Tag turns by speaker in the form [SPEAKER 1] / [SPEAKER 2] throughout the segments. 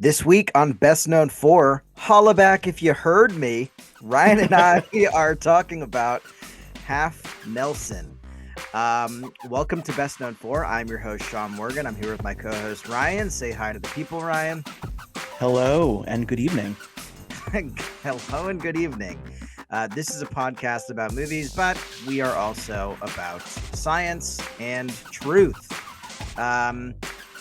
[SPEAKER 1] This week on Best Known For, holla back if you heard me. Ryan and I are talking about Half Nelson. Welcome to Best Known For. I'm your host, Sean Morgan. I'm here with my co host, Ryan. Say hi to the people, Ryan.
[SPEAKER 2] Hello and good evening.
[SPEAKER 1] Hello and good evening. This is a podcast about movies, but we are also about science and truth.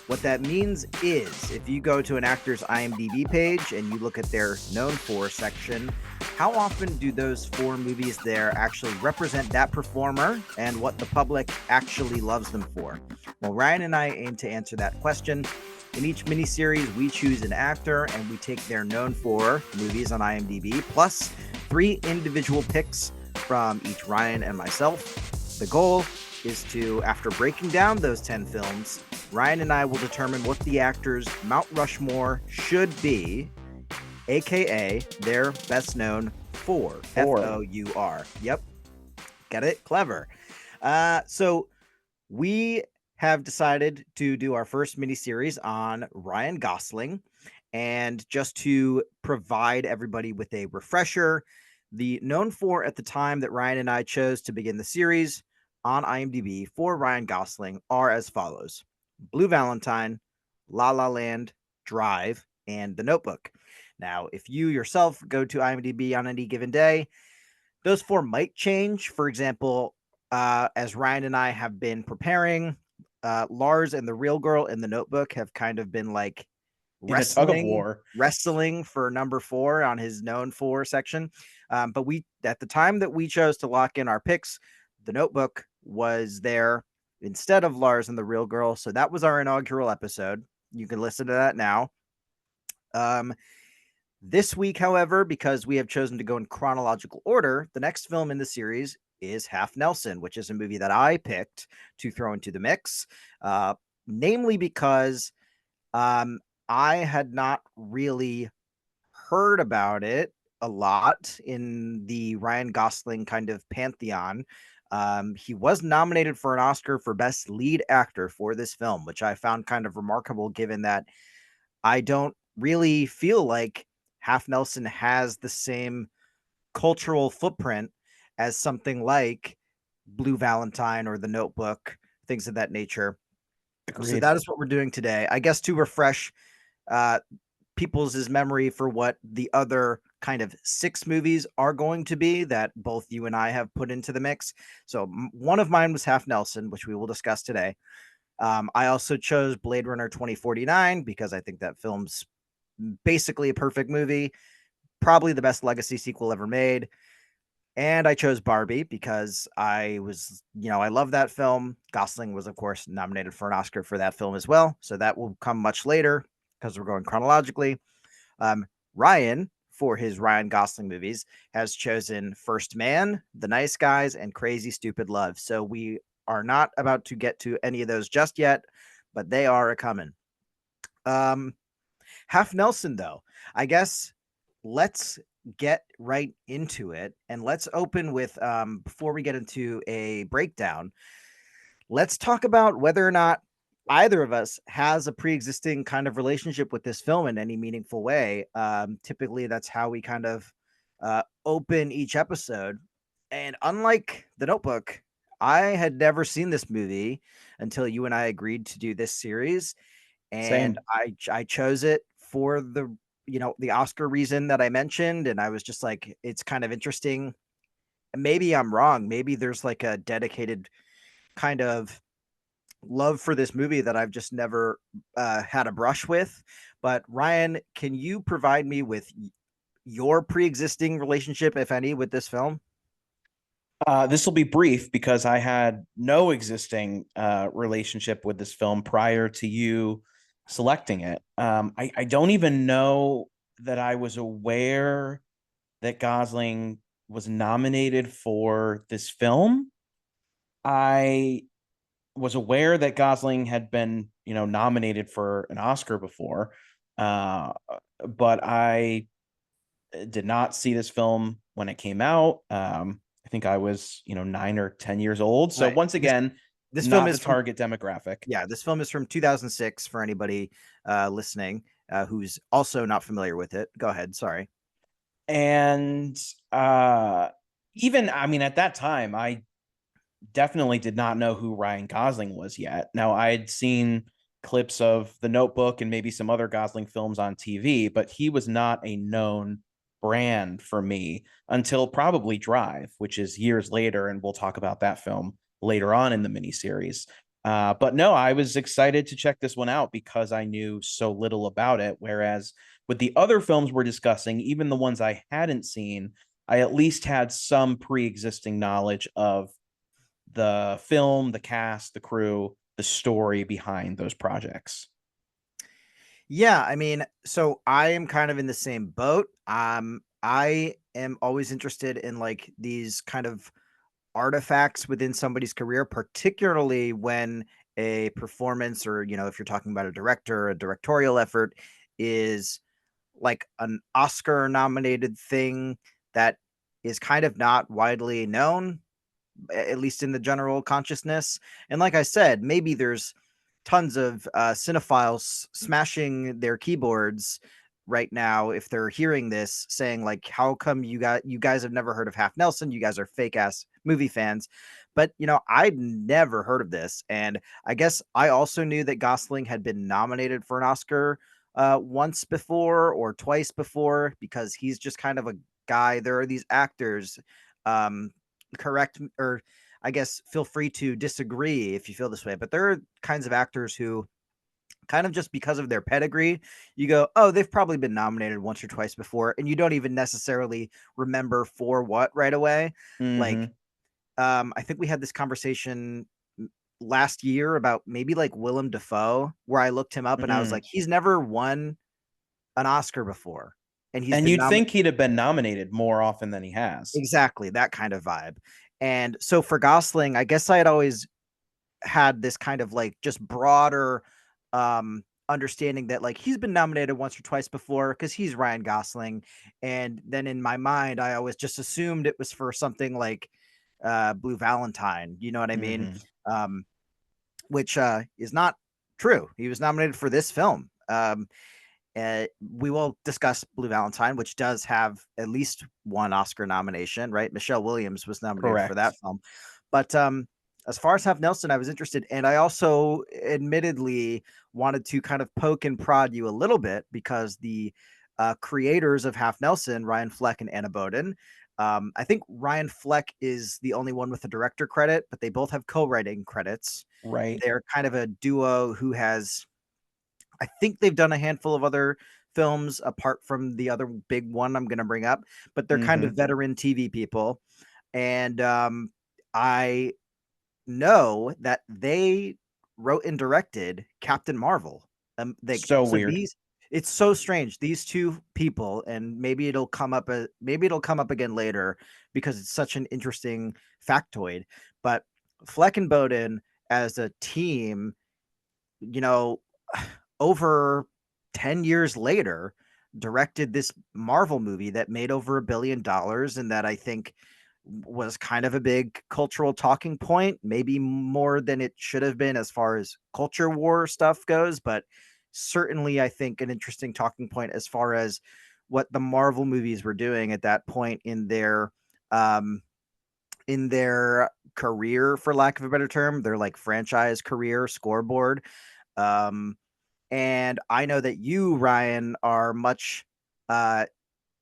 [SPEAKER 1] What that means is if you go to an actor's IMDb page and you look at their known for section, how often do those four movies there actually represent that performer and what the public actually loves them for? Well, Ryan and I aim to answer that question. In each miniseries, we choose an actor and we take their known for movies on IMDb, plus 3 individual picks from each Ryan and myself. The goal is to, after breaking down those 10 films, Ryan and I will determine what the actor's Mount Rushmore should be, aka their best known for. Four. Yep. Get it? Clever. So we have decided to do our first miniseries on Ryan Gosling. And just to provide everybody with a refresher, the known for at the time that Ryan and I chose to begin the series on IMDb for Ryan Gosling are as follows: Blue Valentine, La La Land, Drive, and The Notebook. Now, if you yourself go to IMDb on any given day, those four might change. For example, as Ryan and I have been preparing, Lars and the Real Girl in The Notebook have kind of been like
[SPEAKER 2] In a tug of
[SPEAKER 1] wrestling
[SPEAKER 2] war.
[SPEAKER 1] wrestling for number 4 on his known for section. But we, at the time that we chose to lock in our picks, The Notebook was there instead of Lars and the Real Girl. So that was our inaugural episode. You can listen to that now. This week, however, because we have chosen to go in chronological order, the next film in the series is Half Nelson, which is a movie that I picked to throw into the mix, namely because I had not really heard about it a lot in the Ryan Gosling kind of pantheon. He was nominated for an Oscar for Best Lead Actor for this film, which I found kind of remarkable given that I don't really feel like Half Nelson has the same cultural footprint as something like Blue Valentine or The Notebook, things of that nature. So
[SPEAKER 2] Agreed.
[SPEAKER 1] that is what we're doing today. I guess to refresh uh, people's memory for what the other kind of 6 movies are going to be that both you and I have put into the mix. So one of mine was Half Nelson, which we will discuss today. I also chose Blade Runner 2049 because I think that film's basically a perfect movie, probably the best legacy sequel ever made. And I chose Barbie because I love that film. Gosling was, of course, nominated for an Oscar for that film as well. So that will come much later because we're going chronologically. Um, Ryan, for his Ryan Gosling movies, has chosen First Man, The Nice Guys, and Crazy Stupid Love. So we are not about to get to any of those just yet, but they are a coming. Um, Half Nelson, though, I guess let's get right into it and let's open with before we get into a breakdown, let's talk about whether or not either of us has a pre-existing kind of relationship with this film in any meaningful way. Typically that's how we kind of open each episode, and unlike The Notebook, I had never seen this movie until you and I agreed to do this series, and
[SPEAKER 2] Same.
[SPEAKER 1] I chose it for the Oscar reason that I mentioned, and I was just like, it's kind of interesting. Maybe I'm wrong. Maybe there's like a dedicated kind of love for this movie that I've just never had a brush with. But Ryan, can you provide me with your pre-existing relationship, if any, with this film?
[SPEAKER 2] This will be brief because I had no existing relationship with this film prior to you selecting it. I don't even know that I was aware that Gosling was nominated for this film. I was aware that Gosling had been, nominated for an Oscar before, uh, but I did not see this film when it came out. I think I was, 9 or 10 years old. So
[SPEAKER 1] Right.
[SPEAKER 2] once again,
[SPEAKER 1] This film
[SPEAKER 2] not
[SPEAKER 1] is
[SPEAKER 2] the
[SPEAKER 1] from
[SPEAKER 2] target demographic.
[SPEAKER 1] Yeah, this film is from 2006 for anybody listening. who's also not familiar with it. Go ahead. Sorry.
[SPEAKER 2] And uh even I mean at that time I definitely did not know who Ryan Gosling was yet. Now I had seen clips of The Notebook and maybe some other Gosling films on TV, but he was not a known brand for me until probably Drive, which is years later, and we'll talk about that film later on in the miniseries. But no, I was excited to check this one out because I knew so little about it. Whereas with the other films we're discussing, even the ones I hadn't seen, I at least had some pre existing knowledge of the film, the cast, the crew, the story behind those projects.
[SPEAKER 1] Yeah, I mean, so I am kind of in the same boat. I am always interested in like these kind of artifacts within somebody's career, particularly when a performance or, if you're talking about a director, a directorial effort is like an Oscar nominated thing that is kind of not widely known, at least in the general consciousness. And like I said, maybe there's tons of cinephiles smashing their keyboards right now if they're hearing this, saying like, "How come you guys have never heard of Half Nelson? You guys are fake ass movie fans." But I'd never heard of this, and I guess I also knew that Gosling had been nominated for an Oscar once before or twice before because he's just kind of a guy. There are these actors, um, correct or I guess feel free to disagree if you feel this way, but there are kinds of actors who kind of just because of their pedigree, you go, oh, they've probably been nominated once or twice before, and you don't even necessarily remember for what right away. Like,
[SPEAKER 2] Mm-hmm.
[SPEAKER 1] I think we had this conversation last year about maybe like Willem Dafoe, where I looked him up and I was
[SPEAKER 2] Mm-hmm.
[SPEAKER 1] like, he's never won an Oscar before, and he's
[SPEAKER 2] And
[SPEAKER 1] been
[SPEAKER 2] you'd
[SPEAKER 1] nominated.
[SPEAKER 2] think he'd have been nominated more often than he has.
[SPEAKER 1] Exactly that kind of vibe. And so for Gosling, I guess I had always had this kind of like just broader understanding that like he's been nominated once or twice before because he's Ryan Gosling. And then in my mind, I always just assumed it was for something like Blue Valentine, you know what I mean?
[SPEAKER 2] Mm-hmm.
[SPEAKER 1] Um, which is not true. He was nominated for this film. We will discuss Blue Valentine, which does have at least one Oscar nomination, right? Michelle Williams was nominated for that
[SPEAKER 2] Correct.
[SPEAKER 1] film. But as far as Half Nelson, I was interested. And I also admittedly wanted to kind of poke and prod you a little bit because the creators of Half Nelson, Ryan Fleck and Anna Boden, I think Ryan Fleck is the only one with a director credit, but they both have co writing credits.
[SPEAKER 2] Right.
[SPEAKER 1] They're kind of a duo who has I think they've done a handful of other films apart from the other big one I'm going to bring up, but they're kind
[SPEAKER 2] Mm-hmm.
[SPEAKER 1] of veteran TV people. And I know that they wrote and directed Captain Marvel.
[SPEAKER 2] So
[SPEAKER 1] So
[SPEAKER 2] weird.
[SPEAKER 1] these it's so strange. These two people, and maybe it'll come up again later because it's such an interesting factoid. But Fleck and Bowden as a team, you know, over 10 years later, directed this Marvel movie that made over $1 billion and that I think was kind of a big cultural talking point, maybe more than it should have been as far as culture war stuff goes, but certainly I think an interesting talking point as far as what the Marvel movies were doing at that point um in their career, for lack of a better term, their like franchise career scoreboard. um and I know that you, Ryan, are much uh,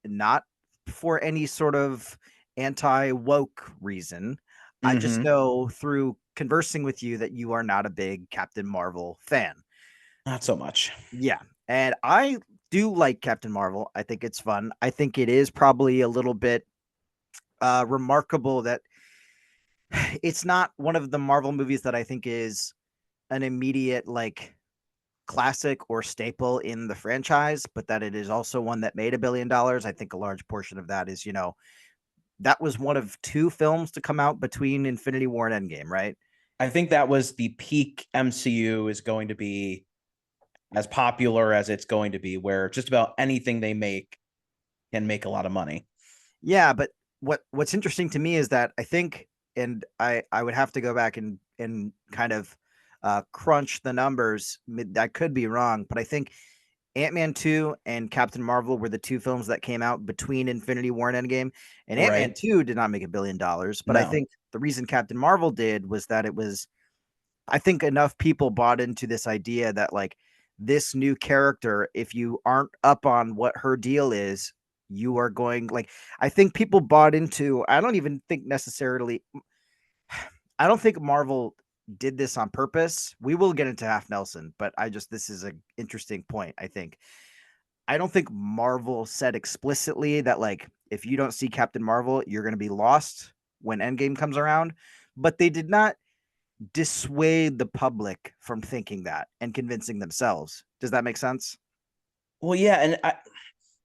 [SPEAKER 1] not for any sort of anti woke reason. I just
[SPEAKER 2] Mm-hmm.
[SPEAKER 1] know through conversing with you that you are not a big Captain Marvel fan.
[SPEAKER 2] Not so much.
[SPEAKER 1] Yeah. And I do like Captain Marvel. I think it's fun. I think it is probably a little bit remarkable that it's not one of the Marvel movies that I think is an immediate like classic or staple in the franchise, but that it is also one that made $1 billion. I think a large portion of that is, that was one of two films to come out between Infinity War and Endgame, right?
[SPEAKER 2] I think that was the peak MCU is going to be as popular as it's going to be, where just about anything they make can make a lot of money.
[SPEAKER 1] Yeah, but what's interesting to me is that I think, and I would have to go back and kind of crunch the numbers. I could be wrong, but I think Ant-Man 2 and Captain Marvel were the two films that came out between Infinity War and Endgame. And Ant-Man
[SPEAKER 2] Right.
[SPEAKER 1] 2 did not make $1 billion, but I
[SPEAKER 2] No.
[SPEAKER 1] think the reason Captain Marvel did was that I think enough people bought into this idea that like this new character, if you aren't up on what her deal is, you are going like I think people bought into I don't even think necessarily I don't think Marvel did this on purpose. We will get into Half Nelson, but I just this is an interesting point, I think. I don't think Marvel said explicitly that like if you don't see Captain Marvel, you're going to be lost when Endgame comes around, but they did not dissuade the public from thinking that and convincing themselves. Does that make sense?
[SPEAKER 2] Well, yeah, and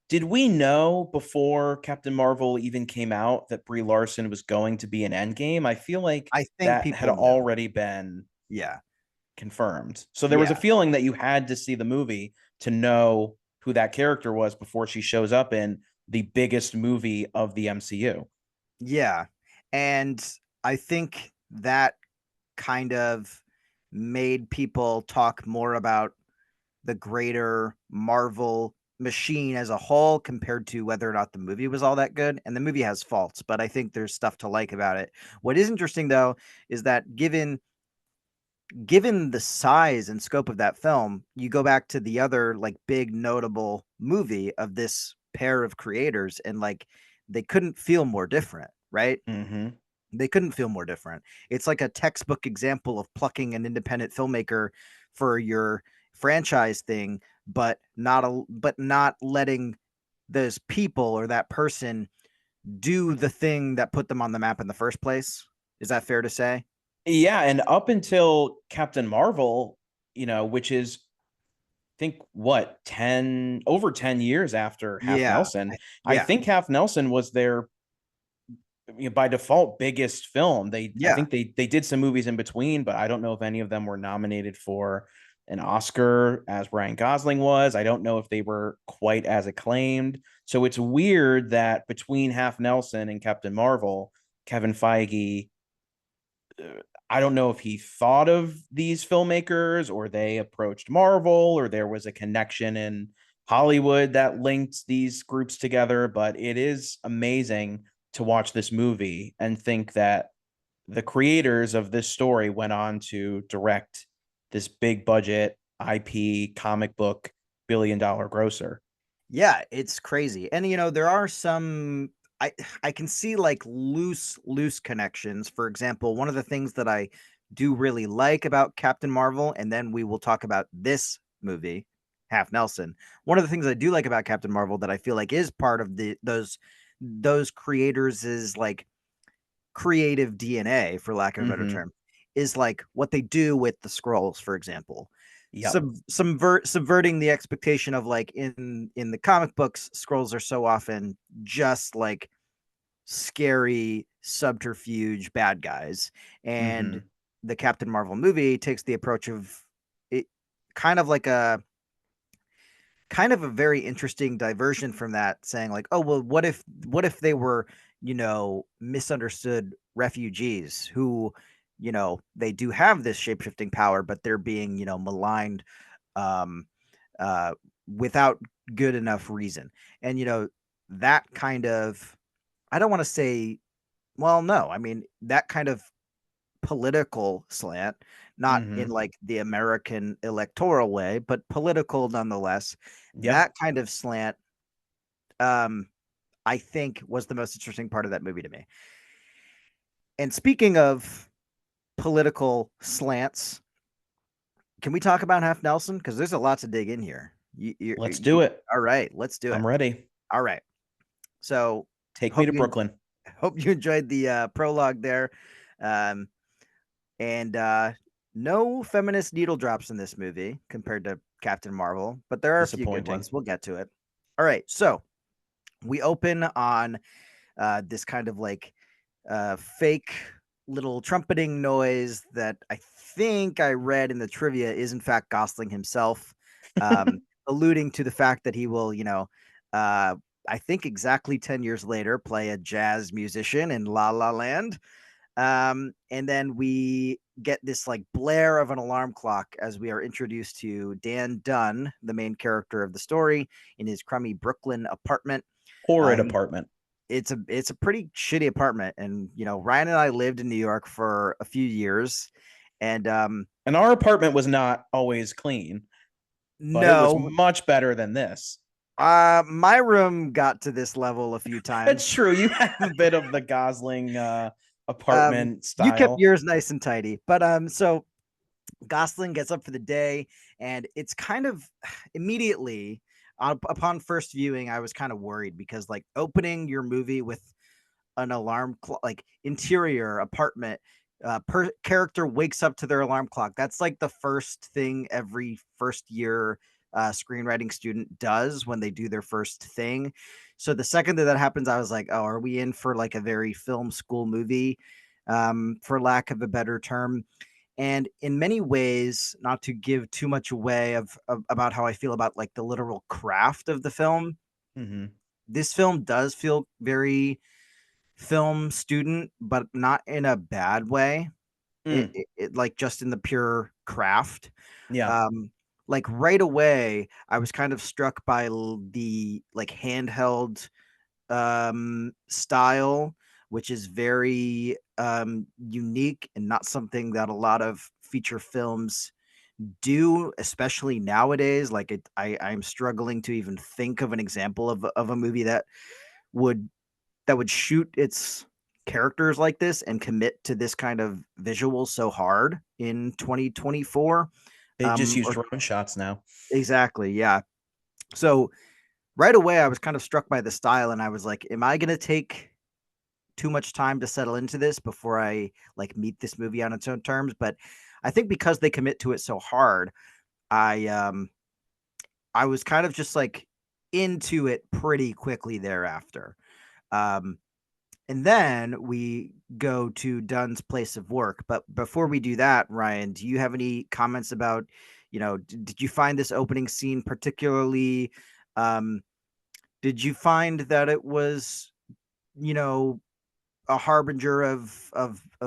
[SPEAKER 2] did we know before Captain Marvel even came out that Brie Larson was going to be an Endgame? I feel like
[SPEAKER 1] I think
[SPEAKER 2] that had
[SPEAKER 1] people knew.
[SPEAKER 2] already been
[SPEAKER 1] Yeah.
[SPEAKER 2] confirmed. So there was a
[SPEAKER 1] Yeah.
[SPEAKER 2] feeling that you had to see the movie to know who that character was before she shows up in the biggest movie of the MCU.
[SPEAKER 1] Yeah. And I think that kind of made people talk more about the greater Marvel machine as a whole compared to whether or not the movie was all that good. And the movie has faults, but I think there's stuff to like about it. What is interesting though is that given the size and scope of that film, you go back to the other like big notable movie of this pair of creators and like they couldn't feel more different, right?
[SPEAKER 2] Mm-hmm.
[SPEAKER 1] They couldn't feel more different. It's like a textbook example of plucking an independent filmmaker for your franchise thing, but not letting those people or that person do the thing that put them on the map in the first place. Is that fair to say?
[SPEAKER 2] Yeah, and up until Captain Marvel, which is think what 10 over 10 years after Half
[SPEAKER 1] Yeah.
[SPEAKER 2] Nelson. I
[SPEAKER 1] Yeah.
[SPEAKER 2] think Half Nelson was their by default biggest film. I
[SPEAKER 1] Yeah.
[SPEAKER 2] think they did some movies in between, but I don't know if any of them were nominated for an Oscar as Ryan Gosling was. I don't know if they were quite as acclaimed. So it's weird that between Half Nelson and Captain Marvel, Kevin Feige, I don't know if he thought of these filmmakers or they approached Marvel or there was a connection in Hollywood that linked these groups together. But it is amazing to watch this movie and think that the creators of this story went on to direct this big budget IP comic book $1 billion grosser.
[SPEAKER 1] Yeah, it's crazy. And there are some I I can see like loose connections. For example, one of the things that I do really like about Captain Marvel, and then we will talk about this movie, Half Nelson. One of the things I do like about Captain Marvel that I feel like is part of those creators is like creative DNA, for lack of a better
[SPEAKER 2] Mm-hmm.
[SPEAKER 1] term, is like what they do with the scrolls, for example.
[SPEAKER 2] Yep.
[SPEAKER 1] Subverting the expectation of like in the comic books, scrolls are so often just like scary subterfuge bad guys. And
[SPEAKER 2] Mm-hmm.
[SPEAKER 1] the Captain Marvel movie takes the approach of it kind of like a kind of a very interesting diversion from that, saying like, oh well, what if they were misunderstood refugees who they do have this shape-shifting power, but they're being maligned um uh without good enough reason. And that kind of, I don't want to say, well, no, I mean that kind of political slant, not in
[SPEAKER 2] Mm-hmm.
[SPEAKER 1] like the American electoral way, but political nonetheless.
[SPEAKER 2] Yeah.
[SPEAKER 1] That kind of slant, um, I think, was the most interesting part of that movie to me. And speaking of political slants, can we talk about Half Nelson? Because there's a lot to dig in here.
[SPEAKER 2] Let's do it.
[SPEAKER 1] All right, let's do it.
[SPEAKER 2] I'm ready.
[SPEAKER 1] All right. So
[SPEAKER 2] Take me
[SPEAKER 1] hope
[SPEAKER 2] to
[SPEAKER 1] you
[SPEAKER 2] Brooklyn.
[SPEAKER 1] hope you enjoyed the prologue there. Um, and no feminist needle drops in this movie compared to Captain Marvel, but there are a few good
[SPEAKER 2] Disappointing.
[SPEAKER 1] ones. We'll get to it. All right, so we open on this kind of like fake little trumpeting noise that I think I read in the trivia is in fact Gosling himself, alluding to the fact that he will, uh, I think exactly 10 years later, play a jazz musician in La La Land. And then we get this like blare of an alarm clock as we are introduced to Dan Dunn, the main character of the story, in his crummy Brooklyn apartment.
[SPEAKER 2] Horrid
[SPEAKER 1] Uh,
[SPEAKER 2] apartment.
[SPEAKER 1] it's a pretty shitty apartment, and Ryan and I lived in New York for a few years, and
[SPEAKER 2] And our apartment was not always clean, but it was
[SPEAKER 1] no,
[SPEAKER 2] much better than this.
[SPEAKER 1] my room got to this level a few
[SPEAKER 2] That's
[SPEAKER 1] times.
[SPEAKER 2] true. You have a bit of the Gosling apartment
[SPEAKER 1] You kept
[SPEAKER 2] style.
[SPEAKER 1] yours nice and tidy, but so Gosling gets up for the day, and it's kind of immediately upon first viewing, I was kind of worried because like opening your movie with an alarm clock, like interior apartment, per character wakes up to their alarm clock. That's like the first thing every first year screenwriting student does when they do their first thing. So the second that happens, I was like, oh, are we in for like a very film school movie, for lack of a better term? And in many ways, not to give too much away of about how I feel about like the literal craft of the film,
[SPEAKER 2] Mm-hmm.
[SPEAKER 1] this film does feel very film student, but not in a bad way.
[SPEAKER 2] Mm,
[SPEAKER 1] Like just in the pure craft.
[SPEAKER 2] yeah.
[SPEAKER 1] Um, like right away, I was kind of struck by the like handheld style, which is very unique and not something that a lot of feature films do, especially nowadays. Like I'm struggling to even think of an example of a movie would that would shoot its characters like this and commit to this kind of visual so hard in 2024.
[SPEAKER 2] They just use
[SPEAKER 1] Or
[SPEAKER 2] drone shots now.
[SPEAKER 1] exactly, yeah. So right away, I was kind of struck by the style, and I was like, "Am I going to take too much time to settle into this before I like meet this movie on its own terms?" But I think because they commit to it so hard, I um I was kind of just like into it pretty quickly thereafter. Um, And then we go to Dunn's place of work. But before we do that, Ryan, do you have any comments about, did you find this opening scene particularly? Um, did you find that it was, you know, a harbinger of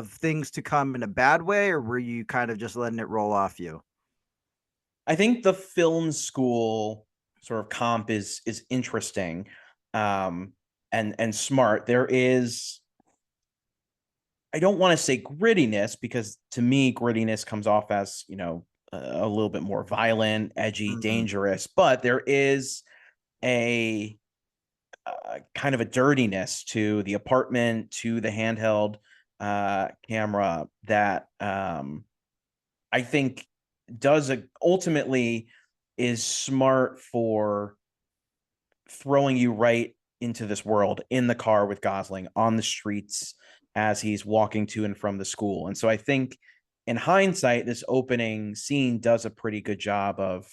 [SPEAKER 1] things to come in a bad way, or were you kind of just letting it roll off you?
[SPEAKER 2] I think the film school sort of comp is interesting, um, and smart. There is, I don't want to say grittiness, because to me grittiness comes off as, a little bit more violent, edgy,
[SPEAKER 1] Mhm.
[SPEAKER 2] dangerous, but there is a kind of a dirtiness to the apartment, to the handheld camera that, I think ultimately is smart for throwing you right into this world in the car with Gosling on the streets as he's walking to and from the school. And so I think in hindsight, this opening scene does a pretty good job of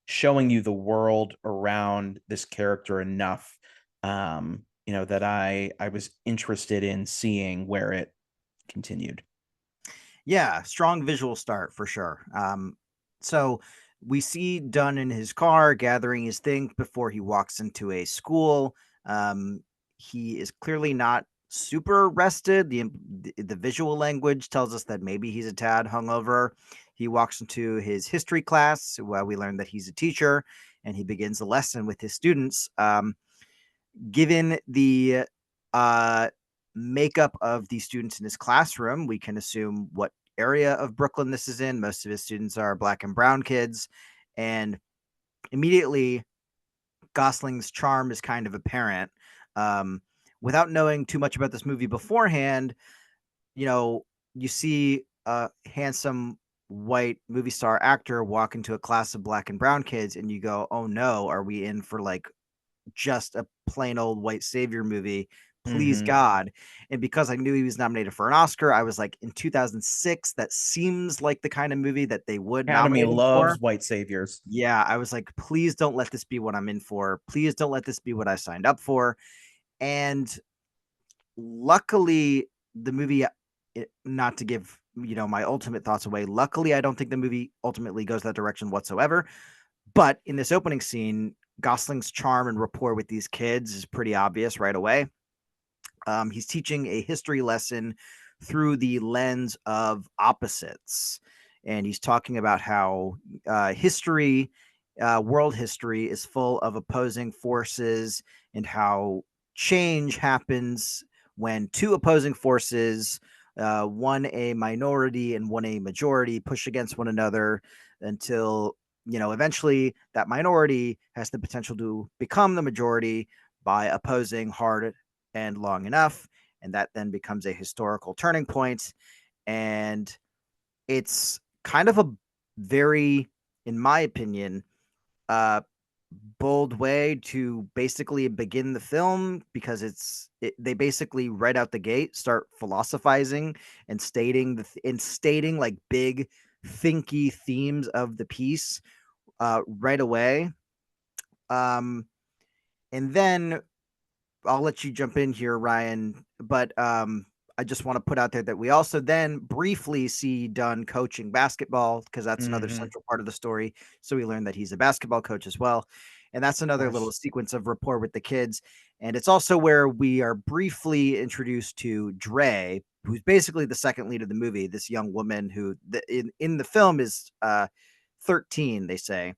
[SPEAKER 2] showing you the world around this character enough, that I was interested in seeing where it continued.
[SPEAKER 1] Yeah, strong visual start for sure. So we see Dunn in his car gathering his things before he walks into a school. He is clearly not super rested. The visual language tells us that maybe he's a tad hungover. He walks into his history class where we learn that he's a teacher, and he begins a lesson with his students. Given the uh, makeup of the students in his classroom, we can assume what area of Brooklyn this is in. Most of his students are black and brown kids. And immediately, Gosling's charm is kind of apparent. Um, Without knowing too much about this movie beforehand, you know, you see a handsome white movie star actor walk into a class of black and brown kids, and you go, oh no, are we in for like just a plain old white savior movie? Please
[SPEAKER 2] Mm-hmm.
[SPEAKER 1] God. And because I knew he was nominated for an Oscar, I was like, in 2006, that seems like the kind of movie that they would
[SPEAKER 2] Academy
[SPEAKER 1] nominate him for.
[SPEAKER 2] loves white saviors.
[SPEAKER 1] Yeah, I was like, please don't let this be what I'm in for. Please don't let this be what I signed up for. And luckily, the movie, not to give my ultimate thoughts away, luckily, I don't think the movie ultimately goes that direction whatsoever. But in this opening scene, Gosling's charm and rapport with these kids is pretty obvious right away. He's teaching a history lesson through the lens of opposites. And he's talking about how history, world history, is full of opposing forces, and how change happens when two opposing forces, one a minority and one a majority, push against one another until, eventually that minority has the potential to become the majority by opposing hard and long enough. And that then becomes a historical turning point. And it's kind of a very, in my opinion, uh, bold way to basically begin the film, because they basically right out the gate start philosophizing and stating like big thinky themes of the piece right away. Um, and then I'll let you jump in here, Ryan. But I just want to put out there that we also then briefly see Dunn coaching basketball, because that's another
[SPEAKER 2] Mm-hmm.
[SPEAKER 1] central part of the story. So we learn that he's a basketball coach as well. And that's
[SPEAKER 2] Of
[SPEAKER 1] another little
[SPEAKER 2] course.
[SPEAKER 1] sequence of rapport with the kids. And it's also where we are briefly introduced to Dre, who's basically the second lead of the movie, this young woman who in the film is 13, they say.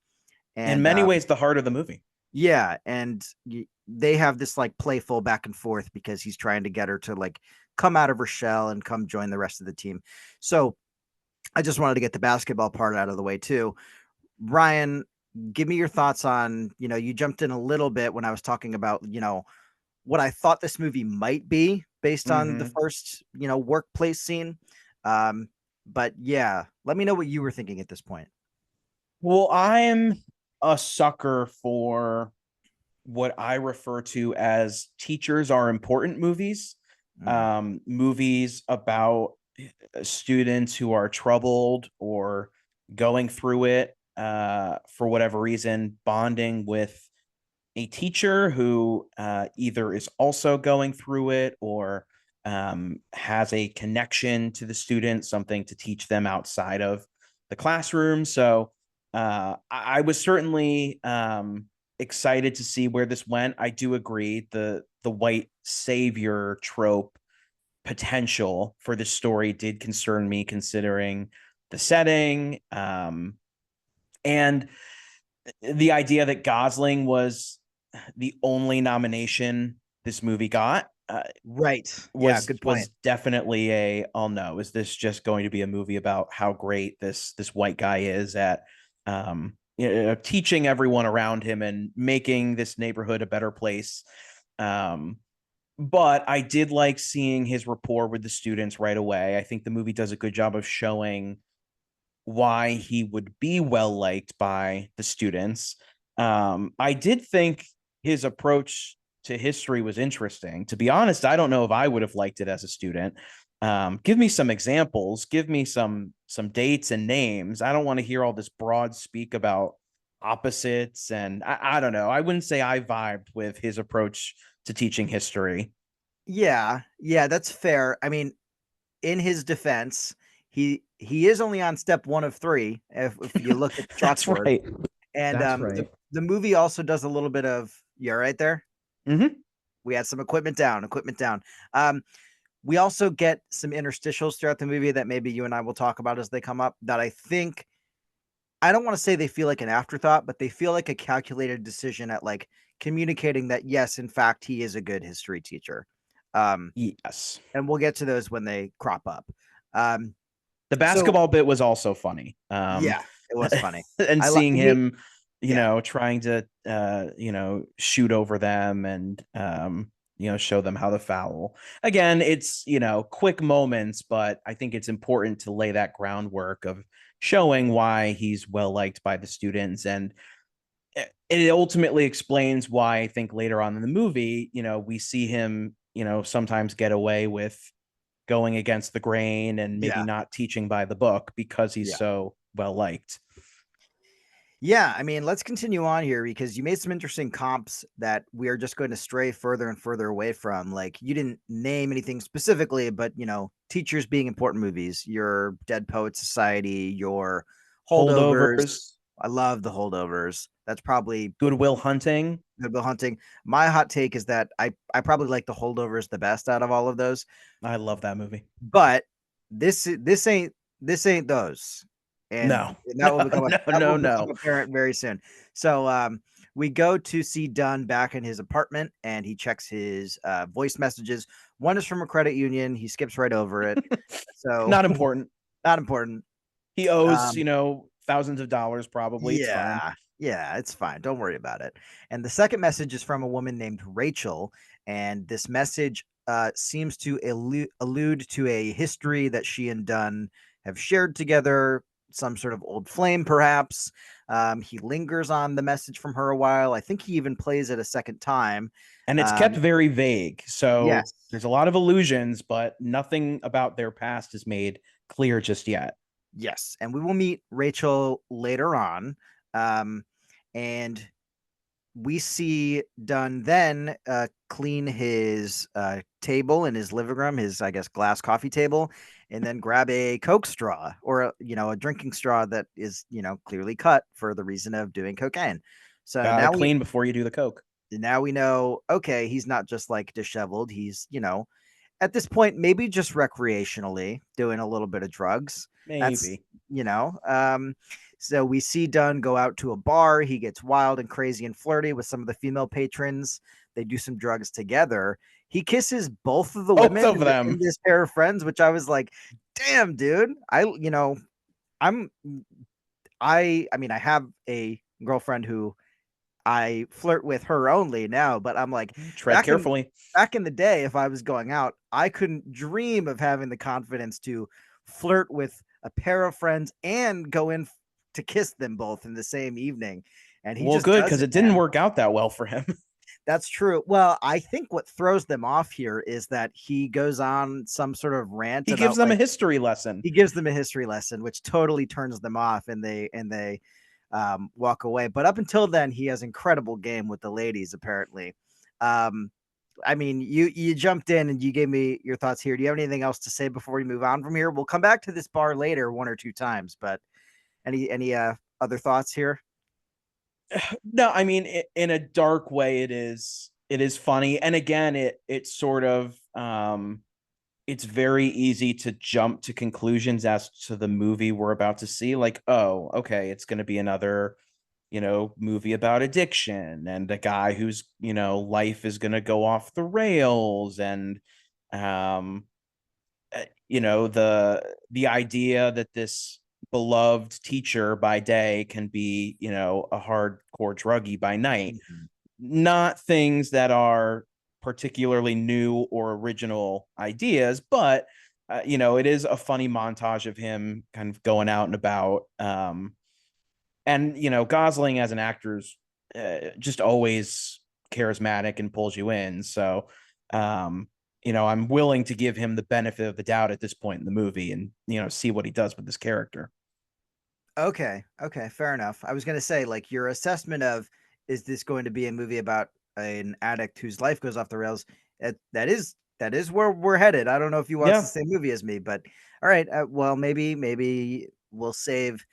[SPEAKER 2] In
[SPEAKER 1] And
[SPEAKER 2] many ways, the heart of the movie.
[SPEAKER 1] yeah, and they have this like playful back and forth because he's trying to get her to like come out of her shell and come join the rest of the team. So I just wanted to get the basketball part out of the way too. Ryan, give me your thoughts on, you jumped in a little bit when I was talking about, what I thought this movie might be based on the
[SPEAKER 2] Mm-hmm.
[SPEAKER 1] first, workplace scene. Um, but yeah, let me know what you were thinking at this point.
[SPEAKER 2] Well, I'm a sucker for what I refer to as teachers are important movies.
[SPEAKER 1] Mm.
[SPEAKER 2] Movies about students who are troubled or going through it for whatever reason, bonding with a teacher who either is also going through it or has a connection to the student, something to teach them outside of the classroom. So I was certainly excited to see where this went. I do agree the white savior trope potential for this story did concern me, considering the setting and the idea that Gosling was the only nomination this movie got
[SPEAKER 1] Right. Yeah,
[SPEAKER 2] was
[SPEAKER 1] good point.
[SPEAKER 2] was definitely a, oh no, is this just going to be a movie about how great this white guy is at teaching everyone around him and making this neighborhood a better place. um but I did like seeing his rapport with the students right away. I think the movie does a good job of showing why he would be well liked by the students. I did think his approach to history was interesting. To be honest, I don't know if I would have liked it as a student. Give me some examples. Give me some dates and names. I don't want to hear all this broad speak about opposites, and I don't know. I wouldn't say I vibed with his approach to teaching history.
[SPEAKER 1] Yeah, that's fair. I mean, in his defense, he is only on step one of three if you look at the
[SPEAKER 2] That's
[SPEAKER 1] chalkboard.
[SPEAKER 2] right.
[SPEAKER 1] And
[SPEAKER 2] That's
[SPEAKER 1] the movie also does a little bit of, yeah, right there.
[SPEAKER 2] Mm-hmm.
[SPEAKER 1] We had some equipment down, equipment down. Um, we also get some interstitials throughout the movie that maybe you and I will talk about as they come up, that I think, I don't want to say they feel like an afterthought, but they feel like a calculated decision at like communicating that yes, in fact, he is a good history teacher. Um,
[SPEAKER 2] Yes.
[SPEAKER 1] and we'll get to those when they crop up. Um,
[SPEAKER 2] The
[SPEAKER 1] so
[SPEAKER 2] basketball bit was also funny.
[SPEAKER 1] yeah, it was funny.
[SPEAKER 2] And
[SPEAKER 1] I like
[SPEAKER 2] seeing
[SPEAKER 1] me.
[SPEAKER 2] him,
[SPEAKER 1] Yeah,
[SPEAKER 2] trying to shoot over them and show them how to foul. Again, it's, quick moments, but I think it's important to lay that groundwork of showing why he's well liked by the students, and it ultimately explains why I think later on in the movie, we see him, sometimes get away with going against the grain and maybe
[SPEAKER 1] yeah,
[SPEAKER 2] not teaching by the book because he's
[SPEAKER 1] yeah.
[SPEAKER 2] so well liked.
[SPEAKER 1] Yeah, I mean, let's continue on here because you made some interesting comps that we are just going to stray further and further away from. Like, you didn't name anything specifically, but teachers being important movies, your Dead Poet Society, your Holdovers.
[SPEAKER 2] Holdovers,
[SPEAKER 1] I love the Holdovers. That's probably,
[SPEAKER 2] Goodwill Hunting.
[SPEAKER 1] Good Will Hunting. My hot take is that I probably like The Holdovers the best out of all of those,
[SPEAKER 2] I love that movie.
[SPEAKER 1] but this ain't those,
[SPEAKER 2] No,
[SPEAKER 1] and
[SPEAKER 2] no, no,
[SPEAKER 1] that will
[SPEAKER 2] no,
[SPEAKER 1] become
[SPEAKER 2] no.
[SPEAKER 1] apparent very soon. So we go to see Dunn back in his apartment, and he checks his voice messages. One is from a credit union. He skips right over it, so
[SPEAKER 2] Not important.
[SPEAKER 1] not important.
[SPEAKER 2] He owes,
[SPEAKER 1] Um,
[SPEAKER 2] thousands of dollars probably. It's fine.
[SPEAKER 1] Yeah, yeah, it's fine. Don't worry about it. And the second message is from a woman named Rachel, and this message seems to allude to a history that she and Dunn have shared together, some sort of old flame, perhaps. He lingers on the message from her a while. I think he even plays it a second time.
[SPEAKER 2] And it's kept
[SPEAKER 1] Um,
[SPEAKER 2] very vague. So
[SPEAKER 1] yes,
[SPEAKER 2] there's a lot of illusions, but nothing about their past is made clear just yet.
[SPEAKER 1] yes, and we will meet Rachel later on. Um, and we see Dunn then clean his table in his living room, his, I guess, glass coffee table, and then grab a Coke straw or, a drinking straw that is, clearly cut for the reason of doing cocaine. So
[SPEAKER 2] Gotta clean before you do the coke.
[SPEAKER 1] now we know, okay, he's not just like disheveled. He's, at this point, maybe just recreationally doing a little bit of drugs. That's,
[SPEAKER 2] Maybe.
[SPEAKER 1] you know, um, so we see Dunn go out to a bar. He gets wild and crazy and flirty with some of the female patrons. They do some drugs together. He kisses both of the
[SPEAKER 2] Both
[SPEAKER 1] women
[SPEAKER 2] of
[SPEAKER 1] in
[SPEAKER 2] them.
[SPEAKER 1] this pair of friends, which I was like, damn, dude. I'm, I mean, I have a girlfriend who I flirt with her only now, but I'm like,
[SPEAKER 2] Tread
[SPEAKER 1] back in
[SPEAKER 2] carefully.
[SPEAKER 1] back in the day, if I was going out, I couldn't dream of having the confidence to flirt with a pair of friends and go in to kiss them both in the same evening. And he
[SPEAKER 2] Well,
[SPEAKER 1] just
[SPEAKER 2] good,
[SPEAKER 1] does
[SPEAKER 2] because
[SPEAKER 1] it,
[SPEAKER 2] it didn't
[SPEAKER 1] man.
[SPEAKER 2] work out that well for him.
[SPEAKER 1] That's true. Well, I think what throws them off here is that he goes on some sort of rant
[SPEAKER 2] He gives
[SPEAKER 1] about
[SPEAKER 2] them a
[SPEAKER 1] like
[SPEAKER 2] history lesson.
[SPEAKER 1] he gives them a history lesson, which totally turns them off, and they walk away. But up until then, he has incredible game with the ladies. Apparently, um, I mean, you jumped in and you gave me your thoughts here. Do you have anything else to say before we move on from here? We'll come back to this bar later, one or two times. But any other thoughts here?
[SPEAKER 2] No, I mean, in a dark way, it is funny, and again, it sort of it's very easy to jump to conclusions as to the movie we're about to see. Like, oh, okay, it's going to be another, movie about addiction and a guy whose, life is going to go off the rails, and um, the idea that this beloved teacher by day can be, a hardcore druggie by night.
[SPEAKER 1] Mhm.
[SPEAKER 2] Not things that are particularly new or original ideas, but it is a funny montage of him kind of going out and about. And Gosling as an actor is just always charismatic and pulls you in. So, I'm willing to give him the benefit of the doubt at this point in the movie, and see what he does with this character.
[SPEAKER 1] Okay, okay, fair enough. I was gonna say, like, your assessment of is this going to be a movie about an addict whose life goes off the rails? That is where we're headed. I don't know if you watched the
[SPEAKER 2] Yeah,
[SPEAKER 1] same movie as me, but all right. Well, maybe we'll save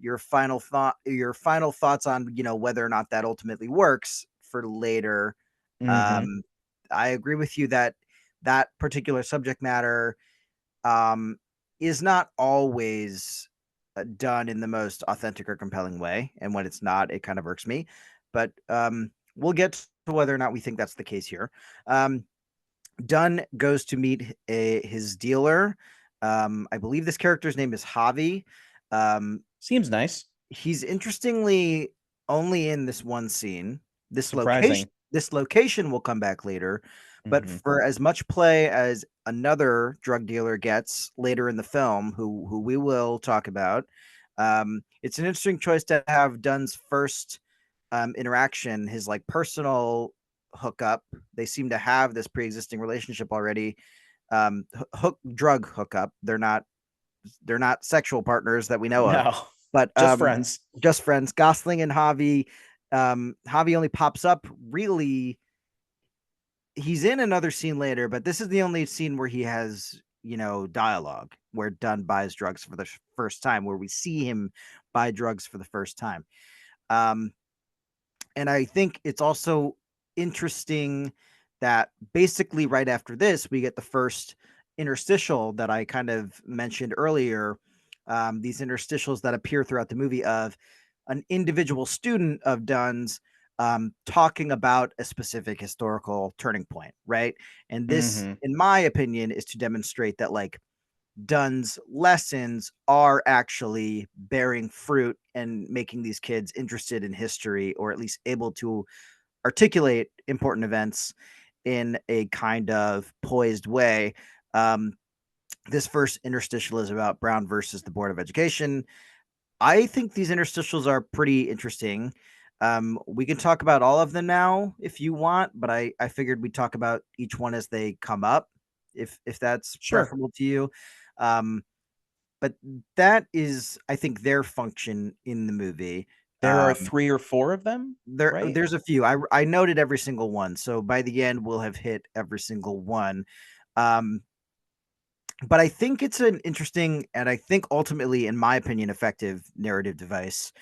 [SPEAKER 1] your final thoughts on whether or not that ultimately works for later.
[SPEAKER 2] hmm
[SPEAKER 1] Um, I agree with you that that particular subject matter um, is not always done in the most authentic or compelling way. And when it's not, it kind of irks me. But we'll get to whether or not we think that's the case here. Um, Dunn goes to meet his dealer. I believe this character's name is Javi. Um,
[SPEAKER 2] seems nice.
[SPEAKER 1] he's interestingly only in this one scene. This location,
[SPEAKER 2] Surprising.
[SPEAKER 1] this location will come back later, but
[SPEAKER 2] hmm
[SPEAKER 1] for as much play as another drug dealer gets later in the film, who we will talk about, it's an interesting choice to have Dunn's first interaction, his like personal hookup. They seem to have this pre-existing relationship already. Drug hookup. They're not sexual partners that we know of,
[SPEAKER 2] No,
[SPEAKER 1] but
[SPEAKER 2] just friends.
[SPEAKER 1] just friends. Gosling and Javi. Javi only pops up really. He's in another scene later, but this is the only scene where he has dialogue where Dunn buys drugs for the first time, where we see him buy drugs for the first time. Um, And I think it's also interesting that basically right after this, we get the first interstitial that I kind of mentioned earlier. These interstitials that appear throughout the movie of an individual student of Dunn's talking about a specific historical turning point, right? And this,
[SPEAKER 2] Hmm.
[SPEAKER 1] in my opinion, is to demonstrate that like Dunn's lessons are actually bearing fruit and making these kids interested in history, or at least able to articulate important events in a kind of poised way. Um, this first interstitial is about Brown versus the Board of Education. I think these interstitials are pretty interesting. We can talk about all of them now if you want, but I figured we'd talk about each one as they come up, if that's
[SPEAKER 2] Sure.
[SPEAKER 1] preferable to you. Um, but that is, I think, their function in the movie.
[SPEAKER 2] There are
[SPEAKER 1] Um,
[SPEAKER 2] 3 or 4 of them, right?
[SPEAKER 1] there's a few. I noted every single one, so by the end we'll have hit every single one. Um, but I think it's an interesting and I think ultimately, in my opinion, effective narrative device.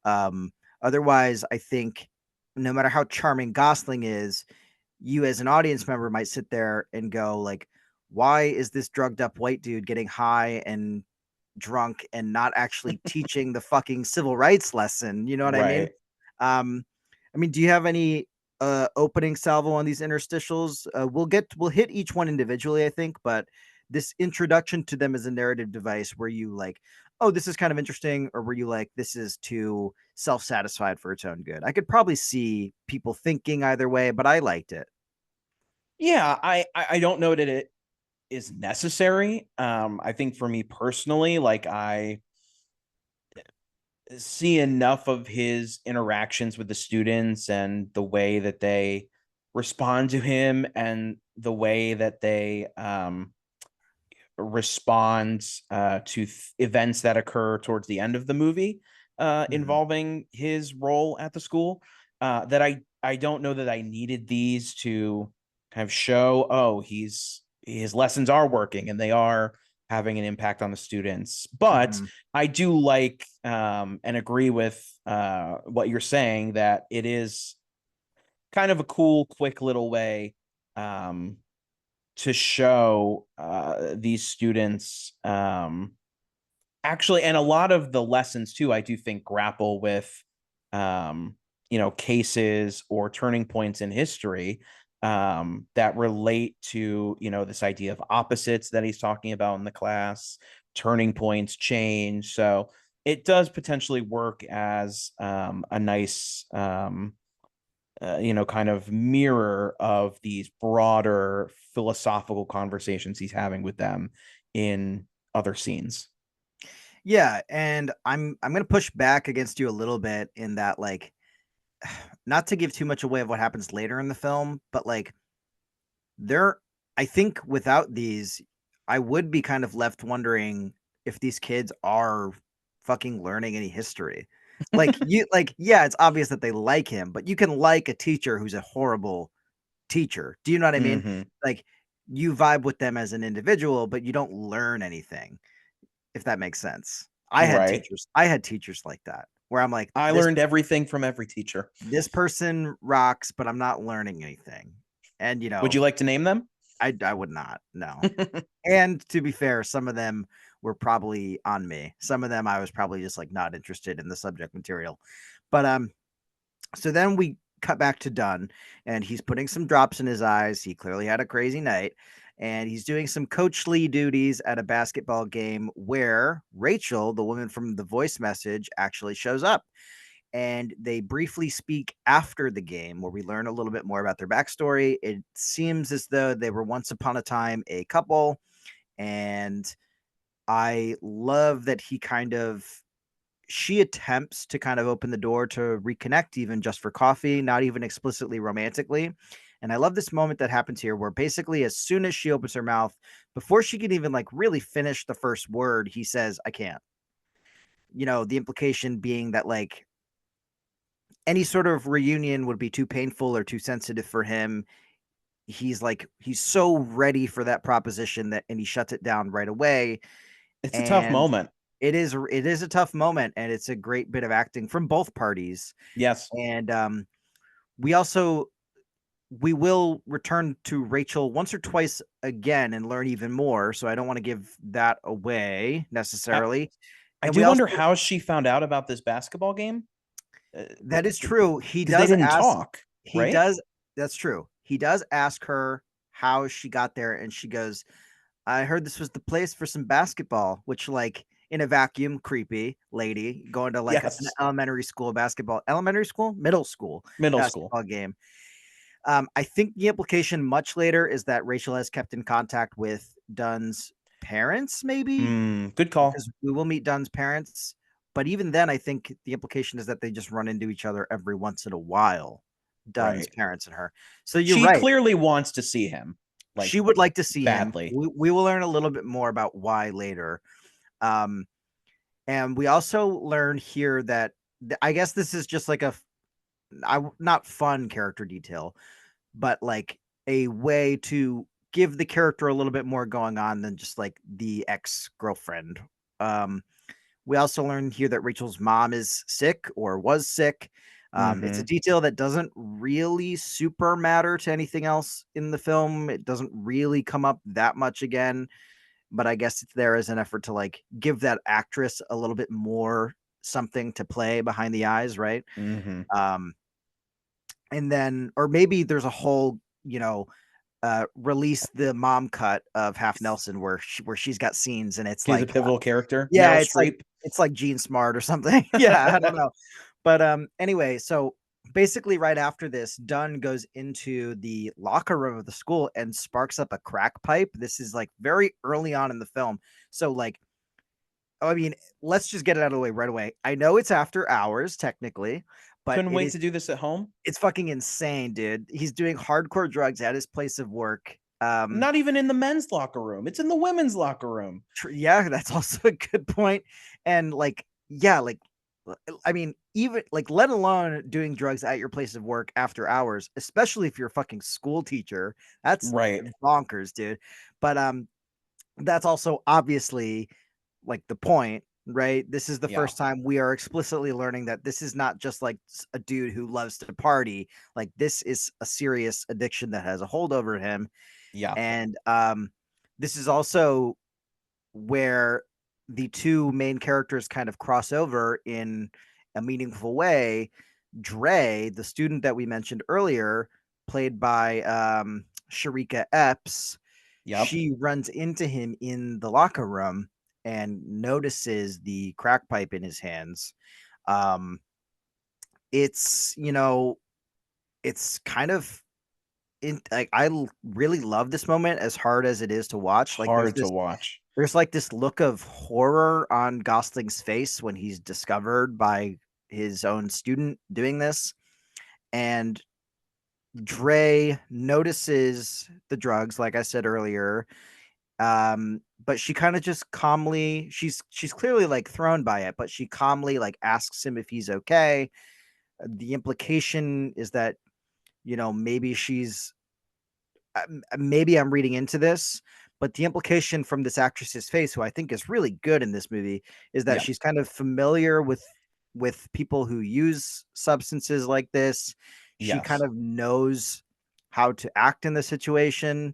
[SPEAKER 1] Um, Otherwise, I think no matter how charming Gosling is, you as an audience member might sit there and go like, "Why is this drugged up white dude getting high and drunk and not actually teaching the fucking civil rights lesson?" You know what I mean?
[SPEAKER 2] Right.
[SPEAKER 1] Um, do you have any opening salvo on these interstitials? We'll hit each one individually, I think, but this introduction to them as a narrative device, where you like, oh, this is kind of interesting, or were you like, this is too self-satisfied for its own good? I could probably see people thinking either way, but I liked it.
[SPEAKER 2] Yeah, I don't know that it is necessary. I think for me personally, like I see enough of his interactions with the students and the way that they respond to him and the way that they respond to events that occur towards the end of the movie
[SPEAKER 1] Mhm.
[SPEAKER 2] involving his role at the school that I don't know that I needed these to kind of show, oh, his lessons are working and they are having an impact on the students. But
[SPEAKER 1] Mhm.
[SPEAKER 2] I do like and agree with what you're saying, that it is kind of a cool, quick little way um, to show these students actually, and a lot of the lessons too, I do think grapple with um, cases or turning points in history that relate to this idea of opposites that he's talking about in the class, turning points, change. So it does potentially work as a nice kind of mirror of these broader philosophical conversations he's having with them in other scenes.
[SPEAKER 1] Yeah, and I'm gonna push back against you a little bit in that, like, not to give too much away of what happens later in the film, but like there, I think without these, I would be kind of left wondering if these kids are fucking learning any history. Like, yeah, it's obvious that they like him, but you can like a teacher who's a horrible teacher. Do you know what I mean?
[SPEAKER 2] Hmm.
[SPEAKER 1] Like, you vibe with them as an individual, but you don't learn anything, if that makes sense.
[SPEAKER 2] Right.
[SPEAKER 1] I had teachers like that where I'm like,
[SPEAKER 2] I learned everything from every teacher.
[SPEAKER 1] this person rocks, but I'm not learning anything. And
[SPEAKER 2] Would you like to name them?
[SPEAKER 1] I would not. No. And to be fair, some of them were probably on me. Some of them I was probably just like not interested in the subject material. But so then we cut back to Dunn, and he's putting some drops in his eyes. He clearly had a crazy night, and he's doing some coachly duties at a basketball game where Rachel, the woman from the voice message, actually shows up. And they briefly speak after the game where we learn a little bit more about their backstory. It seems as though they were once upon a time a couple, and I love that she attempts to kind of open the door to reconnect, even just for coffee, not even explicitly romantically. And I love this moment that happens here where basically, as soon as she opens her mouth, before she can even like really finish the first word, he says, I can't. The implication being that like any sort of reunion would be too painful or too sensitive for him. He's so ready for that proposition that, and he shuts it down right away.
[SPEAKER 2] It's a tough
[SPEAKER 1] And
[SPEAKER 2] moment.
[SPEAKER 1] it is a tough moment, and it's a great bit of acting from both parties.
[SPEAKER 2] Yes.
[SPEAKER 1] And we will return to Rachel once or twice again and learn even more. So I don't want to give that away
[SPEAKER 2] I,
[SPEAKER 1] necessarily.
[SPEAKER 2] I
[SPEAKER 1] And we
[SPEAKER 2] do
[SPEAKER 1] also
[SPEAKER 2] wonder how she found out about this basketball game.
[SPEAKER 1] that is true.
[SPEAKER 2] Because they didn't talk,
[SPEAKER 1] He
[SPEAKER 2] right?
[SPEAKER 1] does. That's true. He does ask her how she got there, and she goes, "I heard this was the place for some basketball." Which, like, in a vacuum, creepy lady going to like an
[SPEAKER 2] Yes.
[SPEAKER 1] elementary school, middle school
[SPEAKER 2] Middle school.
[SPEAKER 1] basketball game. I think the implication much later is that Rachel has kept in contact with Dunn's parents, maybe
[SPEAKER 2] Good call.
[SPEAKER 1] because we will meet Dunn's parents. But even then, I think the implication is that they just run into each other every once in a while, Dunn's
[SPEAKER 2] Right.
[SPEAKER 1] parents and her. So you're
[SPEAKER 2] She
[SPEAKER 1] right.
[SPEAKER 2] clearly wants to see him, like,
[SPEAKER 1] She would like to see him.
[SPEAKER 2] badly.
[SPEAKER 1] We will learn a little bit more about why later. Um, and we also learn here that I guess this is just like not fun character detail, but like a way to give the character a little bit more going on than just like the ex-girlfriend. Um, we also learn here that Rachel's mom is sick or was sick. It's a
[SPEAKER 2] Mm-hmm.
[SPEAKER 1] detail that doesn't really super matter to anything else in the film. It doesn't really come up that much again, but I guess it's there as an effort to like give that actress a little bit more something to play behind the eyes, right?
[SPEAKER 2] Mm-hmm.
[SPEAKER 1] Um, and then, or maybe there's a whole, release the mom cut of Half Nelson where she's got scenes and it's
[SPEAKER 2] She's a
[SPEAKER 1] like,
[SPEAKER 2] pivotal character.
[SPEAKER 1] yeah,
[SPEAKER 2] Meryl Streep.
[SPEAKER 1] it's like Gene Smart or something. Yeah, I don't know. But anyway, so basically right after this, Dunn goes into the locker room of the school and sparks up a crack pipe. This is like very early on in the film. So like, I mean, let's just get it out of the way right away. I know it's after hours technically, but
[SPEAKER 2] Couldn't wait to do this at home.
[SPEAKER 1] it's fucking insane, dude. He's doing hardcore drugs at his place of work.
[SPEAKER 2] Not even in the men's locker room. It's in the women's locker room.
[SPEAKER 1] Yeah, that's also a good point. And like, yeah, like, I mean, even like, let alone doing drugs at your place of work after hours, especially if you're a fucking school teacher. That's
[SPEAKER 2] Right.
[SPEAKER 1] bonkers, dude. But that's also obviously like the point, right? This is the
[SPEAKER 2] Yeah.
[SPEAKER 1] first time we are explicitly learning that this is not just like a dude who loves to party. Like, this is a serious addiction that has a hold over him.
[SPEAKER 2] Yeah.
[SPEAKER 1] And this is also where the two main characters kind of cross over in a meaningful way. Dre, the student that we mentioned earlier, played by Sharika Epps,
[SPEAKER 2] Yep.
[SPEAKER 1] she runs into him in the locker room and notices the crack pipe in his hands. Um, it's, it's kind of like, really love this moment as hard as it is to watch. Like,
[SPEAKER 2] Hard to watch.
[SPEAKER 1] there's like this look of horror on Gosling's face when he's discovered by his own student doing this. And Dre notices the drugs, like I said earlier. But she kind of just calmly, she's clearly like thrown by it, but she calmly like asks him if he's okay. The implication is that, maybe maybe I'm reading into this, but the implication from this actress's face, who I think is really good in this movie, is that
[SPEAKER 2] Yeah.
[SPEAKER 1] she's kind of familiar with people who use substances like this. She kind
[SPEAKER 2] Yes.
[SPEAKER 1] of knows how to act in the situation.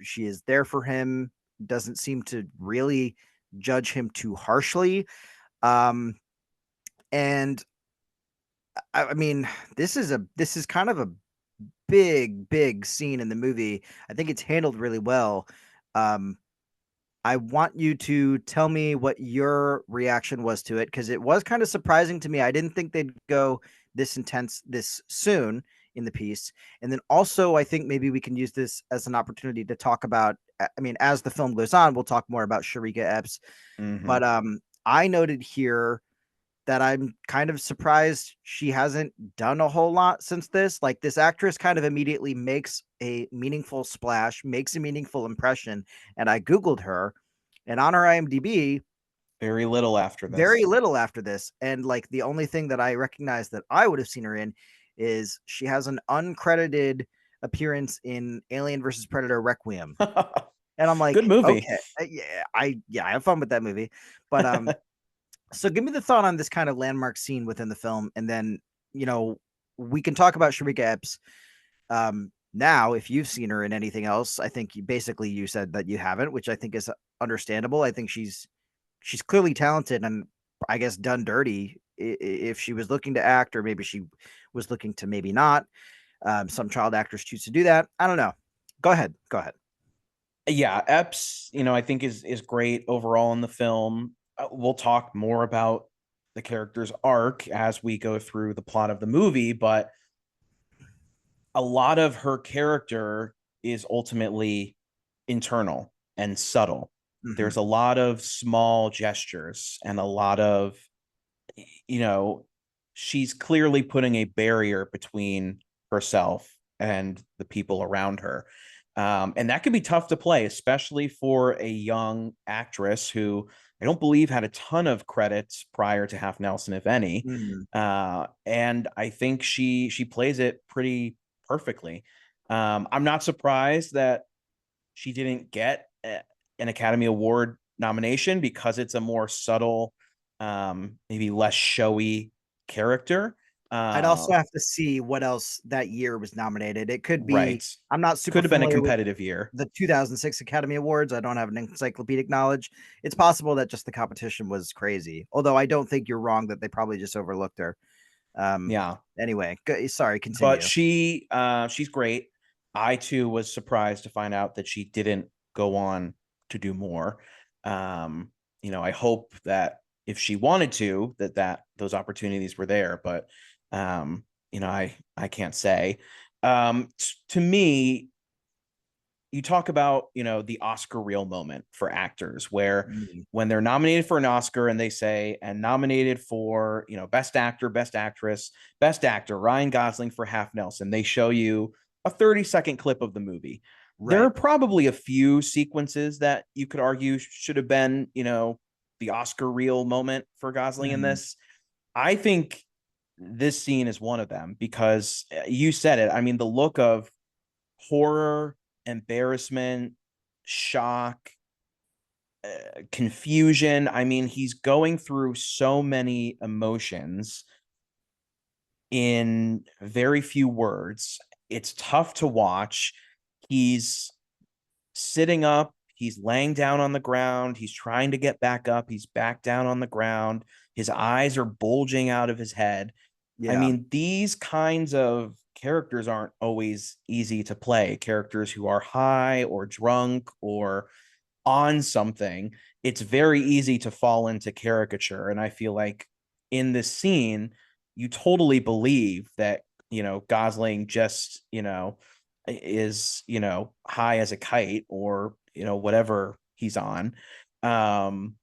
[SPEAKER 1] She is there for him, doesn't seem to really judge him too harshly. Um, and I mean, this is kind of a big scene in the movie. I think it's handled really well. Um, I want you to tell me what your reaction was to it, because it was kind of surprising to me. I didn't think they'd go this intense this soon in the piece. And then also, I think maybe we can use this as an opportunity to talk about. I mean, as the film goes on, we'll talk more about Sharika Epps.
[SPEAKER 2] Mm-hmm.
[SPEAKER 1] But I noted here that I'm kind of surprised she hasn't done a whole lot since this. Like, this actress kind of immediately makes a meaningful splash, makes a meaningful impression. And I Googled her, and on her IMDb,
[SPEAKER 2] Very little after
[SPEAKER 1] very
[SPEAKER 2] this.
[SPEAKER 1] little after this. And like, the only thing that I recognize that I would have seen her in is she has an uncredited appearance in Alien versus Predator Requiem. And I'm
[SPEAKER 2] Good
[SPEAKER 1] like,
[SPEAKER 2] movie.
[SPEAKER 1] okay, I have fun with that movie. But so give me the thought on this kind of landmark scene within the film, and then, you know, we can talk about Sharika Epps now. If you've seen her in anything else, I think you said that you haven't, which I think is understandable. I think she's clearly talented, and I guess done dirty if she was looking to act, or maybe she was looking to maybe not. Some child actors choose to do that. I don't know. Go ahead. Go ahead.
[SPEAKER 2] Yeah, Epps, I think is great overall in the film. We'll talk more about the character's arc as we go through the plot of the movie, but a lot of her character is ultimately internal and subtle.
[SPEAKER 1] Mm-hmm.
[SPEAKER 2] There's a lot of small gestures and a lot of, you know, she's clearly putting a barrier between herself and the people around her. And that can be tough to play, especially for a young actress who I don't believe had a ton of credits prior to Half Nelson, if any.
[SPEAKER 1] Mm-hmm.
[SPEAKER 2] And I think she plays it pretty perfectly. I'm not surprised that she didn't get an Academy Award nomination because it's a more subtle, maybe less showy character.
[SPEAKER 1] I'd
[SPEAKER 2] Uh,
[SPEAKER 1] also have to see what else that year was nominated. It could be.
[SPEAKER 2] right.
[SPEAKER 1] I'm not super
[SPEAKER 2] Could have been a
[SPEAKER 1] familiar with
[SPEAKER 2] competitive year.
[SPEAKER 1] the 2006 Academy Awards. I don't have an encyclopedic knowledge. It's possible that just the competition was crazy. Although I don't think you're wrong that they probably just overlooked her. Um.
[SPEAKER 2] Yeah.
[SPEAKER 1] Anyway, sorry.
[SPEAKER 2] But
[SPEAKER 1] Continue.
[SPEAKER 2] she's great. I too was surprised to find out that she didn't go on to do more. Um, I hope that if she wanted to, that those opportunities were there, but I can't say. To me, you talk about the Oscar reel moment for actors where
[SPEAKER 1] Mhm.
[SPEAKER 2] when they're nominated for an Oscar and they say and nominated for best actor, best actress, best actor, Ryan Gosling for Half Nelson, they show you a 30-second clip of the movie. There
[SPEAKER 1] Right.
[SPEAKER 2] are probably a few sequences that you could argue should have been the Oscar reel moment for Gosling in
[SPEAKER 1] Mhm.
[SPEAKER 2] this. I think this scene is one of them because you said it. I mean, the look of horror, embarrassment, shock, confusion. I mean, he's going through so many emotions in very few words. It's tough to watch. He's sitting up, he's laying down on the ground, he's trying to get back up, he's back down on the ground. His eyes are bulging out of his head. I
[SPEAKER 1] Yeah.
[SPEAKER 2] mean, these kinds of characters aren't always easy to play. Characters who are high or drunk or on something, it's very easy to fall into caricature. And I feel like in this scene, you totally believe that, Gosling just, is, high as a kite or, whatever he's on. Um,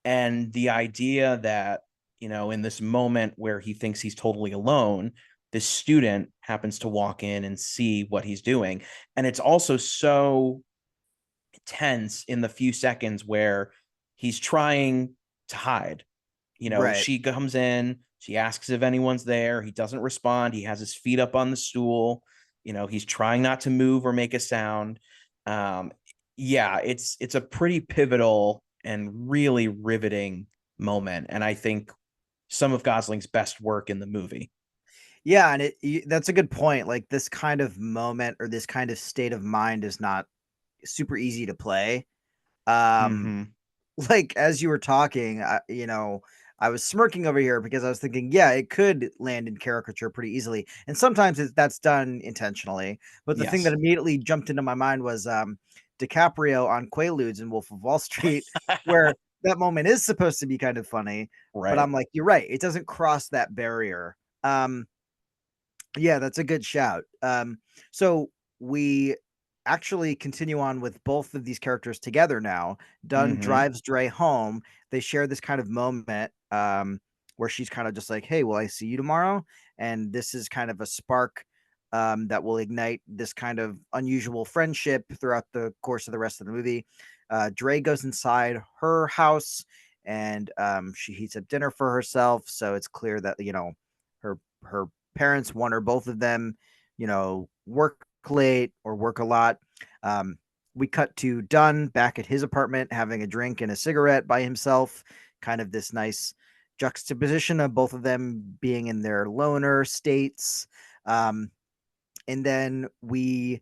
[SPEAKER 2] and the idea that, in this moment where he thinks he's totally alone, this student happens to walk in and see what he's doing. And it's also so tense in the few seconds where he's trying to hide.
[SPEAKER 1] Right.
[SPEAKER 2] She comes in, she asks if anyone's there. He doesn't respond. He has his feet up on the stool. He's trying not to move or make a sound. Um, yeah, it's a pretty pivotal and really riveting moment. And I think some of Gosling's best work in the movie.
[SPEAKER 1] Yeah, and that's a good point. Like this kind of moment or this kind of state of mind is not super easy to play. Um,
[SPEAKER 2] Mm-hmm.
[SPEAKER 1] like as you were talking, I was smirking over here because I was thinking, yeah, it could land in caricature pretty easily, and sometimes that's done intentionally. But the thing that
[SPEAKER 2] Yes.
[SPEAKER 1] immediately jumped into my mind was DiCaprio on Quaaludes in Wolf of Wall Street, where that moment is supposed to be kind of funny, but
[SPEAKER 2] Right.
[SPEAKER 1] I'm like, you're right, it doesn't cross that barrier. Um, yeah, that's a good shout. So we actually continue on with both of these characters together now. Dunn
[SPEAKER 2] Mm-hmm.
[SPEAKER 1] drives Dre home. They share this kind of moment where she's kind of just like, "Hey, will I see you tomorrow?" And this is kind of a spark that will ignite this kind of unusual friendship throughout the course of the rest of the movie. Dre goes inside her house and she heats up dinner for herself. So it's clear that her parents, one or both of them, work late or work a lot. Um, we cut to Dunn back at his apartment having a drink and a cigarette by himself, kind of this nice juxtaposition of both of them being in their loner states. Um, and then we,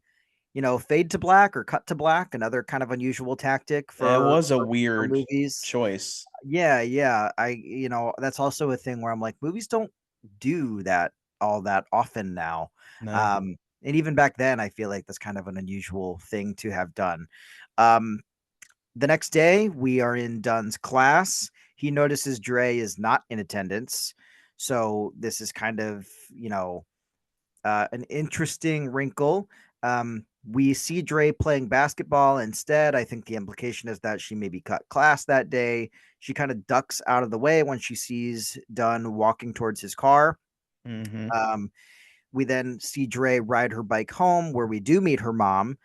[SPEAKER 1] fade to black or cut to black, another kind of unusual tactic
[SPEAKER 2] It
[SPEAKER 1] for
[SPEAKER 2] was a
[SPEAKER 1] for
[SPEAKER 2] weird
[SPEAKER 1] movies.
[SPEAKER 2] choice.
[SPEAKER 1] Yeah, yeah. That's also a thing where I'm like, movies don't do that all that often now.
[SPEAKER 2] No.
[SPEAKER 1] And even back then, I feel like that's kind of an unusual thing to have done. Um, the next day, we are in Dunn's class. He notices Dre is not in attendance. So this is kind of, an interesting wrinkle. We see Dre playing basketball instead. I think the implication is that she maybe cut class that day. She kind of ducks out of the way when she sees Dunn walking towards his car.
[SPEAKER 2] Mm-hmm.
[SPEAKER 1] Um, we then see Dre ride her bike home, where we do meet her mom.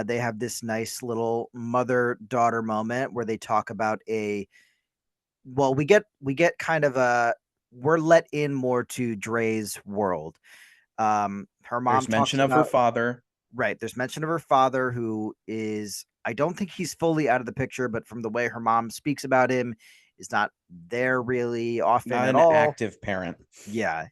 [SPEAKER 1] They have this nice little mother daughter moment where they talk about we get kind of a we're let in more to Dre's world. Her mom
[SPEAKER 2] There's
[SPEAKER 1] talks
[SPEAKER 2] mention of her
[SPEAKER 1] about
[SPEAKER 2] father.
[SPEAKER 1] right. There's mention of her father, who is, I don't think he's fully out of the picture, but from the way her mom speaks about him, is not there really often
[SPEAKER 2] Not
[SPEAKER 1] at
[SPEAKER 2] an
[SPEAKER 1] all.
[SPEAKER 2] active parent.
[SPEAKER 1] Yeah.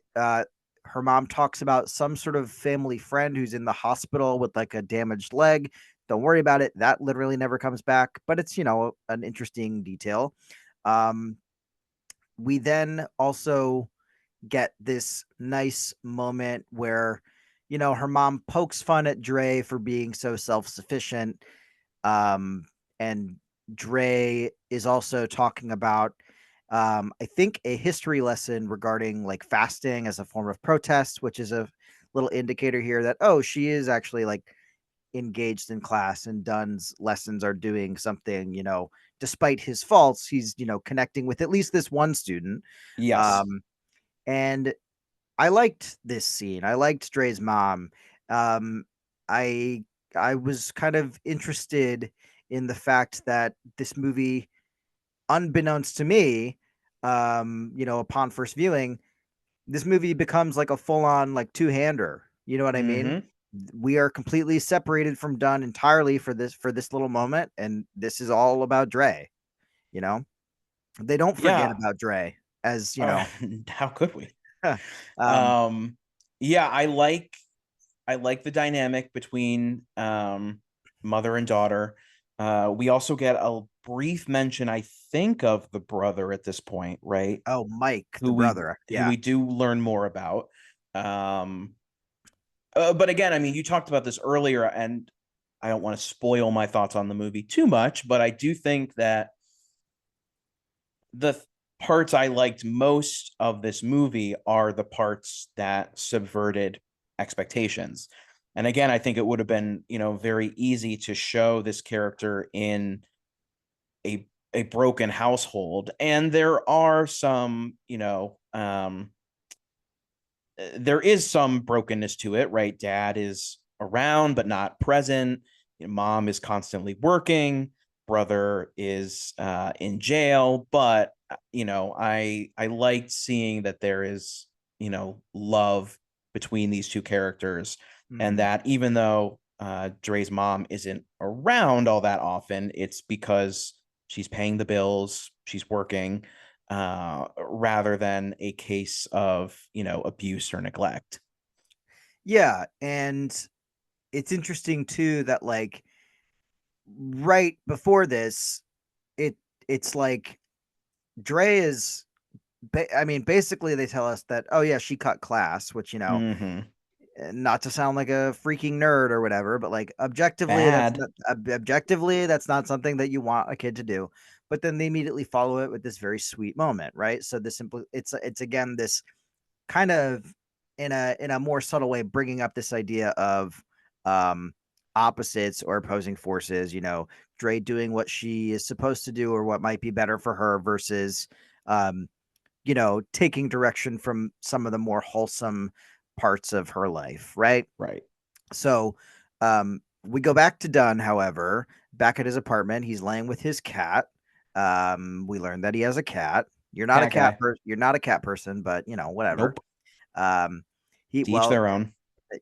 [SPEAKER 1] Her mom talks about some sort of family friend who's in the hospital with like a damaged leg. Don't worry about it. That literally never comes back, but it's, an interesting detail. Um, we then also get this nice moment where, her mom pokes fun at Dre for being so self-sufficient. And Dre is also talking about, I think, a history lesson regarding like fasting as a form of protest, which is a little indicator here that, oh, she is actually like engaged in class, and Dunn's lessons are doing something, despite his faults, he's, connecting with at least this one student.
[SPEAKER 2] Yes.
[SPEAKER 1] Um, and I liked this scene. I liked Dre's mom. Um, I I was kind of interested in the fact that this movie, unbeknownst to me, upon first viewing, this movie becomes like a full-on like two-hander. You know what I mean?
[SPEAKER 2] Mm-hmm.
[SPEAKER 1] We are completely separated from Dunn entirely for this little moment, and this is all about Dre. You know, they don't forget
[SPEAKER 2] Yeah.
[SPEAKER 1] about Dre, as you
[SPEAKER 2] Uh,
[SPEAKER 1] know.
[SPEAKER 2] how could we?
[SPEAKER 1] um,
[SPEAKER 2] Um, yeah, I like the dynamic between mother and daughter. We also get a brief mention, I think, of the brother at this point, right?
[SPEAKER 1] oh, Mike,
[SPEAKER 2] Who
[SPEAKER 1] the
[SPEAKER 2] we
[SPEAKER 1] brother.
[SPEAKER 2] who
[SPEAKER 1] Yeah.
[SPEAKER 2] we do learn more about. Um, but again, I mean, you talked about this earlier, and I don't want to spoil my thoughts on the movie too much, but I do think that the parts I liked most of this movie are the parts that subverted expectations. And again, I think it would have been, very easy to show this character in a broken household. And there are some, there is some brokenness to it, right? Dad is around but not present. Mom is constantly working. Brother is in jail, but I liked seeing that there is love between these two characters, and
[SPEAKER 1] Mhm.
[SPEAKER 2] that even though Dre's mom isn't around all that often, it's because she's paying the bills, she's working, rather than a case of abuse or neglect.
[SPEAKER 1] Yeah, and it's interesting too that like right before this, it it's like Dre is. I mean, basically, they tell us that, oh yeah, she cut class, which,
[SPEAKER 2] Mm-hmm.
[SPEAKER 1] not to sound like a freaking nerd or whatever, but like objectively,
[SPEAKER 2] Bad.
[SPEAKER 1] that's not something that you want a kid to do. But then they immediately follow it with this very sweet moment, right? So this simply, it's again this kind of, in a more subtle way, bringing up this idea of um opposites or opposing forces. Dre doing what she is supposed to do or what might be better for her versus um taking direction from some of the more wholesome parts of her life, right?
[SPEAKER 2] Right.
[SPEAKER 1] So we go back to Dunn, however, back at his apartment. He's laying with his cat. We learned that he has a cat.
[SPEAKER 2] Cat guy.
[SPEAKER 1] You're not a cat person, but whatever.
[SPEAKER 2] Nope.
[SPEAKER 1] Um, he
[SPEAKER 2] To each
[SPEAKER 1] well,
[SPEAKER 2] their own.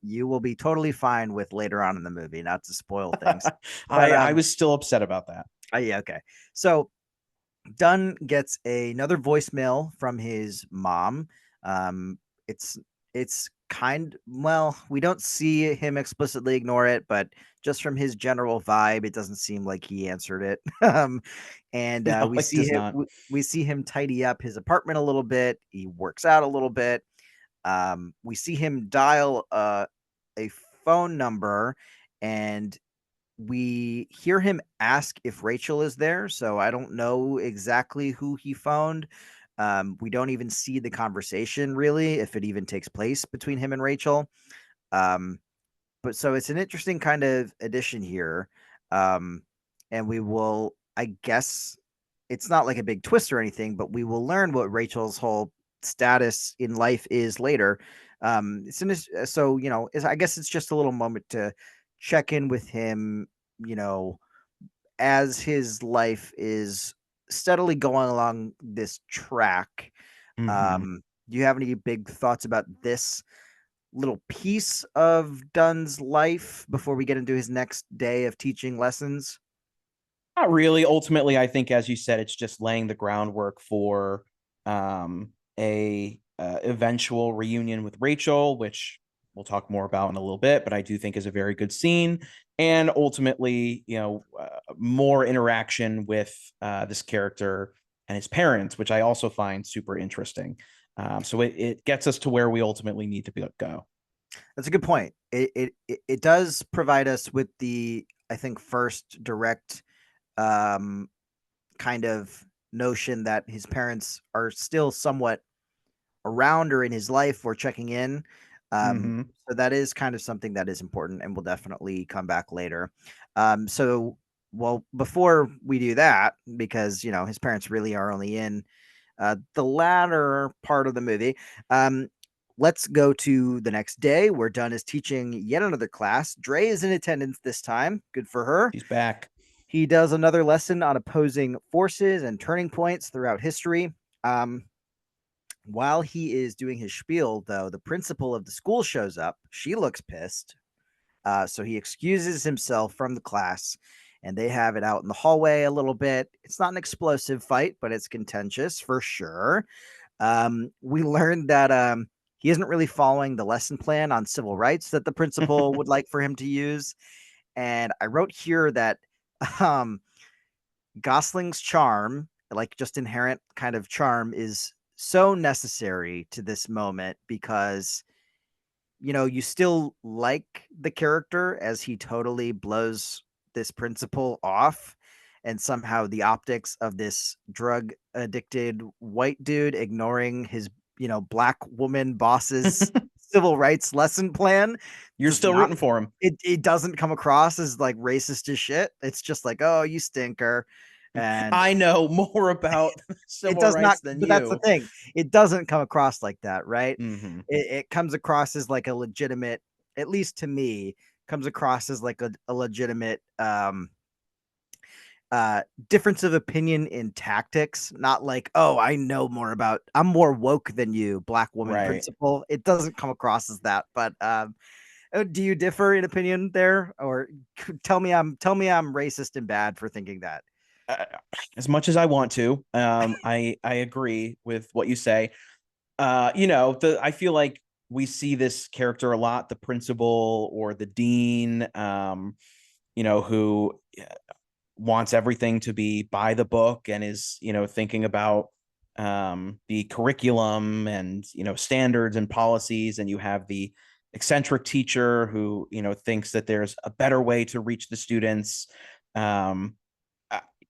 [SPEAKER 1] you will be totally fine with later on in the movie, not to spoil things. But
[SPEAKER 2] I was still upset about that.
[SPEAKER 1] yeah, okay. So Dunn gets another voicemail from his mom. Um, it's it's kind well, we don't see him explicitly ignore it, but just from his general vibe, it doesn't seem like he answered it. And
[SPEAKER 2] No, it does not.
[SPEAKER 1] we see him tidy up his apartment a little bit. He works out a little bit. We see him dial a phone number, and we hear him ask if Rachel is there. So I don't know exactly who he phoned. We don't even see the conversation really, if it even takes place between him and Rachel. Um, but so it's an interesting kind of addition here. Um, and we will, I guess, it's not like a big twist or anything, but we will learn what Rachel's whole status in life is later. So I guess it's just a little moment to check in with him, you know, as his life is steadily going along this track.
[SPEAKER 2] Hmm.
[SPEAKER 1] Do you have any big thoughts about this little piece of Dunn's life before we get into his next day of teaching lessons?
[SPEAKER 2] Not really. Ultimately, I think, as you said, it's just laying the groundwork for a eventual reunion with Rachel, which we'll talk more about in a little bit. But I do think is a very good scene, and ultimately, more interaction with this character and his parents, which I also find super interesting. So it gets us to where we ultimately need to go.
[SPEAKER 1] That's a good point. It does provide us with the, I think, first direct um kind of notion that his parents are still somewhat around or in his life or checking in.
[SPEAKER 2] Hmm.
[SPEAKER 1] So that is kind of something that is important and will definitely come back later. So, well, before we do that, because his parents really are only in the latter part of the movie. Um, let's go to the next day. Where Dunn is teaching yet another class. Dre is in attendance this time. Good for her.
[SPEAKER 2] She's back.
[SPEAKER 1] He does another lesson on opposing forces and turning points throughout history. Um, while he is doing his spiel, though, the principal of the school shows up. She looks pissed. So he excuses himself from the class, and they have it out in the hallway a little bit. It's not an explosive fight, but it's contentious for sure. We learned that he isn't really following the lesson plan on civil rights that the principal would like for him to use. And I wrote here that um, Gosling's charm, like just inherent kind of charm, is so necessary to this moment because you still like the character as he totally blows this principal off. And somehow the optics of this drug addicted white dude ignoring his, black woman boss's civil rights lesson plan
[SPEAKER 2] You're
[SPEAKER 1] does
[SPEAKER 2] still
[SPEAKER 1] not,
[SPEAKER 2] rooting for him.
[SPEAKER 1] it doesn't come across as like racist as shit. It's just like, oh, you stinker. And
[SPEAKER 2] I know more about
[SPEAKER 1] it
[SPEAKER 2] civil
[SPEAKER 1] does not,
[SPEAKER 2] rights than
[SPEAKER 1] but that's the
[SPEAKER 2] you.
[SPEAKER 1] thing. It doesn't come across like that, right?
[SPEAKER 2] Hmm.
[SPEAKER 1] It comes across as like a legitimate, at least to me, comes across as like a legitimate difference of opinion in tactics, not like, oh, I'm more woke than you, black woman
[SPEAKER 2] Right.
[SPEAKER 1] principal. It doesn't come across as that. But do you differ in opinion there? Or tell me I'm racist and bad for thinking that?
[SPEAKER 2] Uh, as much as I want to, I agree with what you say. I feel like we see this character a lot, the principal or the dean, who wants everything to be by the book and is, thinking about the curriculum and, standards and policies. And you have the eccentric teacher who, thinks that there's a better way to reach the students. Um,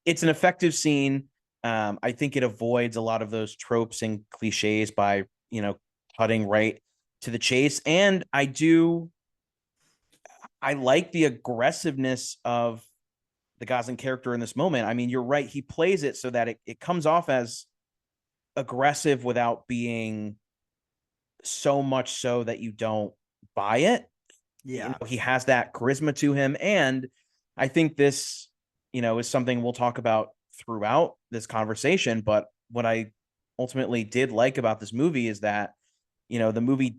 [SPEAKER 2] it's an effective scene. I think it avoids a lot of those tropes and cliches by, cutting right to the chase. And I like the aggressiveness of the Gosling character in this moment. I mean, you're right. He plays it so that it comes off as aggressive without being so much so that you don't buy it.
[SPEAKER 1] Yeah,
[SPEAKER 2] He has that charisma to him. And I think this, is something we'll talk about throughout this conversation. But what I ultimately did like about this movie is that, the movie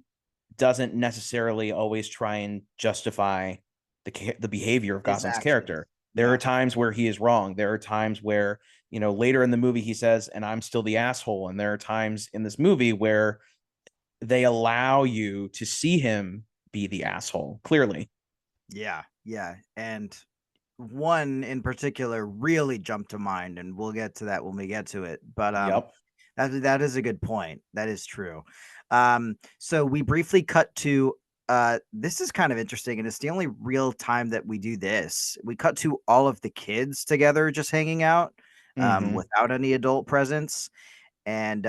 [SPEAKER 2] doesn't necessarily always try and justify the behavior of Gosling's
[SPEAKER 1] his actions.
[SPEAKER 2] character. There are
[SPEAKER 1] Yeah.
[SPEAKER 2] times where he is wrong. There are times where, later in the movie he says, and I'm still the asshole. And there are times in this movie where they allow you to see him be the asshole, clearly.
[SPEAKER 1] Yeah. Yeah. And one in particular really jumped to mind, and we'll get to that when we get to it. But
[SPEAKER 2] Yep.
[SPEAKER 1] that is a good point. That is true. So we briefly cut to this is kind of interesting, and it's the only real time that we do this. We cut to all of the kids together just hanging out,
[SPEAKER 2] Mm-hmm.
[SPEAKER 1] without any adult presence, and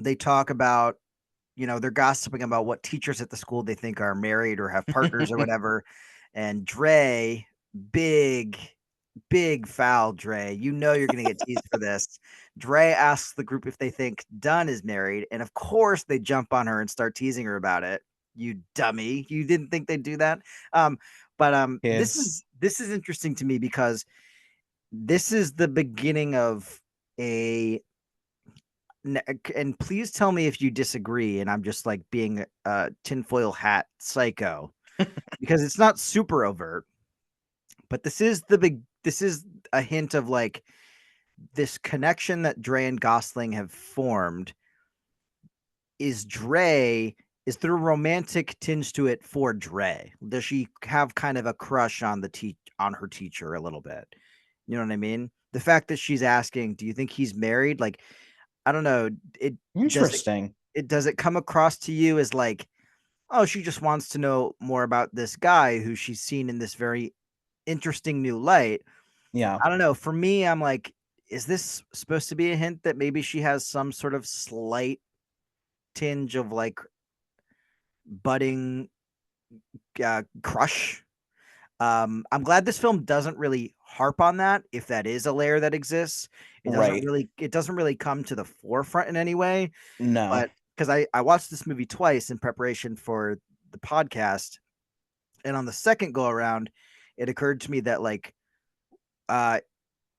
[SPEAKER 1] they talk about, they're gossiping about what teachers at the school they think are married or have partners or whatever. And Dre, big, big foul, Dre. You know you're gonna get teased for this. Dre asks the group if they think Dunn is married, and of course they jump on her and start teasing her about it. You dummy. You didn't think they'd do that. But this
[SPEAKER 2] Kids.
[SPEAKER 1] is this is interesting to me because this is the beginning of a and please tell me if you disagree and I'm just like being a tinfoil hat psycho, because it's not super overt, but this is a hint of like this connection that Dre and Gosling have formed. Is there a romantic tinge to it for Dre? Does she have kind of a crush on on her teacher a little bit? You know what I mean? The fact that she's asking, "Do you think he's married?" Like, I don't know. It does it
[SPEAKER 2] Interesting.
[SPEAKER 1] it does it come across to you as like, oh, she just wants to know more about this guy who she's seen in this very interesting new light?
[SPEAKER 2] Yeah.
[SPEAKER 1] I don't know. For me, I'm like, is this supposed to be a hint that maybe she has some sort of slight tinge of like budding crush? I'm glad this film doesn't really harp on that. If that is a layer that exists,
[SPEAKER 2] Right.
[SPEAKER 1] it doesn't really come to the forefront in any way.
[SPEAKER 2] No.
[SPEAKER 1] But because I watched this movie twice in preparation for the podcast, and on the second go around, it occurred to me that like, uh,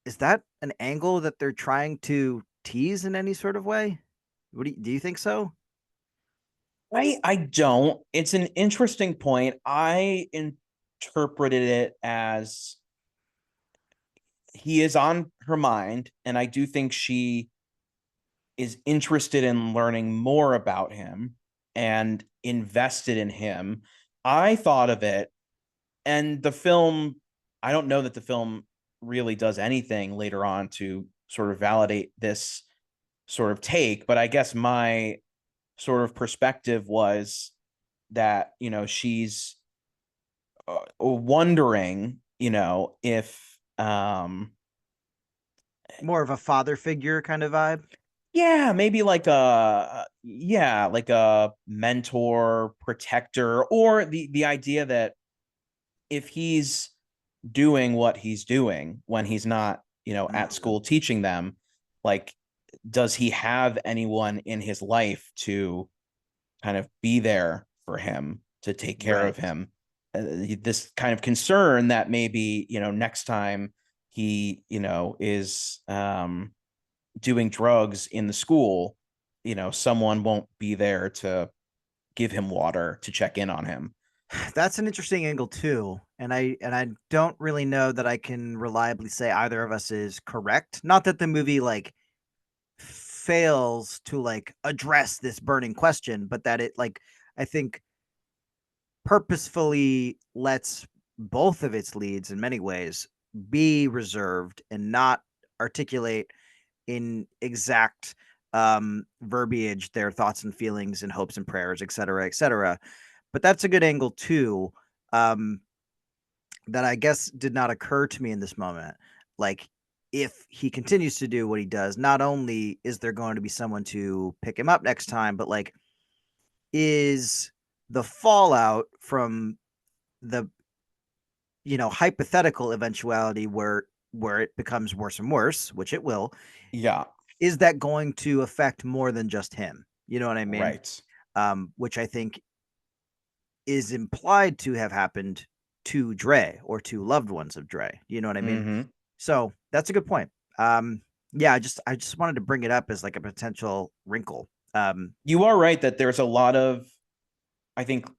[SPEAKER 1] is that an angle that they're trying to tease in any sort of way? Do you think so?
[SPEAKER 2] I don't. It's an interesting point. I interpreted it as he is on her mind, and I do think she is interested in learning more about him and invested in him. I thought of it, and the film, I don't know that the film really does anything later on to sort of validate this sort of take, but I guess my sort of perspective was that, she's wondering, if
[SPEAKER 1] More of a father figure kind of vibe.
[SPEAKER 2] yeah, maybe like a mentor, protector, or the idea that if he's doing what he's doing when he's not, at
[SPEAKER 1] Mhm.
[SPEAKER 2] school teaching them, like, does he have anyone in his life to kind of be there for him, to take care of
[SPEAKER 1] Right.
[SPEAKER 2] him? This kind of concern that maybe, next time he, is doing drugs in the school, someone won't be there to give him water, to check in on him.
[SPEAKER 1] That's an interesting angle too. And I don't really know that I can reliably say either of us is correct. Not that the movie like fails to like address this burning question, but that it like, I think, purposefully lets both of its leads in many ways be reserved and not articulate in exact verbiage their thoughts and feelings and hopes and prayers, et cetera, et cetera. But that's a good angle too. Um, that I guess did not occur to me in this moment. Like, if he continues to do what he does, not only is there going to be someone to pick him up next time, but like, is the fallout from the hypothetical eventuality where it becomes worse and worse, which it will,
[SPEAKER 2] Yeah,
[SPEAKER 1] is that going to affect more than just him? You know what I mean?
[SPEAKER 2] right.
[SPEAKER 1] Which I think is implied to have happened to Dre or to loved ones of Dre. You know what I mean?
[SPEAKER 2] Mm-hmm.
[SPEAKER 1] So that's a good point. Yeah, I just wanted to bring it up as like a potential wrinkle.
[SPEAKER 2] You are right that there's a lot of, I think,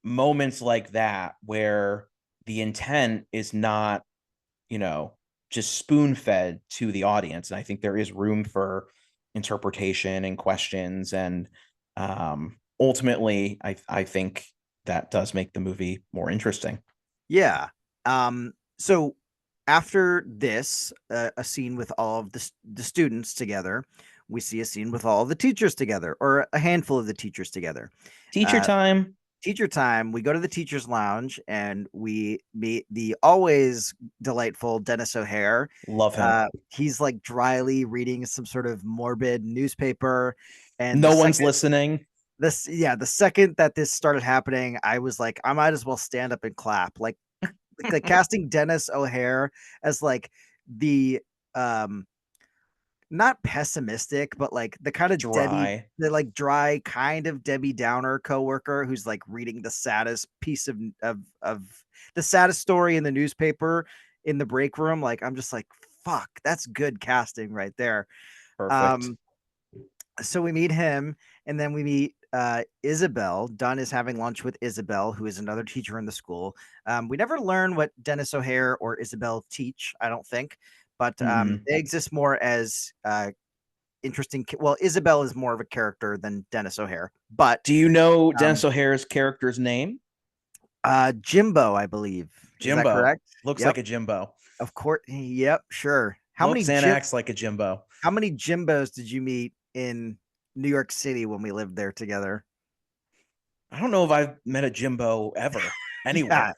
[SPEAKER 2] moments like that where the intent is not, you know, just spoon fed to the audience. And I think there is room for interpretation and questions. And ultimately, I think that does make the movie more interesting.
[SPEAKER 1] Yeah. So after this, a scene with all of the students together, we see a scene with all of the teachers together, or a handful of the teachers together.
[SPEAKER 2] Teacher
[SPEAKER 1] Uh,
[SPEAKER 2] time.
[SPEAKER 1] Teacher time. We go to the teachers' lounge and we meet the always delightful Dennis O'Hare.
[SPEAKER 2] Love him.
[SPEAKER 1] He's like dryly reading some sort of morbid newspaper, and
[SPEAKER 2] No one's listening.
[SPEAKER 1] the second that this started happening, I was like, I might as well stand up and clap. Like casting Dennis O'Hare as like the um not pessimistic, but like the kind of
[SPEAKER 2] Dry.
[SPEAKER 1] the like dry kind of Debbie Downer coworker who's like reading the saddest piece of the saddest story in the newspaper in the break room. Like I'm just like, fuck, that's good casting right there.
[SPEAKER 2] Perfect.
[SPEAKER 1] Um, so we meet him, and then we meet Isabel. Dunn is having lunch with Isabel, who is another teacher in the school. We never learn what Dennis O'Hare or Isabel teach, I don't think, but
[SPEAKER 2] Mm-mm.
[SPEAKER 1] they exist more as interesting. Well, Isabel is more of a character than Dennis O'Hare, but
[SPEAKER 2] Do you know
[SPEAKER 1] um,
[SPEAKER 2] Dennis O'Hare's character's name?
[SPEAKER 1] Jimbo, I believe, is that
[SPEAKER 2] Jimbo.
[SPEAKER 1] correct?
[SPEAKER 2] Looks like
[SPEAKER 1] Yep,
[SPEAKER 2] a Jimbo.
[SPEAKER 1] of course. Yep, sure.
[SPEAKER 2] Looks and acts like a Jimbo.
[SPEAKER 1] How many Jimbos did you meet in New York City when we lived there together?
[SPEAKER 2] I don't know if I've met a Jimbo ever
[SPEAKER 1] Yeah.
[SPEAKER 2] anywhere.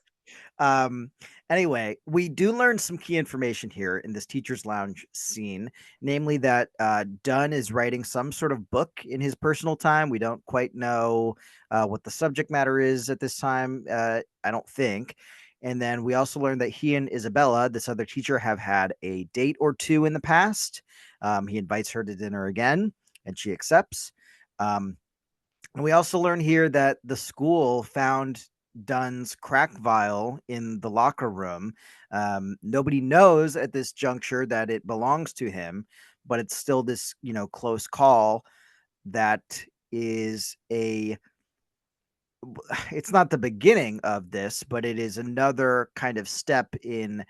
[SPEAKER 1] Um, anyway, we do learn some key information here in this teacher's lounge scene, namely that Dunn is writing some sort of book in his personal time. We don't quite know what the subject matter is at this time. I don't think. And then we also learned that he and Isabella, this other teacher, have had a date or two in the past. He invites her to dinner again, and she accepts. Um, and we also learn here that the school found Dunn's crack vial in the locker room. Nobody knows at this juncture that it belongs to him, but it's still this, close call that is a it's not the beginning of this, but it is another kind of step in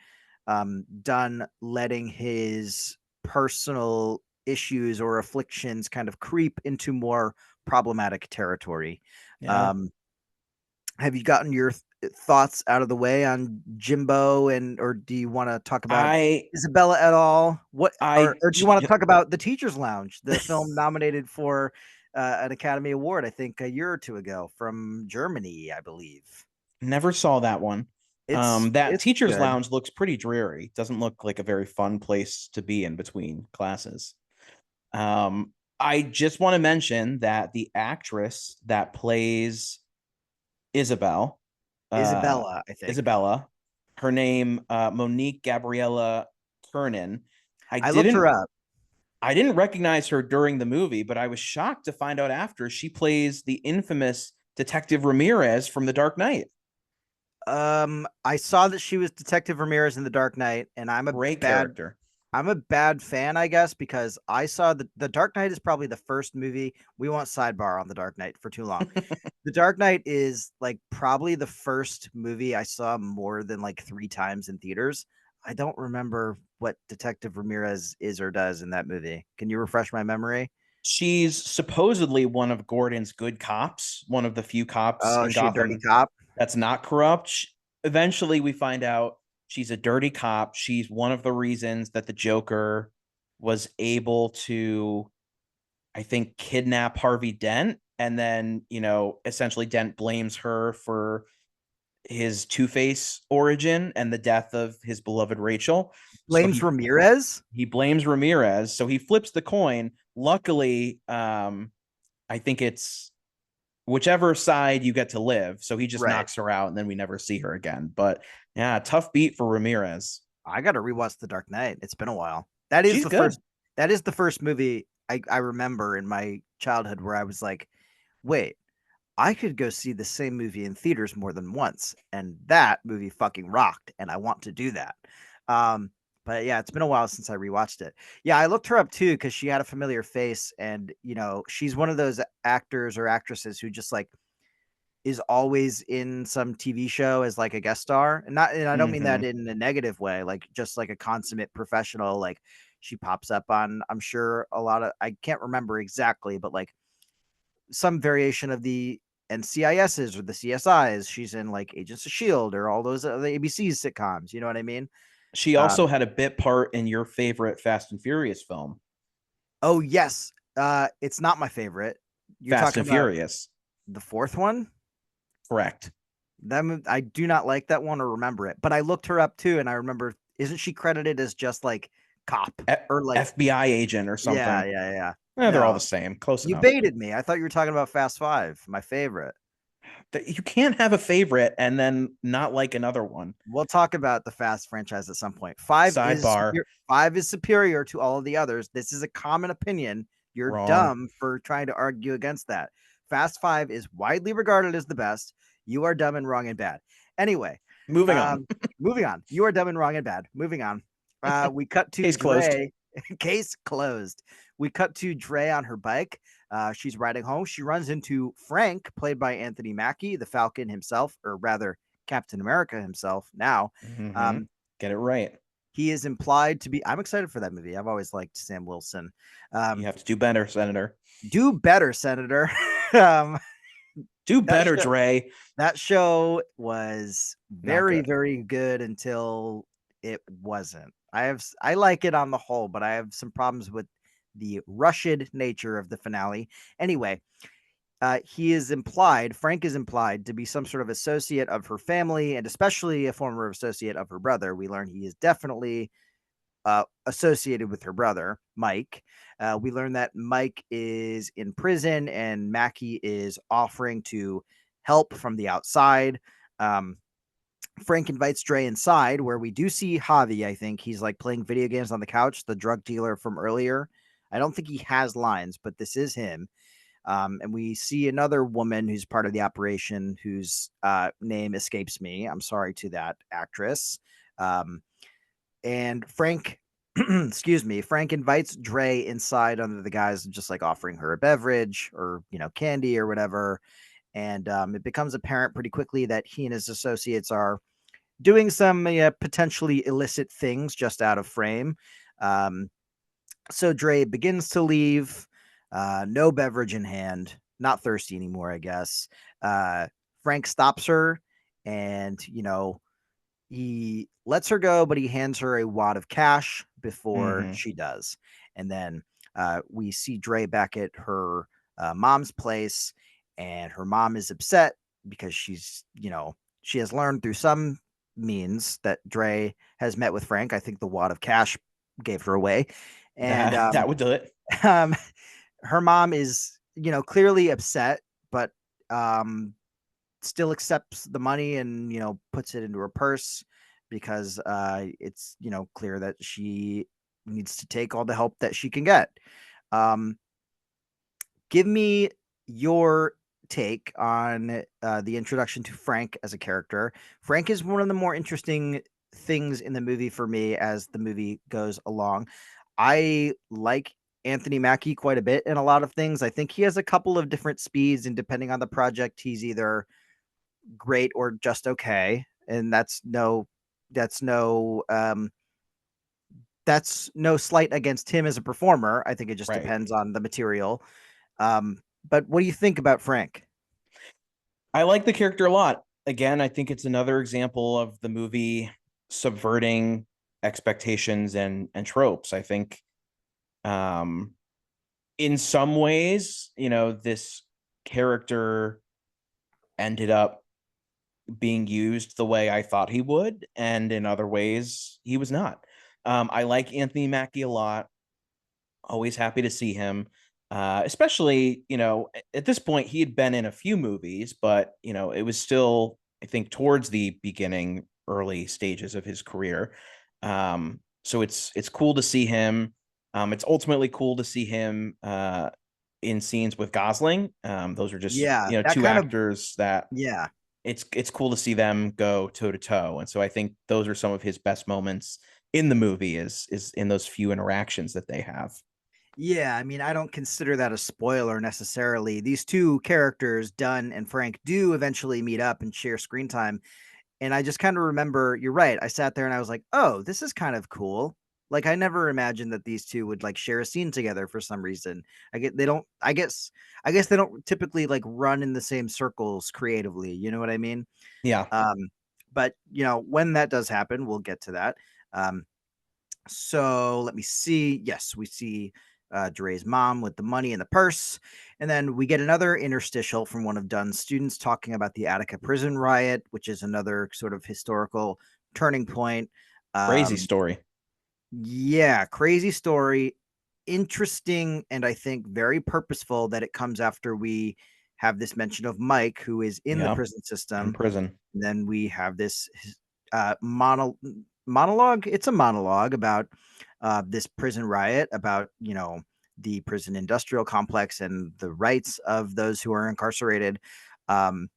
[SPEAKER 1] Dunn letting his personal issues or afflictions kind of creep into more problematic territory.
[SPEAKER 2] Yeah.
[SPEAKER 1] Um, have you gotten your thoughts out of the way on Jimbo, and or do you want to talk about
[SPEAKER 2] I
[SPEAKER 1] Isabella at all? What
[SPEAKER 2] I
[SPEAKER 1] or do you want to talk about The Teacher's Lounge, the film nominated for an Academy Award, I think a year or two ago from Germany, I believe.
[SPEAKER 2] never saw that one. That
[SPEAKER 1] It's
[SPEAKER 2] teacher's
[SPEAKER 1] good.
[SPEAKER 2] lounge looks pretty dreary. Doesn't look like a very fun place to be in between classes. I just want to mention that the actress that plays Isabel, uh,
[SPEAKER 1] Isabella, I think.
[SPEAKER 2] Isabella, her name Monique Gabriella Kernan. I
[SPEAKER 1] I looked her
[SPEAKER 2] didn't
[SPEAKER 1] up.
[SPEAKER 2] I didn't recognize her during the movie, but I was shocked to find out after she plays the infamous Detective Ramirez from The Dark Knight.
[SPEAKER 1] I saw that she was Detective Ramirez in The Dark Knight, and
[SPEAKER 2] Great character.
[SPEAKER 1] I'm a bad fan, I guess, because I saw the Dark Knight is probably the first movie. We won't sidebar on The Dark Knight for too long. The Dark Knight is like probably the first movie I saw more than like 3 times in theaters. I don't remember what Detective Ramirez is or does in that movie. Can you refresh my memory?
[SPEAKER 2] She's supposedly one of Gordon's good cops, one of the few cops
[SPEAKER 1] Oh,
[SPEAKER 2] in
[SPEAKER 1] is she a dirty
[SPEAKER 2] Gotham
[SPEAKER 1] cop?
[SPEAKER 2] that's not corrupt. Eventually, we find out she's a dirty cop. She's one of the reasons that the Joker was able to, I think, kidnap Harvey Dent. And then, essentially Dent blames her for his Two-Face origin and the death of his beloved Rachel. So
[SPEAKER 1] Blames Ramirez?
[SPEAKER 2] he blames Ramirez. So he flips the coin. Luckily, I think it's whichever side you get to live. So he just
[SPEAKER 1] Right.
[SPEAKER 2] knocks her out, and then we never see her again. But yeah, tough beat for Ramirez.
[SPEAKER 1] I got to rewatch The Dark Knight. It's been a while. That is
[SPEAKER 2] She's
[SPEAKER 1] the
[SPEAKER 2] good.
[SPEAKER 1] first. That is the first movie I remember in my childhood where I was like, wait, I could go see the same movie in theaters more than once, and that movie fucking rocked, and I want to do that. Um, but yeah, it's been a while since I rewatched it. Yeah, I looked her up too because she had a familiar face, and she's one of those actors or actresses who just like is always in some TV show as like a guest star, and I don't mean that
[SPEAKER 2] Mhm.
[SPEAKER 1] in a negative way, like just like a consummate professional. Like she pops up on, I'm sure a lot of, I can't remember exactly, but like some variation of the NCISs or the CSIs. She's in like Agents of Shield or all those other ABC sitcoms. You know what I mean?
[SPEAKER 2] She
[SPEAKER 1] Um,
[SPEAKER 2] also had a bit part in your favorite Fast and Furious film,
[SPEAKER 1] oh yes, it's not my favorite. You're
[SPEAKER 2] Fast
[SPEAKER 1] talking
[SPEAKER 2] and
[SPEAKER 1] about
[SPEAKER 2] Furious.
[SPEAKER 1] the fourth one.
[SPEAKER 2] Correct.
[SPEAKER 1] Them, I do not like that one or remember it, but I looked her up too, and I remember, isn't she credited as just like cop or like,
[SPEAKER 2] FBI agent or
[SPEAKER 1] yeah,
[SPEAKER 2] something.
[SPEAKER 1] yeah, yeah.
[SPEAKER 2] They're all the
[SPEAKER 1] No,
[SPEAKER 2] same. Close
[SPEAKER 1] you
[SPEAKER 2] enough.
[SPEAKER 1] baited me. I thought you were talking about Fast Five, my favorite.
[SPEAKER 2] You can't have a favorite and then not like another one.
[SPEAKER 1] We'll talk about the Fast franchise at some point. Five is
[SPEAKER 2] Sidebar.
[SPEAKER 1] five is superior to all of the others. This is a common opinion. You're
[SPEAKER 2] Wrong.
[SPEAKER 1] dumb for trying to argue against that. Fast Five is widely regarded as the best. You are dumb and wrong and bad. Anyway,
[SPEAKER 2] Moving on.
[SPEAKER 1] um, moving on. You are dumb and wrong and bad. Moving on. We cut to
[SPEAKER 2] Case closed.
[SPEAKER 1] Dre. Case closed. We cut to Dre on her bike. She's riding home. She runs into Frank, played by Anthony Mackie, the Falcon himself, or rather Captain America himself. Now,
[SPEAKER 2] Mm-hmm.
[SPEAKER 1] um,
[SPEAKER 2] Get it right.
[SPEAKER 1] he is implied to be. I'm excited for that movie. I've always liked Sam Wilson.
[SPEAKER 2] You
[SPEAKER 1] Um,
[SPEAKER 2] have to do better, Senator.
[SPEAKER 1] do better, Senator. um,
[SPEAKER 2] Do
[SPEAKER 1] that
[SPEAKER 2] better, Dre.
[SPEAKER 1] that show was
[SPEAKER 2] Not
[SPEAKER 1] very,
[SPEAKER 2] good.
[SPEAKER 1] very good until it wasn't. I like it on the whole, but I have some problems with the rushed nature of the finale. Anyway, Frank is implied to be some sort of associate of her family, and especially a former associate of her brother. We learn he is definitely associated with her brother, Mike. We learn that Mike is in prison and Mackie is offering to help from the outside. Um, Frank invites Dre inside, where we do see Javi. I think he's like playing video games on the couch, the drug dealer from earlier. I don't think he has lines, but this is him. And we see another woman who's part of the operation whose name escapes me. I'm sorry to that actress. Um, and Frank, excuse me, Frank invites Dre inside under the guise of just like offering her a beverage or, candy or whatever. And it becomes apparent pretty quickly that he and his associates are doing some potentially illicit things just out of frame. Um, so Dre begins to leave, no beverage in hand, not thirsty anymore, I guess. Frank stops her and, he lets her go, but he hands her a wad of cash before
[SPEAKER 2] Mm-hmm.
[SPEAKER 1] she does. And then we see Dre back at her mom's place, and her mom is upset because she has learned through some means that Dre has met with Frank. I think the wad of cash gave her away. And
[SPEAKER 2] That would do it.
[SPEAKER 1] um, her mom is, clearly upset, but um, still accepts the money and puts it into her purse because it's clear that she needs to take all the help that she can get. Um, give me your take on the introduction to Frank as a character. Frank is one of the more interesting things in the movie for me as the movie goes along. I like Anthony Mackie quite a bit in a lot of things. I think he has a couple of different speeds, and depending on the project, he's either great or just okay. And that's no that's no slight against him as a performer. I think it just
[SPEAKER 2] Right.
[SPEAKER 1] depends on the material. But what do you think about Frank?
[SPEAKER 2] I like the character a lot. Again, I think it's another example of the movie subverting expectations and tropes. I think um in some ways, this character ended up being used the way I thought he would, and in other ways, he was not. I like Anthony Mackie a lot. Always happy to see him. Especially, at this point, he had been in a few movies, but it was still, I think, towards the beginning, early stages of his career. So it's cool to see him. It's ultimately cool to see him in scenes with Gosling. Those are just
[SPEAKER 1] Yeah, that
[SPEAKER 2] two
[SPEAKER 1] kind of
[SPEAKER 2] actors that
[SPEAKER 1] yeah.
[SPEAKER 2] it's cool to see them go toe to toe. And so I think those are some of his best moments in the movie is in those few interactions that they have.
[SPEAKER 1] Yeah, I mean, I don't consider that a spoiler necessarily. These two characters, Dunn and Frank, do eventually meet up and share screen time. And I just kind of remember, you're right. I sat there and I was like, oh, this is kind of cool. Like I never imagined that these two would like share a scene together for some reason. I get they don't I guess they don't typically like run in the same circles creatively, you know what I mean?
[SPEAKER 2] Yeah.
[SPEAKER 1] Um but you know, when that does happen, we'll get to that. Um so let me see. Yes, we see Dre's mom with the money in the purse. And then we get another interstitial from one of Dunn's students talking about the Attica prison riot, which is another sort of historical turning point.
[SPEAKER 2] Crazy
[SPEAKER 1] Um,
[SPEAKER 2] story.
[SPEAKER 1] yeah, crazy story. Interesting, and I think very purposeful that it comes after we have this mention of Mike, who is in the
[SPEAKER 2] Yeah.
[SPEAKER 1] prison
[SPEAKER 2] In
[SPEAKER 1] system.
[SPEAKER 2] prison.
[SPEAKER 1] And then we have this uh, mono- monologue. It's a monologue about this prison riot, about, you know, the prison industrial complex and the rights of those who are incarcerated. Um,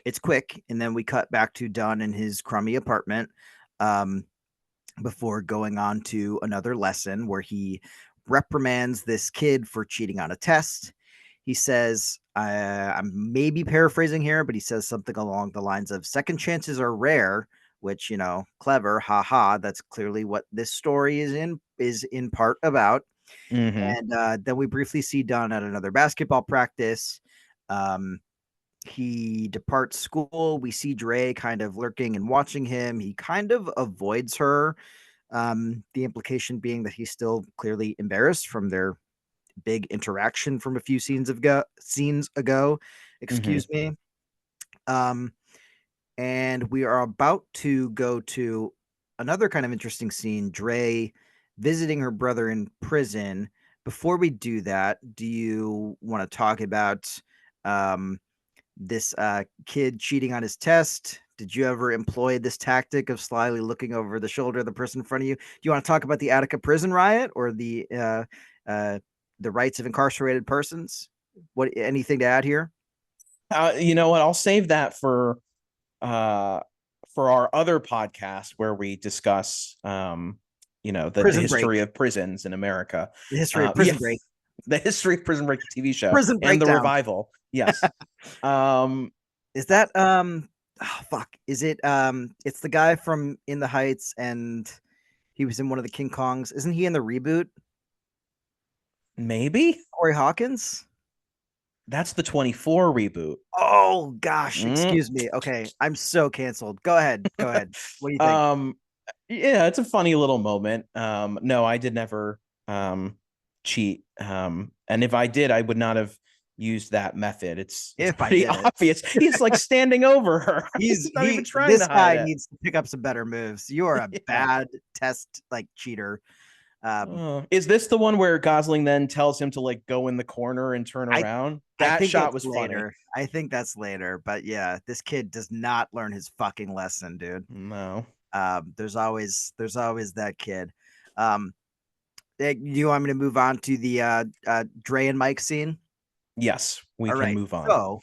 [SPEAKER 1] it's quick. And then we cut back to Dunn in his crummy apartment um, before going on to another lesson where he reprimands this kid for cheating on a test. He says, I'm maybe paraphrasing here, but he says something along the lines of second chances are rare, which, you know, clever, haha. That's clearly what this story is in part about.
[SPEAKER 2] Hmm.
[SPEAKER 1] And then we briefly see Dunn at another basketball practice. Um, he departs school. We see Dre kind of lurking and watching him. He kind of avoids her. The implication being that he's still clearly embarrassed from their big interaction from a few scenes ago.
[SPEAKER 2] Hmm.
[SPEAKER 1] Excuse me. Um, and we are about to go to another kind of interesting scene. Dre visiting her brother in prison. Before we do that, do you want to talk about um, this kid cheating on his test? Did you ever employ this tactic of slyly looking over the shoulder of the person in front of you? Do you want to talk about the Attica prison riot or uh, the rights of incarcerated persons? What anything to add here?
[SPEAKER 2] You know what? I'll save that uh for our other podcast where we discuss the
[SPEAKER 1] Prison Break,
[SPEAKER 2] history of prisons in America.
[SPEAKER 1] the history of
[SPEAKER 2] Yeah,
[SPEAKER 1] Prison Break,
[SPEAKER 2] the history of Prison Break, the TV show,
[SPEAKER 1] Prison
[SPEAKER 2] and the
[SPEAKER 1] Breakdown.
[SPEAKER 2] revival. Yes. Um,
[SPEAKER 1] Is that oh, fuck? Is it it's the guy from In the Heights and he was in one of the King Kongs. Isn't he in the reboot?
[SPEAKER 2] maybe
[SPEAKER 1] Corey Hawkins?
[SPEAKER 2] that's the 24 reboot.
[SPEAKER 1] Oh gosh,
[SPEAKER 2] Mm.
[SPEAKER 1] excuse me. Okay, I'm so canceled. Go ahead. Go ahead. What do you think?
[SPEAKER 2] Um, yeah, it's a funny little moment. No, I did never cheat. And if I did, I would not have used that method. It's
[SPEAKER 1] If I
[SPEAKER 2] pretty
[SPEAKER 1] did it.
[SPEAKER 2] obvious. He's like standing over her.
[SPEAKER 1] He's
[SPEAKER 2] He's not even
[SPEAKER 1] he
[SPEAKER 2] trying
[SPEAKER 1] this
[SPEAKER 2] to hide
[SPEAKER 1] guy
[SPEAKER 2] it.
[SPEAKER 1] needs to pick up some better moves. You are a
[SPEAKER 2] Yeah.
[SPEAKER 1] bad test like cheater. Um
[SPEAKER 2] Is this the one where Gosling then tells him to like go in the corner and turn
[SPEAKER 1] I
[SPEAKER 2] around?
[SPEAKER 1] I
[SPEAKER 2] That
[SPEAKER 1] think
[SPEAKER 2] shot
[SPEAKER 1] that's
[SPEAKER 2] was funny.
[SPEAKER 1] later. I think that's later, but yeah, this kid does not learn his fucking lesson, dude.
[SPEAKER 2] No.
[SPEAKER 1] There's always that kid. Um you want me to move on to the Dre and Mike scene?
[SPEAKER 2] Yes, we
[SPEAKER 1] All
[SPEAKER 2] can
[SPEAKER 1] right.
[SPEAKER 2] move on.
[SPEAKER 1] So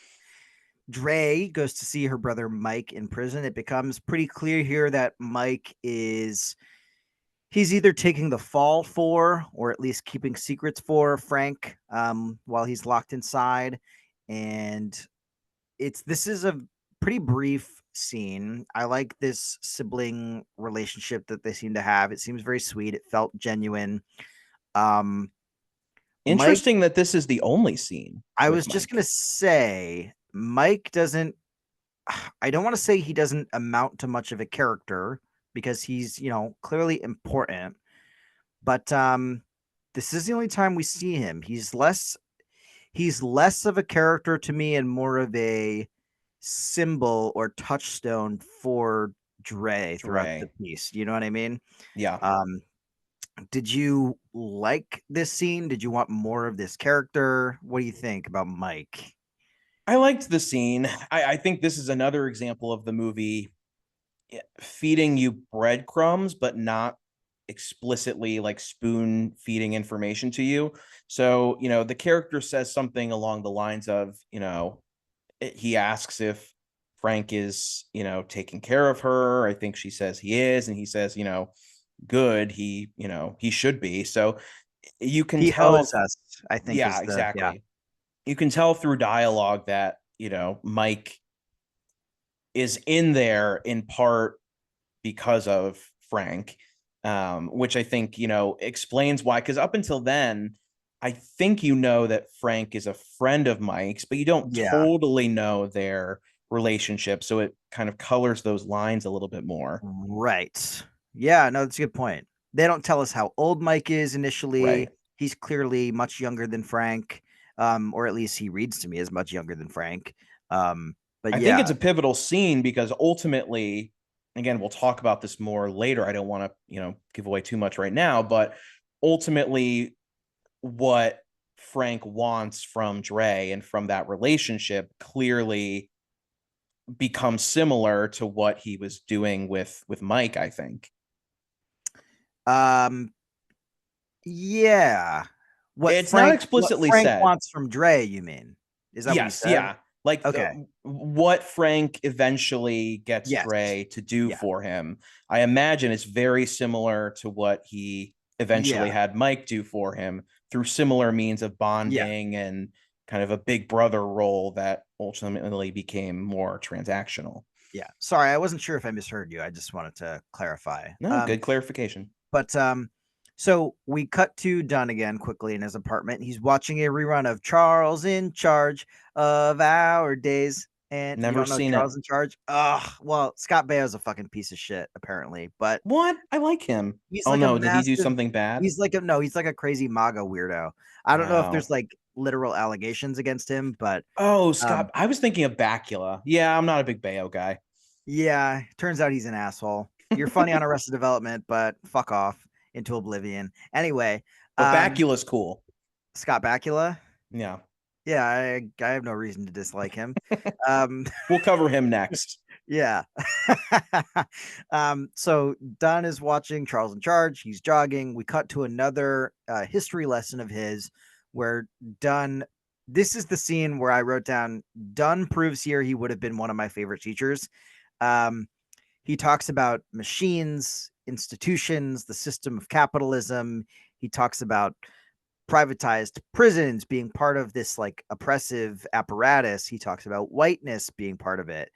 [SPEAKER 1] Dre goes to see her brother Mike in prison. It becomes pretty clear here that Mike is he's either taking the fall for or at least keeping secrets for Frank while he's locked inside. And this is a pretty brief scene. I like this sibling relationship that they seem to have. It seems very sweet. It felt genuine. Um Mike,
[SPEAKER 2] Interesting that this is the only scene
[SPEAKER 1] I
[SPEAKER 2] with
[SPEAKER 1] was just
[SPEAKER 2] Mike.
[SPEAKER 1] gonna say Mike doesn't I don't want to say he doesn't amount to much of a character because he's, you know, clearly important, but this is the only time we see him. He's less of a character to me and more of a symbol or touchstone for Dre throughout the
[SPEAKER 2] Dre.
[SPEAKER 1] piece. You know what I mean?
[SPEAKER 2] Yeah.
[SPEAKER 1] Um did you like this scene? Did you want more of this character? What do you think about Mike?
[SPEAKER 2] I liked the scene. I think this is another example of the movie feeding you breadcrumbs, but not explicitly like spoon feeding information to you. So, the character says something along the lines of, he asks if Frank is, taking care of her. I think she says he is. And he says, good, he should be. So You can
[SPEAKER 1] He
[SPEAKER 2] tell.
[SPEAKER 1] owes us, I think,
[SPEAKER 2] Yeah,
[SPEAKER 1] is the yeah.
[SPEAKER 2] exactly. You can tell through dialogue that, Mike is in there in part because of Frank, which I think, explains why. Because up until then, I think that Frank is a friend of Mike's, but you don't
[SPEAKER 1] Yeah.
[SPEAKER 2] totally know their relationship. So it kind of colors those lines a little bit more.
[SPEAKER 1] Right. Yeah, no, that's a good point. They don't tell us how old Mike is
[SPEAKER 2] Right.
[SPEAKER 1] initially. He's clearly much younger than Frank, or at least he reads to me as much younger than Frank. But
[SPEAKER 2] I think
[SPEAKER 1] yeah,
[SPEAKER 2] it's a pivotal scene because ultimately, again, we'll talk about this more later. I don't want to, give away too much right now, but ultimately, what Frank wants from Dre and from that relationship clearly becomes similar to what he was doing with Mike, I think.
[SPEAKER 1] um, yeah.
[SPEAKER 2] It's not
[SPEAKER 1] What
[SPEAKER 2] explicitly
[SPEAKER 1] Frank
[SPEAKER 2] said.
[SPEAKER 1] wants from Dre, you mean? Is that what you
[SPEAKER 2] Yes,
[SPEAKER 1] said?
[SPEAKER 2] yeah. Like
[SPEAKER 1] Okay.
[SPEAKER 2] what Frank eventually gets
[SPEAKER 1] Yes.
[SPEAKER 2] Dre to do
[SPEAKER 1] Yeah.
[SPEAKER 2] for him, I imagine it's very similar to what he eventually
[SPEAKER 1] Yeah.
[SPEAKER 2] had Mike do for him through similar means of
[SPEAKER 1] Yeah.
[SPEAKER 2] bonding and kind of a big brother role that ultimately became more transactional.
[SPEAKER 1] Yeah. Sorry, I wasn't sure if I misheard you. I just wanted to clarify.
[SPEAKER 2] No, good clarification.
[SPEAKER 1] But so we cut to Dunn again quickly in his apartment. He's watching a rerun of Charles in Charge of Our Days. And you
[SPEAKER 2] Never
[SPEAKER 1] don't know
[SPEAKER 2] seen it.
[SPEAKER 1] Charles in Charge? Ugh. Well, Scott Baio's a fucking piece of shit, apparently. But
[SPEAKER 2] What? I like him.
[SPEAKER 1] he's
[SPEAKER 2] Oh
[SPEAKER 1] like a
[SPEAKER 2] no, did he do
[SPEAKER 1] massive.
[SPEAKER 2] something bad?
[SPEAKER 1] He's like a crazy MAGA weirdo. I don't know if there's
[SPEAKER 2] Oh.
[SPEAKER 1] like literal allegations against him, but
[SPEAKER 2] Oh,
[SPEAKER 1] um,
[SPEAKER 2] Scott. I was thinking of Bakula. Yeah, I'm not a big Bayo guy.
[SPEAKER 1] yeah, turns out he's an asshole. You're funny on Arrested Development, but fuck off into oblivion. Anyway,
[SPEAKER 2] But
[SPEAKER 1] um,
[SPEAKER 2] Bakula's cool.
[SPEAKER 1] Scott Bakula.
[SPEAKER 2] Yeah.
[SPEAKER 1] Yeah, I have no reason to dislike him. Um,
[SPEAKER 2] We'll cover him next.
[SPEAKER 1] yeah. So Dunn is watching Charles in Charge. He's jogging. We cut to another history lesson of his where Dunn. This is the scene where I wrote down Dunn proves here he would have been one of my favorite teachers. Um, he talks about machines, institutions, the system of capitalism. He talks about privatized prisons being part of this like oppressive apparatus. He talks about whiteness being part of it.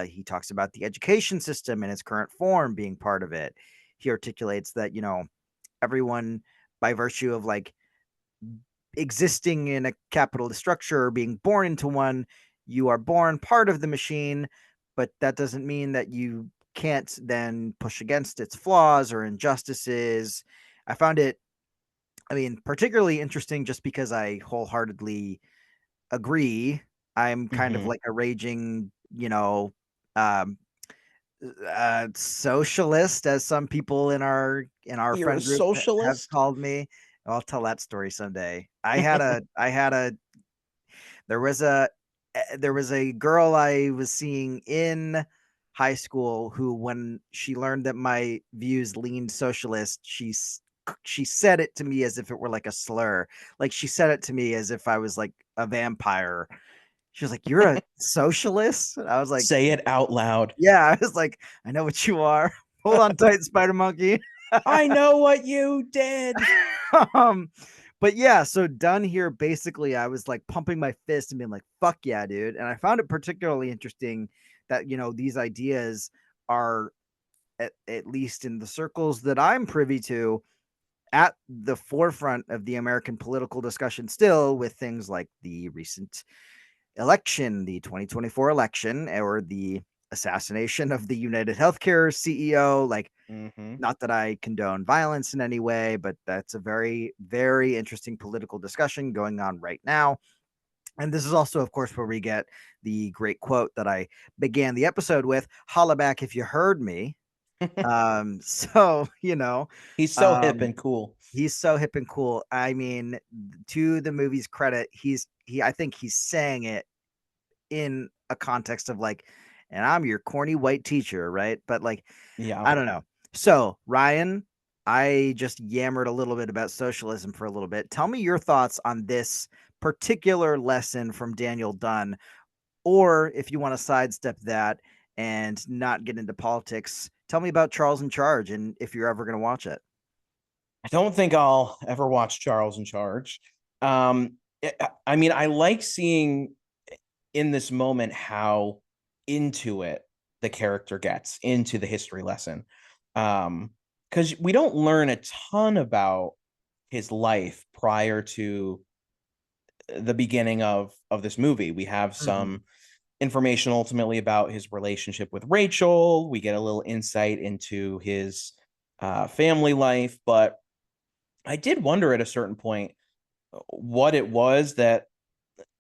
[SPEAKER 1] He talks about the education system in its current form being part of it. He articulates that, everyone, by virtue of like existing in a capitalist structure or being born into one, you are born part of the machine, but that doesn't mean that you can't then push against its flaws or injustices. I found it, I mean, particularly interesting just because I wholeheartedly agree. I'm kind of
[SPEAKER 2] Mm-hmm.
[SPEAKER 1] like a raging, um, socialist, as some people in our
[SPEAKER 2] You're a
[SPEAKER 1] friend group have
[SPEAKER 2] socialist?
[SPEAKER 1] called me. I'll tell that story someday. I had a there was a there was a girl I was seeing in high school who, when she learned that my views leaned socialist, she said it to me as if it were like a slur. Like she said it to me as if I was like a vampire. She was like, "You're a socialist?" And I was like,
[SPEAKER 2] Say it out loud.
[SPEAKER 1] "Yeah." I was like, "I know what you are. Hold on tight, Spider Monkey."
[SPEAKER 2] I know what you did.
[SPEAKER 1] um, but yeah, so done here. Basically, I was like pumping my fist and being like, "Fuck yeah, dude!" And I found it particularly interesting that these ideas are at least in the circles that I'm privy to at the forefront of the American political discussion still, with things like the recent election, the 2024 election, or the assassination of the United Healthcare CEO. Like,
[SPEAKER 2] Mm-hmm.
[SPEAKER 1] not that I condone violence in any way, but that's a very, very interesting political discussion going on right now. And this is also, of course, where we get the great quote that I began the episode with: "Holla back if you heard me." So,
[SPEAKER 2] He's so hip
[SPEAKER 1] um,
[SPEAKER 2] and cool.
[SPEAKER 1] he's so hip and cool. I mean, to the movie's credit, I think he's saying it in a context of like, and I'm your corny white teacher, right? But like,
[SPEAKER 2] Yeah.
[SPEAKER 1] I don't know. So, Ryan, I just yammered a little bit about socialism for a little bit. Tell me your thoughts on this particular lesson from Daniel Dunn, or if you want to sidestep that and not get into politics, tell me about Charles in Charge and if you're ever going to watch it.
[SPEAKER 2] I don't think I'll ever watch Charles in Charge. I mean, I like seeing in this moment how into it the character gets into the history lesson. Because we don't learn a ton about his life prior to the beginning of this movie. We have
[SPEAKER 1] Mhm.
[SPEAKER 2] some information ultimately about his relationship with Rachel. We get a little insight into his family life, but I did wonder at a certain point what it was that,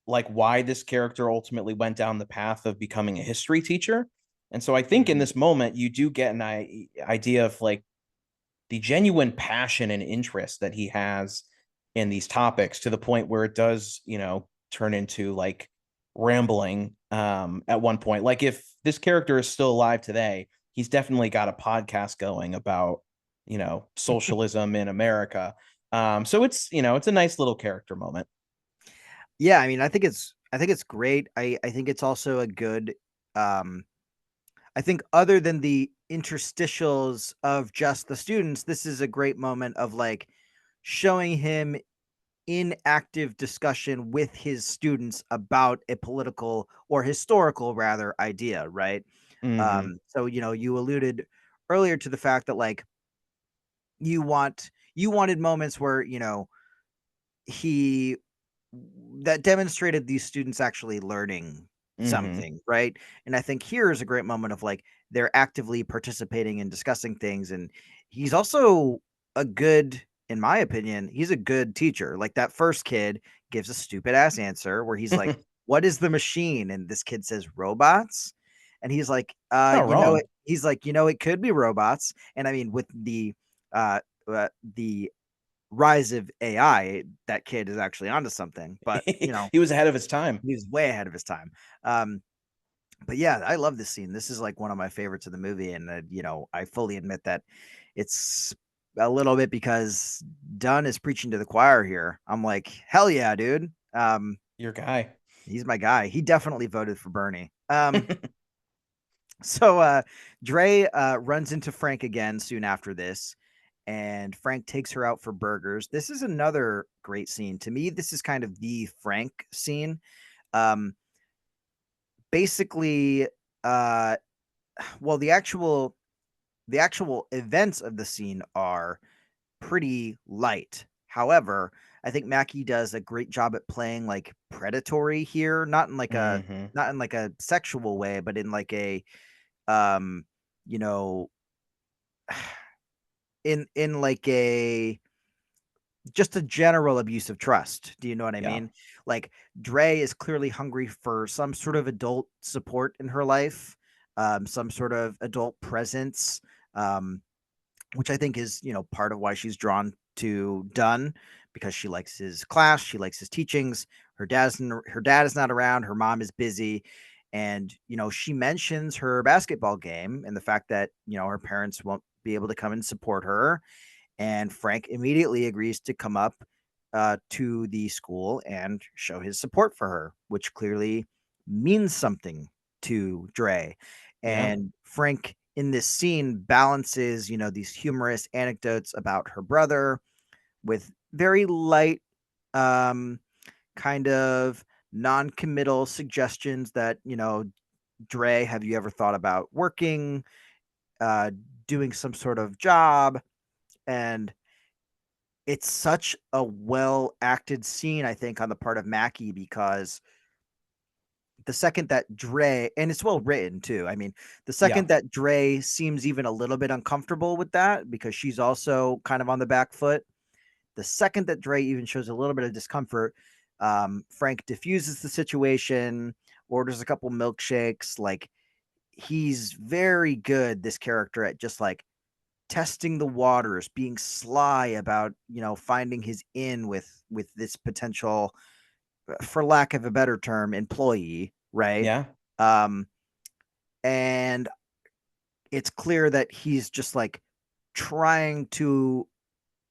[SPEAKER 2] like, why this character ultimately went down the path of becoming a history teacher. And so I think in
[SPEAKER 1] Mhm.
[SPEAKER 2] this moment you do get an idea of like the genuine passion and interest that he has in these topics, to the point where it does, turn into like rambling at one point. Like, if this character is still alive today, he's definitely got a podcast going about, socialism in America. So it's a nice little character moment.
[SPEAKER 1] Yeah, I mean, I think it's great. I think it's also a good um I think other than the interstitials of just the students, this is a great moment of like showing him in active discussion with his students about a political or historical rather idea, right?
[SPEAKER 2] Mm-hmm.
[SPEAKER 1] So you alluded earlier to the fact that like you wanted moments where, he that demonstrated these students actually learning
[SPEAKER 2] Mm-hmm.
[SPEAKER 1] something, right? And I think here is a great moment of like they're actively participating and discussing things. And he's also a good, in my opinion, he's a good teacher. Like that first kid gives a stupid ass answer where he's like, "What is the machine?" And this kid says, "Robots." And he's like,
[SPEAKER 2] Not wrong.
[SPEAKER 1] he's like, it could be robots. And I mean, with uh, the rise of AI, that kid is actually onto something. But
[SPEAKER 2] He was ahead of his time.
[SPEAKER 1] he was way ahead of his time. Um, but yeah, I love this scene. This is like one of my favorites of the movie, and I fully admit that it's a little bit because Dunn is preaching to the choir here. I'm like, hell yeah, dude.
[SPEAKER 2] Your guy.
[SPEAKER 1] He's my guy. He definitely voted for Bernie. So Dre runs into Frank again soon after this, and Frank takes her out for burgers. This is another great scene. To me, this is kind of the Frank scene. Um, basically, uh, well, the actual events of the scene are pretty light. However, I think Mackie does a great job at playing like predatory here,
[SPEAKER 2] Mm-hmm.
[SPEAKER 1] not in like a sexual way, but in like a um, you know, in like a just a general abuse of trust. Do you know what I
[SPEAKER 2] Yeah.
[SPEAKER 1] mean? Like Dre is clearly hungry for some sort of adult support in her life, some sort of adult presence, um, which I think is, part of why she's drawn to Dunn, because she likes his class, she likes his teachings. Her dad is not around, her mom is busy, and she mentions her basketball game and the fact that her parents won't be able to come and support her, and Frank immediately agrees to come up to the school and show his support for her, which clearly means something to Dre.
[SPEAKER 2] Yeah.
[SPEAKER 1] And Frank in this scene balances, these humorous anecdotes about her brother with very light, um, kind of non-committal suggestions that, Dre, have you ever thought about working, uh, doing some sort of job? And it's such a well acted scene, I think, on the part of Mackie, because the second that Dre, and it's well written too. I mean, the
[SPEAKER 2] Yeah.
[SPEAKER 1] second that Dre seems even a little bit uncomfortable with that, because she's also kind of on the back foot, the second that Dre even shows a little bit of discomfort, Frank diffuses the situation, orders a couple milkshakes. Like, he's very good, this character, at just like testing the waters, being sly about, finding his in with this potential, for lack of a better term, employee, right?
[SPEAKER 2] Yeah.
[SPEAKER 1] Um, and it's clear that he's just like trying to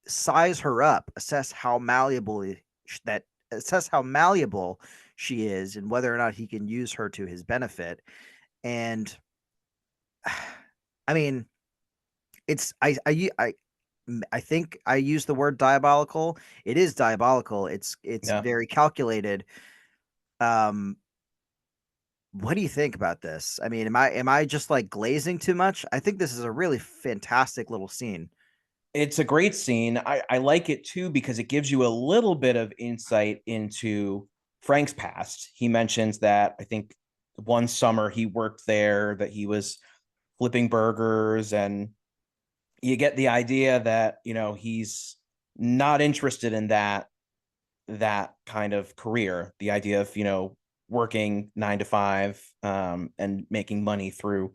[SPEAKER 1] size her up, that assess how malleable she is, and whether or not he can use her to his benefit. And I mean, it's I I think I used the word diabolical. It is diabolical. It's
[SPEAKER 2] Yeah.
[SPEAKER 1] very calculated. Um, what do you think about this? I mean, am I just like glazing too much? I think this is a really fantastic little scene.
[SPEAKER 2] It's a great scene. I like it too because it gives you a little bit of insight into Frank's past. He mentions that I think one summer he worked there, that he was flipping burgers, and you get the idea that, he's not interested in that kind of career, the idea of, working 9 to 5, and making money through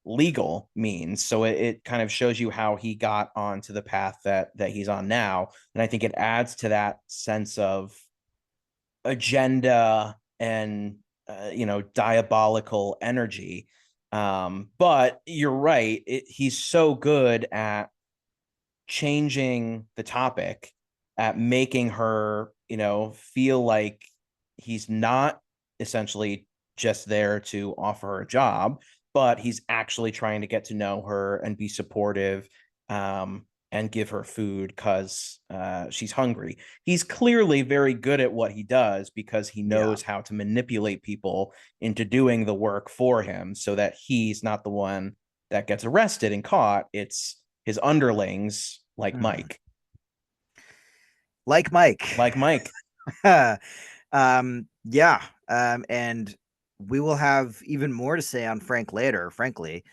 [SPEAKER 2] legal means. So it kind of shows you how he got onto the path that he's on now. And I think it adds to that sense of agenda and, diabolical energy. But you're right. He's so good at changing the topic, at making her, feel like he's not essentially just there to offer her a job, but he's actually trying to get to know her and be supportive, and give her food because she's hungry. He's clearly very good at what he does because he
[SPEAKER 1] Yeah.
[SPEAKER 2] knows how to manipulate people into doing the work for him so that he's not the one that gets arrested and caught. It's his underlings like
[SPEAKER 1] Hmm.
[SPEAKER 2] Mike.
[SPEAKER 1] Like Mike.
[SPEAKER 2] Like Mike.
[SPEAKER 1] Yeah. And we will have even more to say on Frank later, frankly.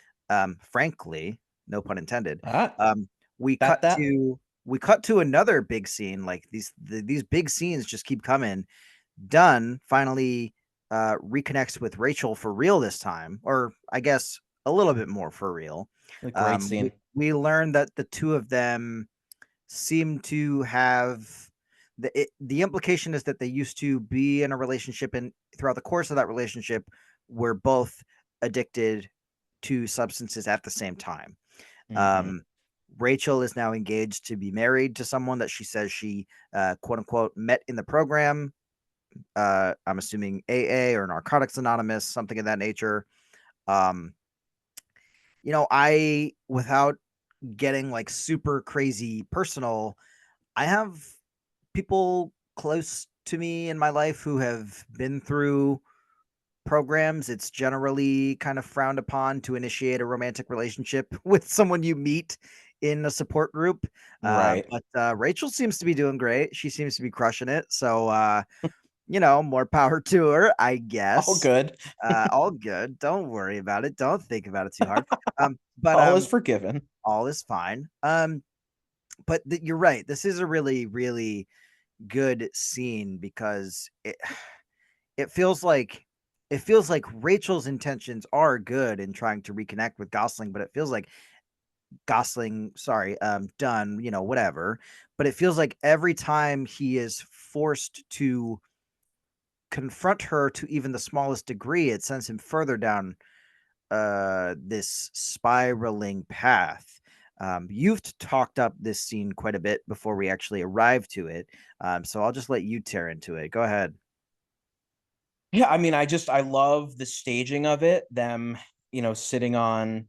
[SPEAKER 1] Frankly, no pun intended.
[SPEAKER 2] Ah,
[SPEAKER 1] Um, we cut
[SPEAKER 2] that.
[SPEAKER 1] to we cut to another big scene. Like these big scenes just keep coming. Dunn finally reconnects with Rachel for real this time, or I guess a little bit more for real.
[SPEAKER 2] A great
[SPEAKER 1] We
[SPEAKER 2] scene.
[SPEAKER 1] we learn that the two of them seem to have the implication is that they used to be in a relationship, and throughout the course of that relationship were both addicted to substances at the same time.
[SPEAKER 2] Mm-hmm.
[SPEAKER 1] um, Rachel is now engaged to be married to someone that she says she quote unquote met in the program. I'm assuming AA or Narcotics Anonymous, something of that nature. um, I, without getting like super crazy personal, I have people close to me in my life who have been through programs. It's generally kind of frowned upon to initiate a romantic relationship with someone you meet in a support group.
[SPEAKER 2] Right.
[SPEAKER 1] But Rachel seems to be doing great. She seems to be crushing it. So, more power to her, I
[SPEAKER 2] All
[SPEAKER 1] guess.
[SPEAKER 2] good.
[SPEAKER 1] All good. Don't worry about it. Don't think about it too hard. But
[SPEAKER 2] All is forgiven.
[SPEAKER 1] all is fine. But you're right. This is a really, really good scene because it feels like Rachel's intentions are good in trying to reconnect with Gosling, but it feels like Dunn, whatever. But it feels like every time he is forced to confront her to even the smallest degree, it sends him further down this spiraling path. You've talked up this scene quite a bit before we actually arrive to it. So I'll just let you tear into it. Go ahead.
[SPEAKER 2] Yeah, I mean, I love the staging of it. Them, sitting on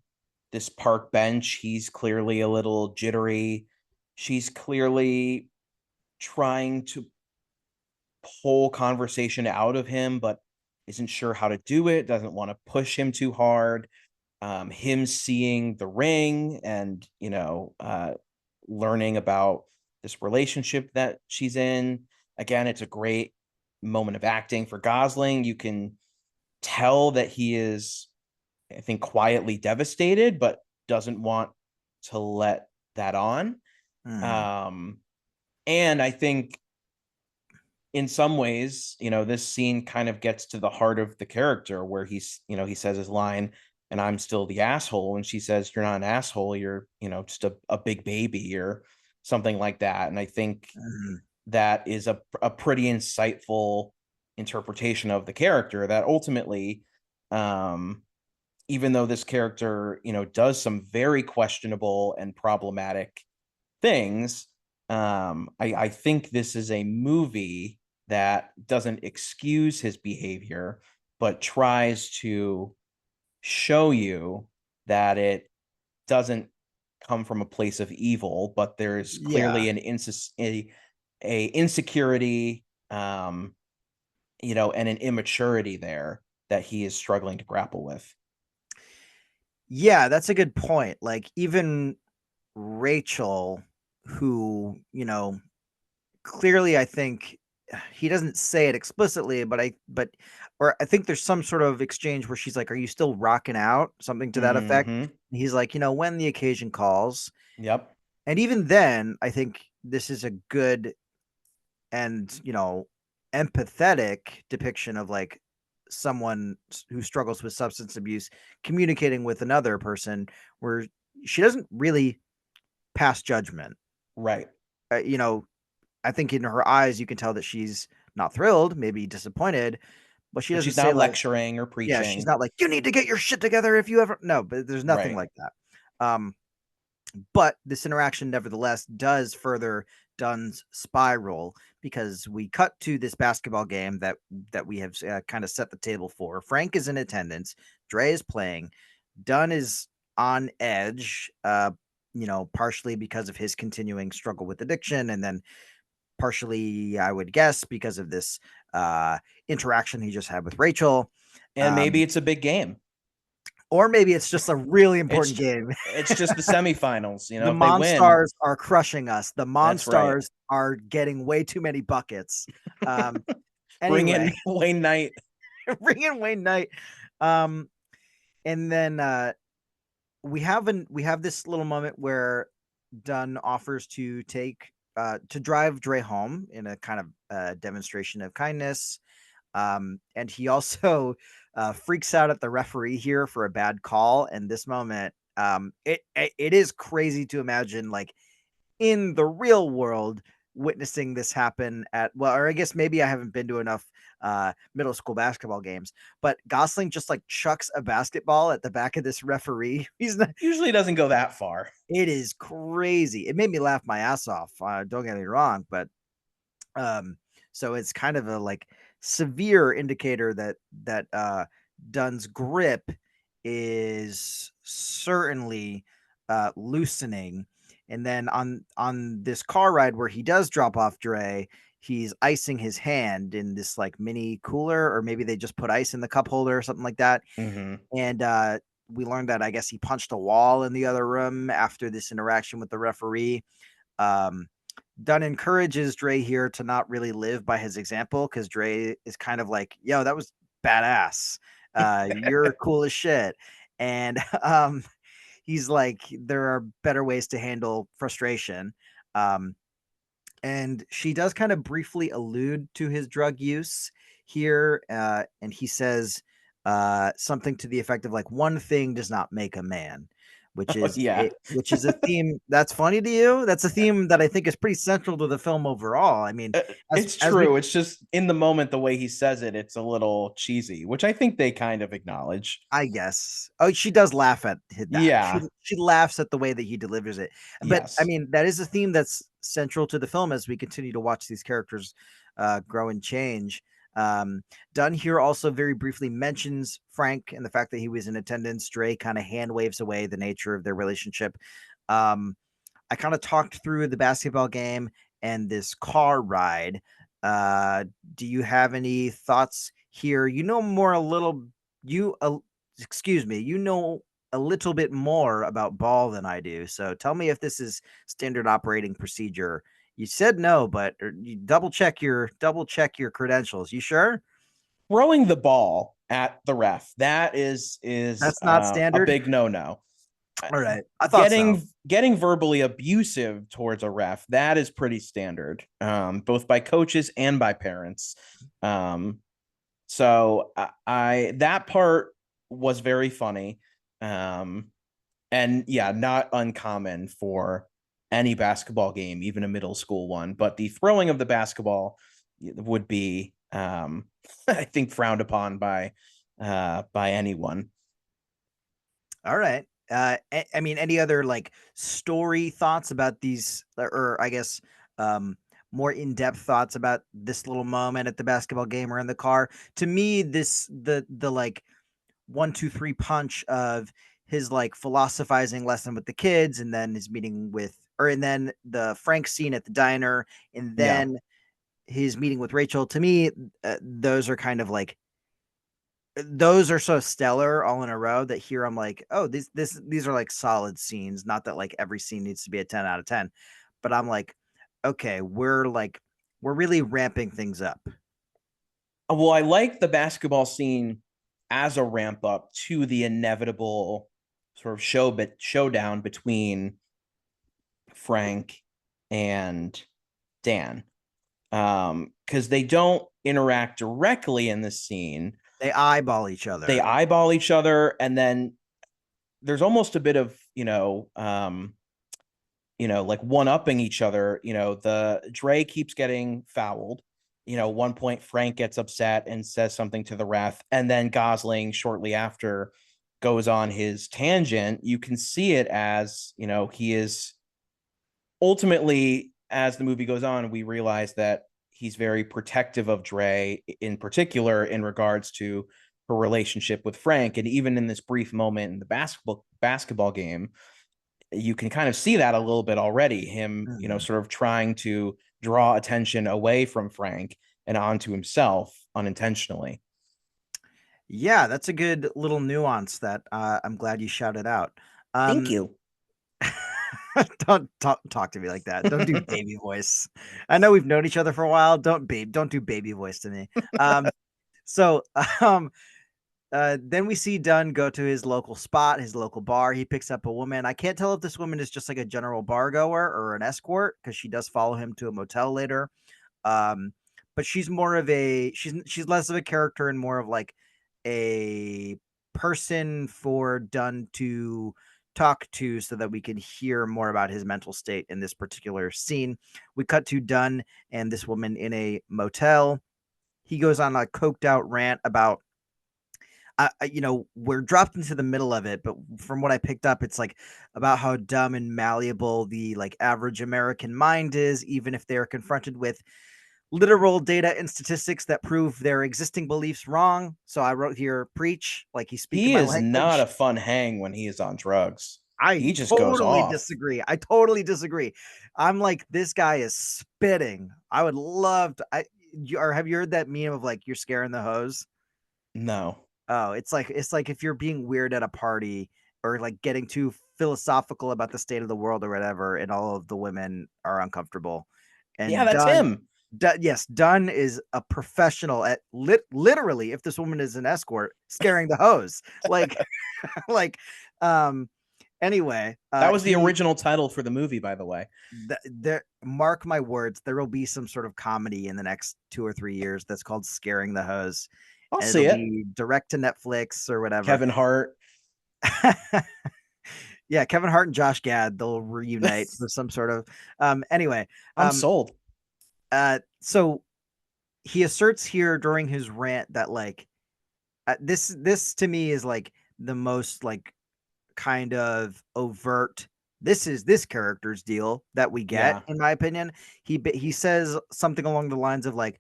[SPEAKER 2] this park bench. He's clearly a little jittery. She's clearly trying to pull conversation out of him, but isn't sure how to do it, doesn't want to push him too hard. Him seeing the ring and, learning about this relationship that she's in. Again, it's a great moment of acting for Gosling. You can tell that he is, I think, quietly devastated, but doesn't want to let that on.
[SPEAKER 1] Hmm.
[SPEAKER 2] Um, and I think in some ways, this scene kind of gets to the heart of the character where he says his line, and I'm still the asshole. And she says, you're not an asshole. You're, just a big baby or something like that. And I think
[SPEAKER 1] Hmm.
[SPEAKER 2] that is a pretty insightful interpretation of the character that ultimately, um, even though this character, does some very questionable and problematic things, I think this is a movie that doesn't excuse his behavior, but tries to show you that it doesn't come from a place of evil, but there's
[SPEAKER 1] Yeah.
[SPEAKER 2] clearly a insecurity, and an immaturity there that he is struggling to grapple with.
[SPEAKER 1] Yeah, that's a good point. Like even Rachel, who, clearly I think he doesn't say it explicitly, or I think there's some sort of exchange where she's like, "Are you still rocking out?" Something to that effect.
[SPEAKER 2] Mm-hmm.
[SPEAKER 1] And he's like, "When the occasion calls."
[SPEAKER 2] Yep.
[SPEAKER 1] And even then, I think this is a good and, empathetic depiction of like someone who struggles with substance abuse communicating with another person where she doesn't really pass judgment.
[SPEAKER 2] Right.
[SPEAKER 1] Uh, you know, I think in her eyes you can tell that she's not thrilled, maybe disappointed, but she
[SPEAKER 2] But
[SPEAKER 1] doesn't
[SPEAKER 2] she's
[SPEAKER 1] say
[SPEAKER 2] not
[SPEAKER 1] like,
[SPEAKER 2] lecturing or
[SPEAKER 1] yeah, she's
[SPEAKER 2] preaching.
[SPEAKER 1] not like you need to get your shit together if you ever no, but there's nothing
[SPEAKER 2] Right.
[SPEAKER 1] like that. Um, but this interaction nevertheless does further Dunn's spiral because we cut to this basketball game that we have kind of set the table for. Frank is in attendance, Dre is playing, Dunn is on edge, partially because of his continuing struggle with addiction, and then partially, I would guess, because of this uh, interaction he just had with Rachel.
[SPEAKER 2] And maybe
[SPEAKER 1] Um,
[SPEAKER 2] it's a big game.
[SPEAKER 1] or maybe it's just a really
[SPEAKER 2] It's
[SPEAKER 1] important game.
[SPEAKER 2] it's just the semifinals.
[SPEAKER 1] The
[SPEAKER 2] If they win,
[SPEAKER 1] Monstars are crushing us. The
[SPEAKER 2] that's right.
[SPEAKER 1] Monstars are getting way too many buckets. Um,
[SPEAKER 2] Bring
[SPEAKER 1] anyway,
[SPEAKER 2] in Wayne Knight.
[SPEAKER 1] bring in Wayne Knight. Um, and then we have this little moment where Dunn offers to drive Dre home in a kind of demonstration of kindness. And he also freaks out at the referee here for a bad call. And this moment, it is crazy to imagine, like in the real world, witnessing this happen or I guess maybe I haven't been to enough middle school basketball games, but Gosling just like chucks a basketball at the back of this referee. He's not,
[SPEAKER 2] Usually doesn't go that far.
[SPEAKER 1] it is crazy. It made me laugh my ass off. Don't get me wrong, but so it's kind of a like severe indicator that Dunn's grip is certainly loosening. And then on this car ride where he does drop off Dre, he's icing his hand in this like mini cooler, or maybe they just put ice in the cup holder or something like that.
[SPEAKER 2] Mm-hmm.
[SPEAKER 1] And we learned that I guess he punched a wall in the other room after this interaction with the referee. Um, Dunn encourages Dre here to not really live by his example because Dre is kind of like, yo, that was badass. You're cool as shit. And he's like, there are better ways to handle frustration. Um, and she does kind of briefly allude to his drug use here. And he says something to the effect of like, one thing does not make a man,
[SPEAKER 2] Yeah.
[SPEAKER 1] which is a theme that's funny to you. That's a theme that I think is pretty central to the film overall. I mean, as
[SPEAKER 2] It's
[SPEAKER 1] as we
[SPEAKER 2] true. It's just in the moment, the way he says it, it's a little cheesy, which I think they kind of acknowledge.
[SPEAKER 1] I guess. Oh, she does laugh at that. She
[SPEAKER 2] Yeah.
[SPEAKER 1] she laughs at the way that he delivers it. But I
[SPEAKER 2] Yes.
[SPEAKER 1] mean, that is a theme that's central to the film as we continue to watch these characters grow and change. Dunn here also very briefly mentions Frank and the fact that he was in attendance. Dre kind of hand waves away the nature of their relationship. Um, I kind of talked through the basketball game and this car ride. Uh, do you have any thoughts here? You know more a little you excuse me, you know a little bit more about ball than I do. So tell me if this is standard operating procedure. You said no, but you double check your credentials. You sure?
[SPEAKER 2] Throwing the ball at the ref, that is
[SPEAKER 1] That's not
[SPEAKER 2] a
[SPEAKER 1] standard.
[SPEAKER 2] big no-no.
[SPEAKER 1] All right. I thought so.
[SPEAKER 2] Getting verbally abusive towards a ref, that is pretty standard, both by coaches and by parents. So I that part was very funny. And yeah, not uncommon for any basketball game, even a middle school one. But the throwing of the basketball would be, I think, frowned upon by anyone.
[SPEAKER 1] All right. I mean, any other like story thoughts about these, or I guess more in depth thoughts about this little moment at the basketball game or in the car? To me, the like 1, 2, 3 punch of his like philosophizing lesson with the kids, and then his meeting with, or and then the Frank scene at the diner, and
[SPEAKER 2] Yeah.
[SPEAKER 1] then his meeting with Rachel. To me, those are kind of like, those are so stellar all in a row that here I'm like, oh, these are like solid scenes. Not that like every scene needs to be a 10 out of 10, but I'm like, okay, we're really ramping things up.
[SPEAKER 2] Well, I like the basketball scene as a ramp up to the inevitable sort of showdown between Frank and Dan. Because they don't interact directly in this scene.
[SPEAKER 1] They eyeball each
[SPEAKER 2] They
[SPEAKER 1] other.
[SPEAKER 2] eyeball each other, and then there's almost a bit of, like one upping each other. The Dre keeps getting fouled. One point Frank gets upset and says something to the ref, and then Gosling shortly after goes on his tangent. You can see it as, he is ultimately, as the movie goes on, we realize that he's very protective of Dre, in particular in regards to her relationship with Frank. And even in this brief moment in the basketball game, you can kind of see that a little bit already. Him,
[SPEAKER 1] Mhm.
[SPEAKER 2] sort of trying to draw attention away from Frank and onto himself unintentionally.
[SPEAKER 1] Yeah, that's a good little nuance that I'm glad you shouted out.
[SPEAKER 2] Thank
[SPEAKER 1] Um,
[SPEAKER 2] you.
[SPEAKER 1] don't talk to me like that. Don't do baby voice. I know we've known each other for a while. Don't do baby voice to me. Um, so um, then we see Dunn go to his local spot, his local bar. He picks up a woman. I can't tell if this woman is just like a general bar goer or an escort because she does follow him to a motel later. Um, but she's more of a she's less of a character and more of like a person for Dunn to talk to so that we can hear more about his mental state in this particular scene. We cut to Dunn and this woman in a motel. He goes on a coked out rant about we're dropped into the middle of it, but from what I picked up, it's like about how dumb and malleable the like average American mind is, even if they are confronted with literal data and statistics that prove their existing beliefs wrong. So I wrote here, preach, like he's speaking
[SPEAKER 2] He
[SPEAKER 1] my
[SPEAKER 2] is not
[SPEAKER 1] language.
[SPEAKER 2] a fun hang when he is on drugs.
[SPEAKER 1] I
[SPEAKER 2] He just goes
[SPEAKER 1] totally
[SPEAKER 2] off.
[SPEAKER 1] disagree. I totally disagree. I'm like, this guy is spitting. I would love to. Or have you heard that meme of like you're scaring the hose?
[SPEAKER 2] No.
[SPEAKER 1] Oh, it's like if you're being weird at a party or like getting too philosophical about the state of the world or whatever, and all of the women are uncomfortable.
[SPEAKER 2] Yeah,
[SPEAKER 1] And
[SPEAKER 2] that's him.
[SPEAKER 1] Yes, Dunn is a professional at literally, if this woman is an escort, scaring the hose. Like, like, um, anyway,
[SPEAKER 2] That was the original title for the movie, by the way.
[SPEAKER 1] there, mark my words, there will be some sort of comedy in the next 2 or 3 years that's called Scaring the Hose,
[SPEAKER 2] I'll
[SPEAKER 1] and it'll
[SPEAKER 2] see it.
[SPEAKER 1] be direct to Netflix or whatever.
[SPEAKER 2] Kevin Hart.
[SPEAKER 1] Yeah, Kevin Hart and Josh Gad, they'll reunite for some sort of anyway.
[SPEAKER 2] I'm
[SPEAKER 1] Um
[SPEAKER 2] sold.
[SPEAKER 1] so he asserts here during his rant that like this to me is like the most like kind of overt, this is this character's deal that we get,
[SPEAKER 2] Yeah.
[SPEAKER 1] in my opinion. He says something along the lines of like,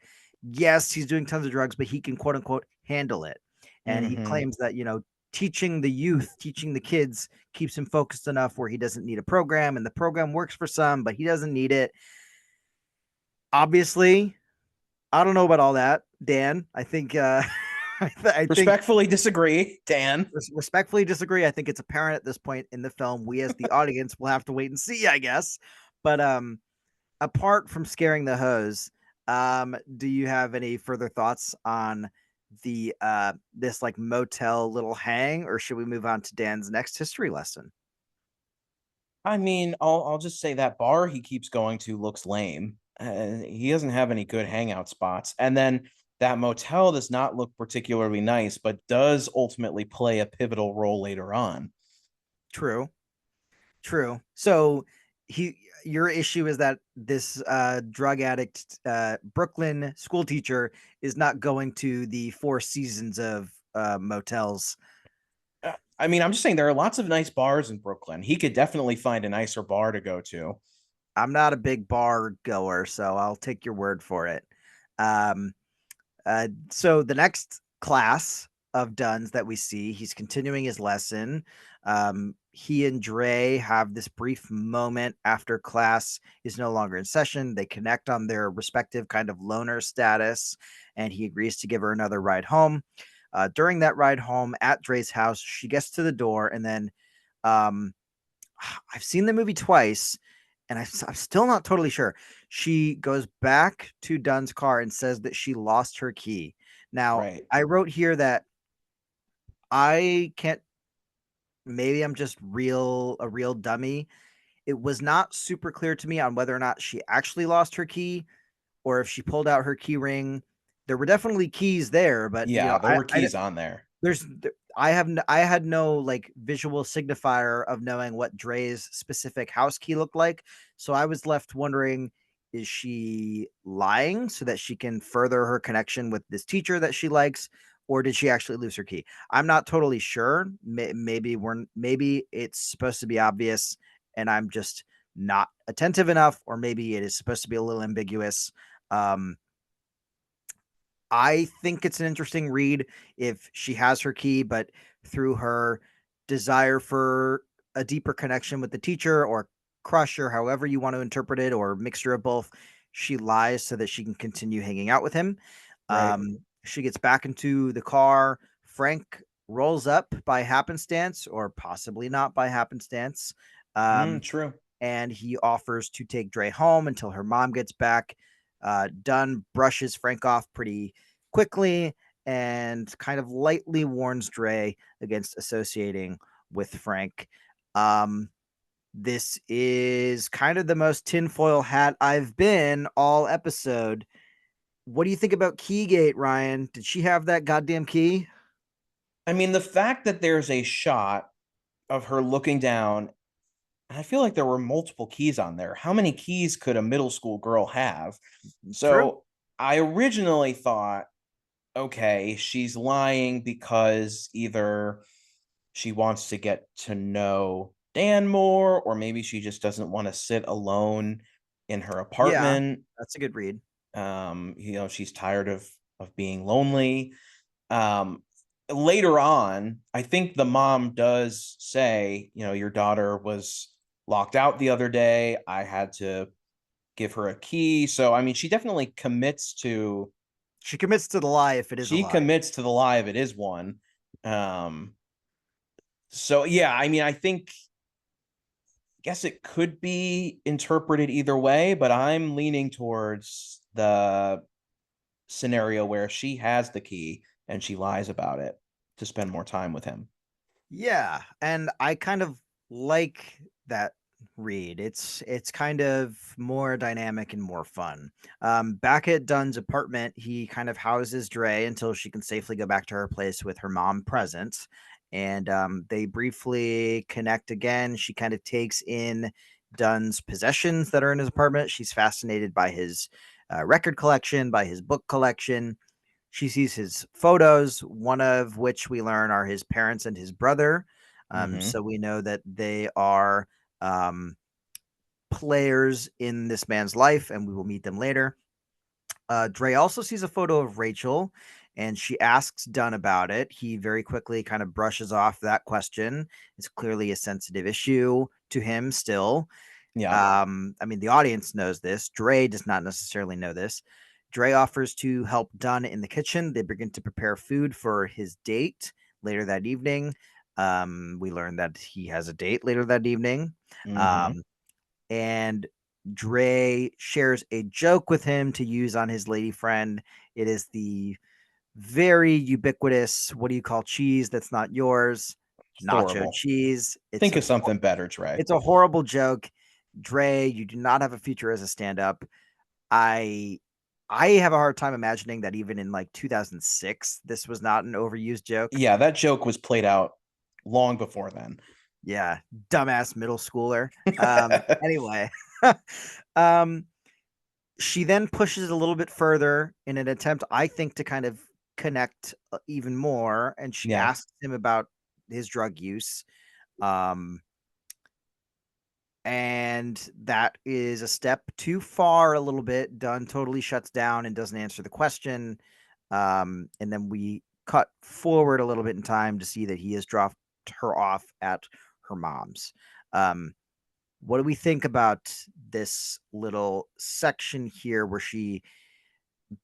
[SPEAKER 1] yes, he's doing tons of drugs, but he can quote unquote handle it. And he
[SPEAKER 2] Mm-hmm.
[SPEAKER 1] claims that, teaching the youth, teaching the kids keeps him focused enough where he doesn't need a program, and the program works for some, but he doesn't need it. Obviously, I don't know about all that, Dan. I think I think
[SPEAKER 2] Respectfully disagree, Dan.
[SPEAKER 1] respectfully disagree. I think it's apparent at this point in the film. We as the audience will have to wait and see, I guess. But apart from scaring the hose, do you have any further thoughts on the this like motel little hang, or should we move on to Dan's next history lesson?
[SPEAKER 2] I mean, I'll just say that bar he keeps going to looks lame. He doesn't have any good hangout spots. And then that motel does not look particularly nice, but does ultimately play a pivotal role later on.
[SPEAKER 1] True. True. So he your issue is that this drug addict Brooklyn school teacher is not going to the Four Seasons of motels.
[SPEAKER 2] I mean, I'm just saying there are lots of nice bars in Brooklyn. He could definitely find a nicer bar to go to.
[SPEAKER 1] I'm not a big bar goer, so I'll take your word for it. Um, so the next class of Duns that we see, he's continuing his lesson. He and Dre have this brief moment after class is no longer in session. They connect on their respective kind of loner status, and he agrees to give her another ride home. During that ride home at Dre's house, she gets to the door, and then um, I've seen the movie twice, and I'm still not totally sure. She goes back to Dunn's car and says that she lost her key. Now,
[SPEAKER 2] Right.
[SPEAKER 1] I wrote here that I can't. Maybe I'm just a real dummy. It was not super clear to me on whether or not she actually lost her key or if she pulled out her key ring. There were definitely keys there, but
[SPEAKER 2] Yeah, there were
[SPEAKER 1] I
[SPEAKER 2] keys on there.
[SPEAKER 1] there's I had no like visual signifier of knowing what Dre's specific house key looked like. So I was left wondering, is she lying so that she can further her connection with this teacher that she likes, or did she actually lose her key? I'm not totally sure. Maybe it's supposed to be obvious and I'm just not attentive enough, or maybe it is supposed to be a little ambiguous. Um, I think it's an interesting read if she has her key, but through her desire for a deeper connection with the teacher or crush or however you want to interpret it, or mixture of both, she lies so that she can continue hanging out with him.
[SPEAKER 2] Right.
[SPEAKER 1] She gets back into the car. Frank rolls up by happenstance, or possibly not by happenstance. Um,
[SPEAKER 2] True.
[SPEAKER 1] and he offers to take Dre home until her mom gets back. Dunn brushes Frank off pretty quickly and kind of lightly warns Dre against associating with Frank. Um, this is kind of the most tinfoil hat I've been all episode. What do you think about Keygate, Ryan? Did she have that goddamn key?
[SPEAKER 2] I mean, the fact that there's a shot of her looking down, I feel like there were multiple keys on there. How many keys could a middle school girl have?
[SPEAKER 1] True.
[SPEAKER 2] So I originally thought, okay, she's lying because either she wants to get to know Dan more, or maybe she just doesn't want to sit alone in her
[SPEAKER 1] Yeah,
[SPEAKER 2] apartment.
[SPEAKER 1] that's a good read.
[SPEAKER 2] She's tired of being lonely. Um, Later on, I think the mom does say, your daughter was locked out the other day. I had to give her a key. So, I mean,
[SPEAKER 1] She commits to the lie if it is a
[SPEAKER 2] she
[SPEAKER 1] lie.
[SPEAKER 2] commits to the lie if it is one. Um, so yeah, I mean, guess it could be interpreted either way, but I'm leaning towards the scenario where she has the key and she lies about it to spend more time with him.
[SPEAKER 1] Yeah, and I kind of like that read. It's kind of more dynamic and more fun. Back at Dunn's apartment, he kind of houses Dre until she can safely go back to her place with her mom present. And they briefly connect again. She kind of takes in Dunn's possessions that are in his apartment. She's fascinated by his record collection, by his book collection. She sees his photos, one of which we learn are his parents and his brother.
[SPEAKER 2] Mm-hmm.
[SPEAKER 1] So we know that they are um, players in this man's life, and we will meet them later. Dre also sees a photo of Rachel, and she asks Dunn about it. He very quickly kind of brushes off that question. It's clearly a sensitive issue to him still.
[SPEAKER 2] Yeah.
[SPEAKER 1] I mean, the audience knows this. Dre does not necessarily know this. Dre offers to help Dunn in the kitchen. They begin to prepare food for his date later that evening. We learn that he has a date later that evening.
[SPEAKER 2] Mm-hmm.
[SPEAKER 1] Um, and Dre shares a joke with him to use on his lady friend. It is the very ubiquitous, what do you call cheese that's not yours?
[SPEAKER 2] It's
[SPEAKER 1] Nacho
[SPEAKER 2] horrible.
[SPEAKER 1] cheese.
[SPEAKER 2] Think of something better, Trey.
[SPEAKER 1] It's a horrible joke. Dre, you do not have a future as a stand-up. I I have a hard time imagining that even in like 2006, this was not an overused joke.
[SPEAKER 2] Yeah, that joke was played out long before then.
[SPEAKER 1] Yeah, dumbass middle schooler. Anyway, um, she then pushes it a little bit further in an attempt, I think, to kind of connect even more, and she
[SPEAKER 2] Yeah.
[SPEAKER 1] asks him about his drug use. Um, and that is a step too far a little bit. Dunn totally shuts down and doesn't answer the question. And then we cut forward a little bit in time to see that he has dropped her off at her mom's. Um, what do we think about this little section here where she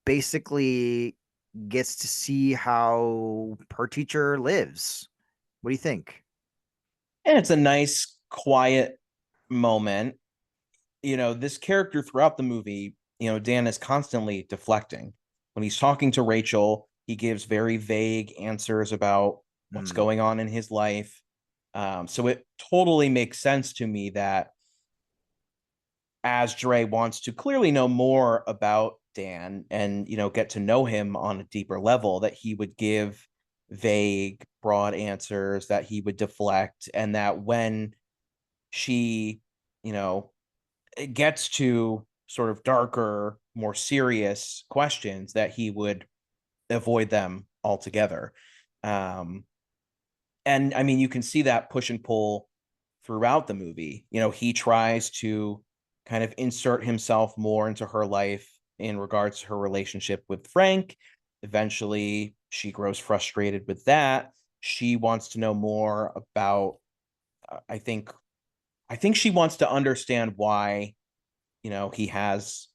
[SPEAKER 1] basically gets to see how her teacher lives? What do you think?
[SPEAKER 2] And it's a nice, quiet moment. This character throughout the movie, Dan is constantly deflecting. When he's talking to Rachel, he gives very vague answers about what's
[SPEAKER 1] Hmm.
[SPEAKER 2] going on in his life. So it totally makes sense to me that as Dre wants to clearly know more about Dan and get to know him on a deeper level, that he would give vague, broad answers, that he would deflect, and that when she, you know, it gets to sort of darker, more serious questions, that he would avoid them altogether. Um, and I mean, you can see that push and pull throughout the movie. He tries to kind of insert himself more into her life in regards to her relationship with Frank. Eventually, she grows frustrated with that. She wants to know more about, I think, she wants to understand why, he has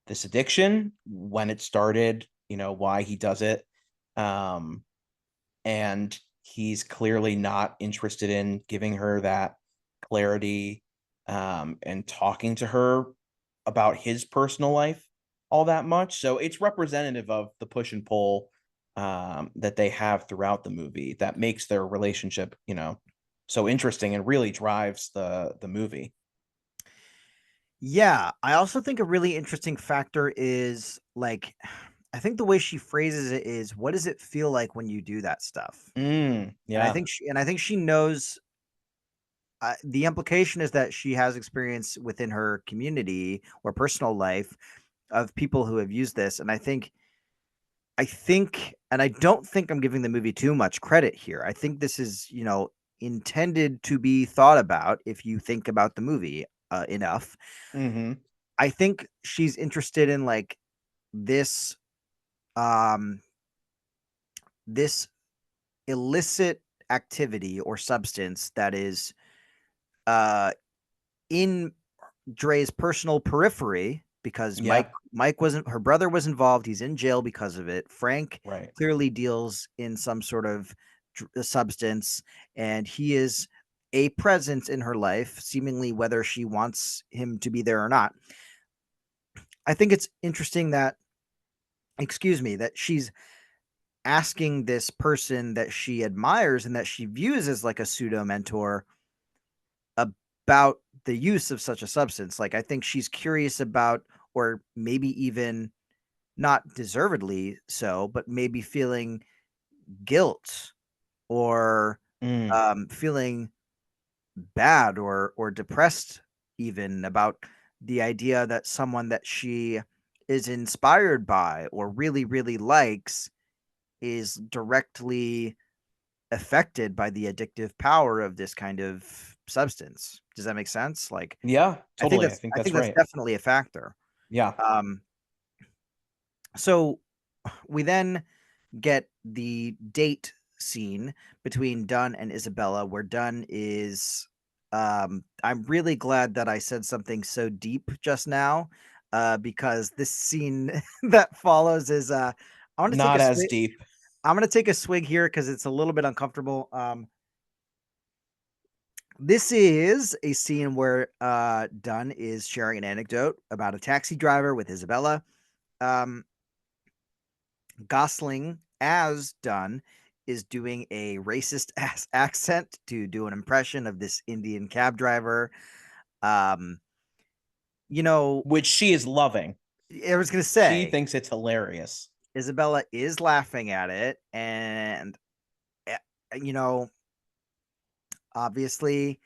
[SPEAKER 2] this addiction, when it started, why he does it. Um, and he's clearly not interested in giving her that clarity, and talking to her about his personal life all that much. So it's representative of the push and pull, that they have throughout the movie, that makes their relationship, so interesting and really drives the movie.
[SPEAKER 1] Yeah, I also think a really interesting factor is like, I think the way she phrases it is, "What does it feel like when you do that stuff?" And I
[SPEAKER 2] Yeah.
[SPEAKER 1] think she knows. The implication is that she has experience within her community or personal life of people who have used this, and and I don't think I'm giving the movie too much credit here. I think this is, intended to be thought about if you think about the movie enough.
[SPEAKER 2] Mm-hmm.
[SPEAKER 1] I think she's interested in like this um this illicit activity or substance that is uh in Dre's personal periphery because
[SPEAKER 2] Yeah.
[SPEAKER 1] Mike wasn't her brother was involved. He's in jail because of it. Frank
[SPEAKER 2] Right.
[SPEAKER 1] clearly deals in some sort of substance, and he is a presence in her life, seemingly whether she wants him to be there or not. I think it's interesting that, excuse me, that she's asking this person that she admires and that she views as like a pseudo mentor about the use of such a substance. Like, I think she's curious about, or maybe even not deservedly so, but maybe feeling guilt or
[SPEAKER 2] Mm.
[SPEAKER 1] feeling bad or depressed even about the idea that someone that she is inspired by or really really likes is directly affected by the addictive power of this kind of substance. Does that make sense? Like,
[SPEAKER 2] Yeah, totally. I think
[SPEAKER 1] I think
[SPEAKER 2] that's
[SPEAKER 1] that's
[SPEAKER 2] right.
[SPEAKER 1] definitely a factor.
[SPEAKER 2] Yeah.
[SPEAKER 1] Um, so we then get the date scene between Dunn and Isabella, where Dunn is. I'm really glad that I said something so deep just now, because this scene that follows is. I want to take a
[SPEAKER 2] Not as
[SPEAKER 1] swig.
[SPEAKER 2] deep.
[SPEAKER 1] I'm going to take a swig here because it's a little bit uncomfortable. This is a scene where Dunn is sharing an anecdote about a taxi driver with Isabella. Um, Gosling, as Dunn, is doing a racist accent to do an impression of this Indian cab driver. Um, you know,
[SPEAKER 2] Which she is loving.
[SPEAKER 1] I was going to
[SPEAKER 2] She
[SPEAKER 1] say,
[SPEAKER 2] thinks it's hilarious.
[SPEAKER 1] Isabella is laughing at it. And, eh, you know, obviously,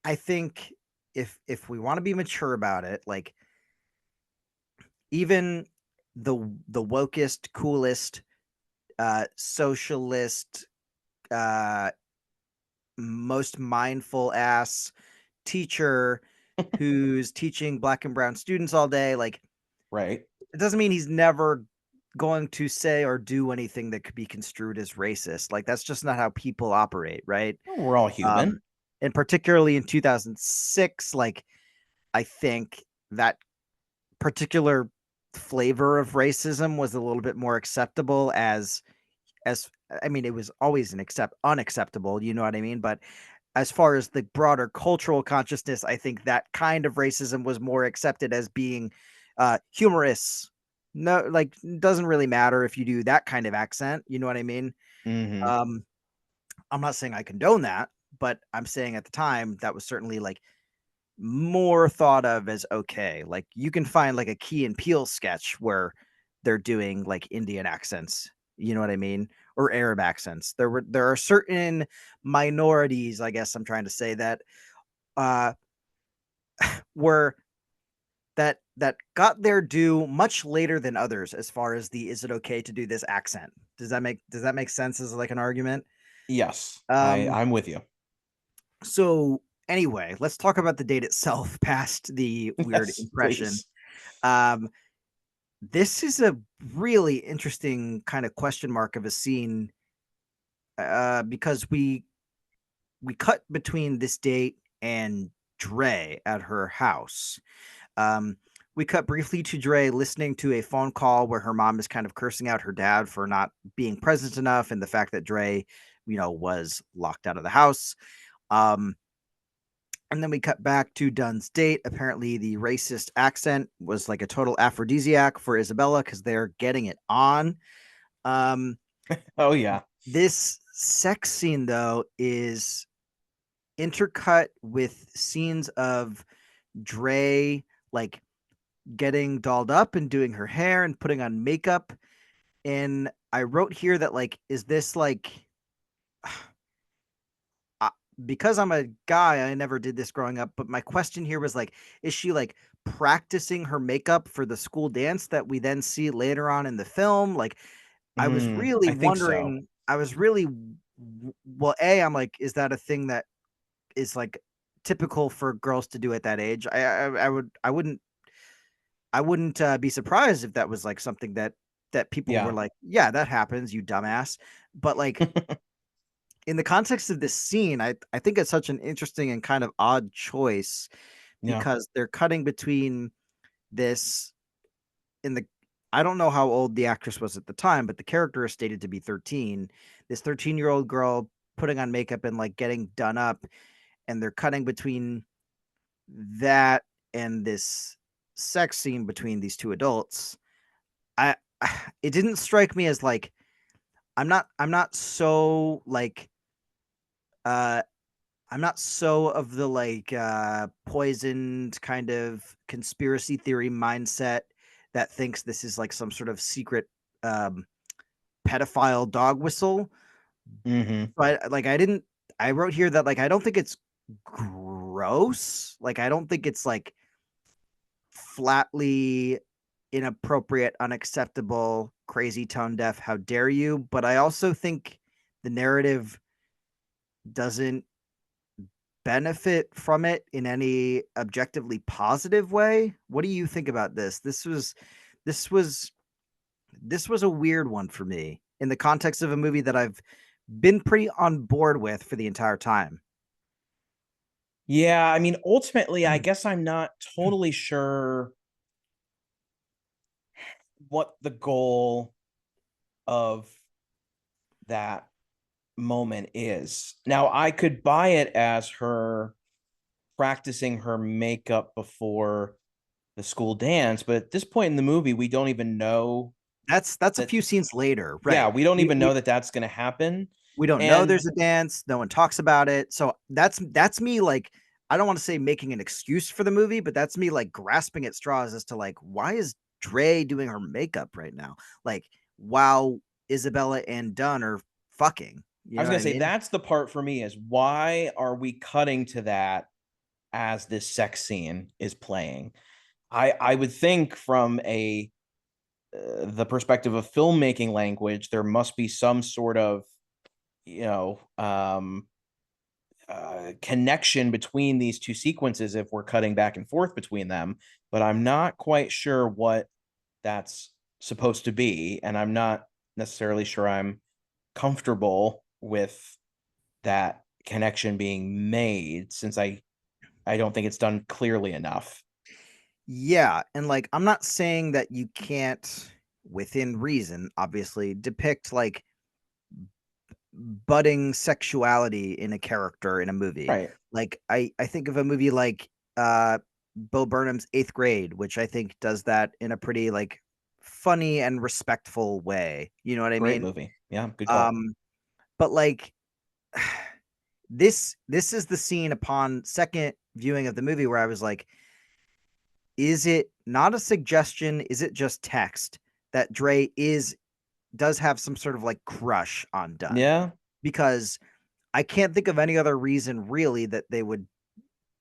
[SPEAKER 1] I think if we want to be mature about it, like even the wokest, coolest, socialist, uh, most mindful ass teacher who's teaching black and brown students all day, like
[SPEAKER 2] Right.
[SPEAKER 1] it doesn't mean he's never going to say or do anything that could be construed as racist. Like that's just not how people operate, right?
[SPEAKER 2] We're all
[SPEAKER 1] Um,
[SPEAKER 2] human.
[SPEAKER 1] and particularly in 2006, like I think that particular flavor of racism was a little bit more acceptable as I mean, it was always unacceptable, you know what I mean? But as far as the broader cultural consciousness, I think that kind of racism was more accepted as being humorous. No, like doesn't really matter if you do that kind of accent, you know what I mean?
[SPEAKER 2] Mm-hmm.
[SPEAKER 1] Um, I'm not saying I condone that, but I'm saying at the time that was certainly like more thought of as okay. Like you can find like a Key and Peele sketch where they're doing like Indian accents, you know what I mean? Or Arab accents. There are certain minorities, I guess I'm trying to say that uh were that got their due much later than others as far as the is it okay to do this accent. Does that make sense as like an argument?
[SPEAKER 2] Yes,
[SPEAKER 1] Um
[SPEAKER 2] I'm with you.
[SPEAKER 1] so anyway, let's talk about the date itself past the weird
[SPEAKER 2] Yes,
[SPEAKER 1] impression.
[SPEAKER 2] please.
[SPEAKER 1] Um this is a really interesting kind of question mark of a scene because we cut between this date and Dre at her house. Um, we cut briefly to Dre listening to a phone call where her mom is kind of cursing out her dad for not being present enough and the fact that Dre, was locked out of the house. Um, and then we cut back to Dunn's date. Apparently, the racist accent was like a total aphrodisiac for Isabella because they're getting it on. Um,
[SPEAKER 2] Oh yeah.
[SPEAKER 1] this sex scene, though, is intercut with scenes of Dre like getting dolled up and doing her hair and putting on makeup. And I wrote here that like, is this like uh, because I'm a guy, I never did this growing up, but my question here was like, is she like practicing her makeup for the school dance that we then see later on in the film? Like, I was really
[SPEAKER 2] I think so.
[SPEAKER 1] wondering, I was really, well, I'm like, is that a thing that is like typical for girls to do at that age? I wouldn't be surprised if that was like something that people were
[SPEAKER 2] Yeah.
[SPEAKER 1] like, yeah, that happens, you dumbass. But like in the context of this scene, I think it's such an interesting and kind of odd choice
[SPEAKER 2] Yeah.
[SPEAKER 1] because they're cutting between this in the I don't know how old the actress was at the time, but the character is stated to be 13. This 13-year-old girl putting on makeup and like getting done up, and they're cutting between that and this sex scene between these two adults. I it didn't strike me as like I'm not so like uh I'm not so of the like poisoned kind of conspiracy theory mindset that thinks this is like some sort of secret um pedophile dog whistle.
[SPEAKER 2] Mm-hmm.
[SPEAKER 1] But like I wrote here that like I don't think it's gross. Like I don't think it's like flatly inappropriate, unacceptable, crazy tone deaf, how dare you? But I also think the narrative doesn't benefit from it in any objectively positive way. What do you think about this? This was this was a weird one for me in the context of a movie that I've been pretty on board with for the entire time.
[SPEAKER 2] Yeah, I mean, ultimately, I guess I'm not totally sure what the goal of that moment is. Now, I could buy it as her practicing her makeup before the school dance, but at this point in the movie, we don't even know
[SPEAKER 1] That's a
[SPEAKER 2] that.
[SPEAKER 1] few scenes later,
[SPEAKER 2] Yeah,
[SPEAKER 1] right?
[SPEAKER 2] we don't
[SPEAKER 1] We
[SPEAKER 2] even
[SPEAKER 1] we
[SPEAKER 2] know that that's going to happen.
[SPEAKER 1] we don't know
[SPEAKER 2] And
[SPEAKER 1] there's a dance. No one talks about it. So that's me like I don't want to say making an excuse for the movie, but that's me like grasping at straws as to like why is Dre doing her makeup right now? Like while Isabella and Dunn are fucking. You
[SPEAKER 2] I
[SPEAKER 1] know
[SPEAKER 2] was
[SPEAKER 1] what
[SPEAKER 2] going
[SPEAKER 1] I
[SPEAKER 2] to say
[SPEAKER 1] mean?
[SPEAKER 2] that's the part for me is why are we cutting to that as this sex scene is playing? I would think from a the perspective of filmmaking language, there must be some sort of you know connection between these two sequences if we're cutting back and forth between them. But I'm not quite sure what that's supposed to be, and I'm not necessarily sure I'm comfortable with that connection being made, since I don't think it's done clearly enough.
[SPEAKER 1] Yeah, and like I'm not saying that you can't, within reason, obviously depict like budding sexuality in a character in a movie.
[SPEAKER 2] Right.
[SPEAKER 1] Like I think of a movie like Bo Burnham's Eighth Grade, which I think does that in a pretty like funny and respectful way. You know what I
[SPEAKER 2] Great
[SPEAKER 1] mean?
[SPEAKER 2] movie. Yeah, good call.
[SPEAKER 1] Um, but like this is the scene upon second viewing of the movie where I was like, is it not a suggestion? Is it just text that Dre does have some sort of like crush on Dunn?
[SPEAKER 2] Yeah.
[SPEAKER 1] Because I can't think of any other reason really that they would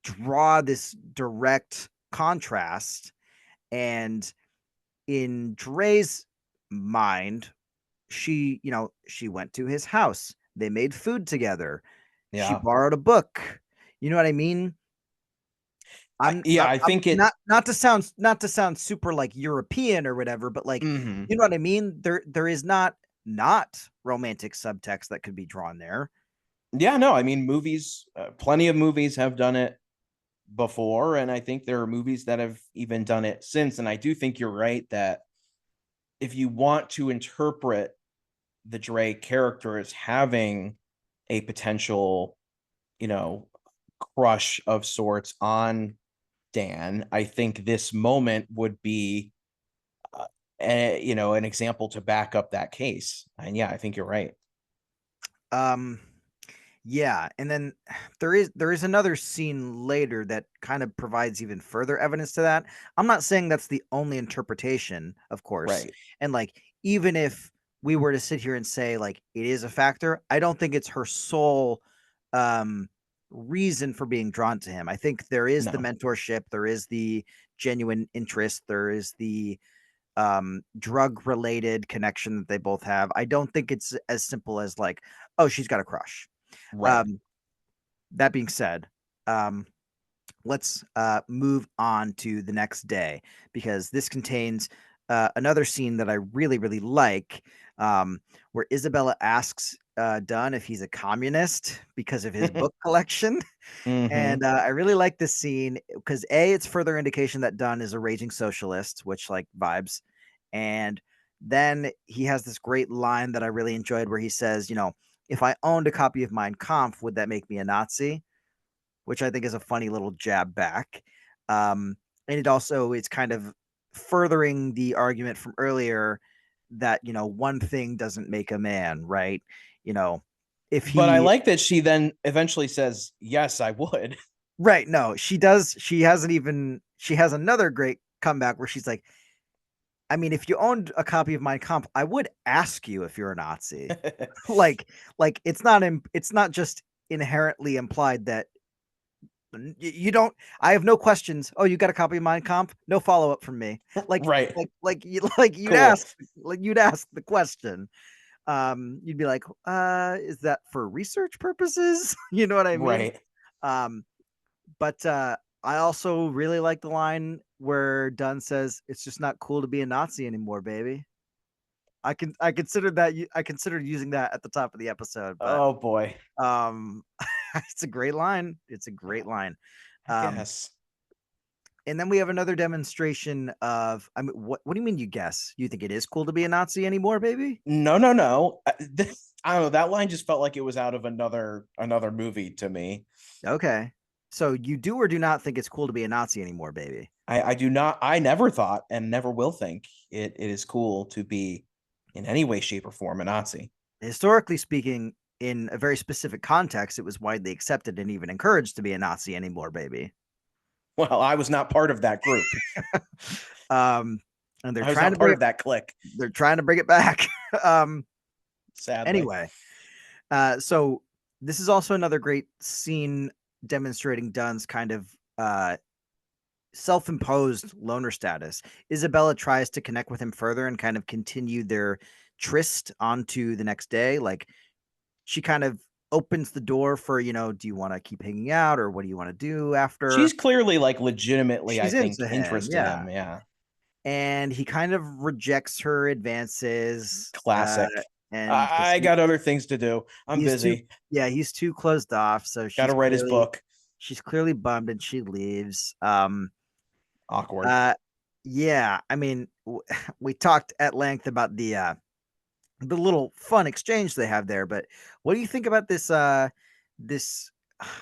[SPEAKER 1] draw this direct contrast. And in Dre's mind, she went to his house. They made food together. She
[SPEAKER 2] Yeah.
[SPEAKER 1] borrowed a book. You know what I mean?
[SPEAKER 2] Yeah, I
[SPEAKER 1] I'm
[SPEAKER 2] think it.
[SPEAKER 1] not to sound super like European or whatever, but like
[SPEAKER 2] Mhm.
[SPEAKER 1] you know what I mean? There is not romantic subtext that could be drawn there.
[SPEAKER 2] Yeah, no, I mean, movies, plenty of movies have done it before, and I think there are movies that have even done it since. And I do think you're right that if you want to interpret the Dre character as having a potential, you know, crush of sorts on Dan, I think this moment would be, an example to back up that case. And yeah, I think you're right.
[SPEAKER 1] Um Yeah, and then there is another scene later that kind of provides even further evidence to that. I'm not saying that's the only interpretation, of course.
[SPEAKER 2] Right.
[SPEAKER 1] And like even if we were to sit here and say like it is a factor, I don't think it's her sole um reason for being drawn to him. I think there is the
[SPEAKER 2] No.
[SPEAKER 1] mentorship, there is the genuine interest, there is the drug related connection that they both have. I don't think it's as simple as like, oh, she's got a crush.
[SPEAKER 2] Right.
[SPEAKER 1] um that being said, um, let's move on to the next day because this contains another scene that I really, really like, where Isabella asks Dunn if he's a communist because of his book collection.
[SPEAKER 2] Hmm.
[SPEAKER 1] And I really like this scene because A, it's further indication that Dunn is a raging socialist, which like vibes. And then he has this great line that I really enjoyed where he says, if I owned a copy of Mein Kampf, would that make me a Nazi? Which I think is a funny little jab back. Um, and it also is kind of furthering the argument from earlier that, one thing doesn't make a man, right? You know, if
[SPEAKER 2] But I
[SPEAKER 1] he,
[SPEAKER 2] like that she then eventually says, "Yes, I would."
[SPEAKER 1] right, no, she does. She has another great comeback where she's like, I mean, if you owned a copy of Mein Kampf, I would ask you if you're a Nazi. like, it's not just inherently implied that you don't. I have no questions. Oh, you got a copy of Mein Kampf? No follow up from me. Like,
[SPEAKER 2] Right.
[SPEAKER 1] you'd
[SPEAKER 2] Cool.
[SPEAKER 1] ask, you'd ask the question. You'd be like, is that for research purposes? You know what I mean?
[SPEAKER 2] Right.
[SPEAKER 1] Um, but I also really like the line where Dunn says, "It's just not cool to be a Nazi anymore, baby." I considered using that at the top of the episode, but
[SPEAKER 2] Oh boy.
[SPEAKER 1] um, it's a great line. It's a great line.
[SPEAKER 2] I
[SPEAKER 1] Um,
[SPEAKER 2] guess.
[SPEAKER 1] and then we have another demonstration of. I mean, what do you mean? You guess? You think it is cool to be a Nazi anymore, baby?
[SPEAKER 2] No, no, no. I don't know. That line just felt like it was out of another movie to me.
[SPEAKER 1] Okay, so you do or do not think it's cool to be a Nazi anymore, baby?
[SPEAKER 2] I do not. I never thought and never will think it is cool to be in any way, shape, or form a Nazi.
[SPEAKER 1] Historically speaking, in a very specific context, it was widely accepted and even encouraged to be a Nazi anymore, baby.
[SPEAKER 2] Well, I was not part of that group.
[SPEAKER 1] um, and
[SPEAKER 2] I was not part of that clique.
[SPEAKER 1] they're trying to bring it back. um,
[SPEAKER 2] Sadly.
[SPEAKER 1] anyway, so this is also another great scene demonstrating Dunn's kind of self-imposed loner status. Isabella tries to connect with him further and kind of continue their tryst onto the next day. Like she kind of opens the door for, do you want to keep hanging out or what do you want to do after?
[SPEAKER 2] She's clearly like legitimately, I
[SPEAKER 1] She's
[SPEAKER 2] think,
[SPEAKER 1] into him,
[SPEAKER 2] interested in
[SPEAKER 1] yeah.
[SPEAKER 2] him. Yeah.
[SPEAKER 1] and he kind of rejects her advances.
[SPEAKER 2] Classic.
[SPEAKER 1] And because
[SPEAKER 2] I got other things to do. I'm
[SPEAKER 1] he's too,
[SPEAKER 2] busy.
[SPEAKER 1] yeah, he's too closed off. So
[SPEAKER 2] Got to write his book.
[SPEAKER 1] she's clearly bummed, and she leaves.
[SPEAKER 2] Awkward.
[SPEAKER 1] Uh, yeah, I mean, we talked at length about the little fun exchange they have there, but what do you think about this?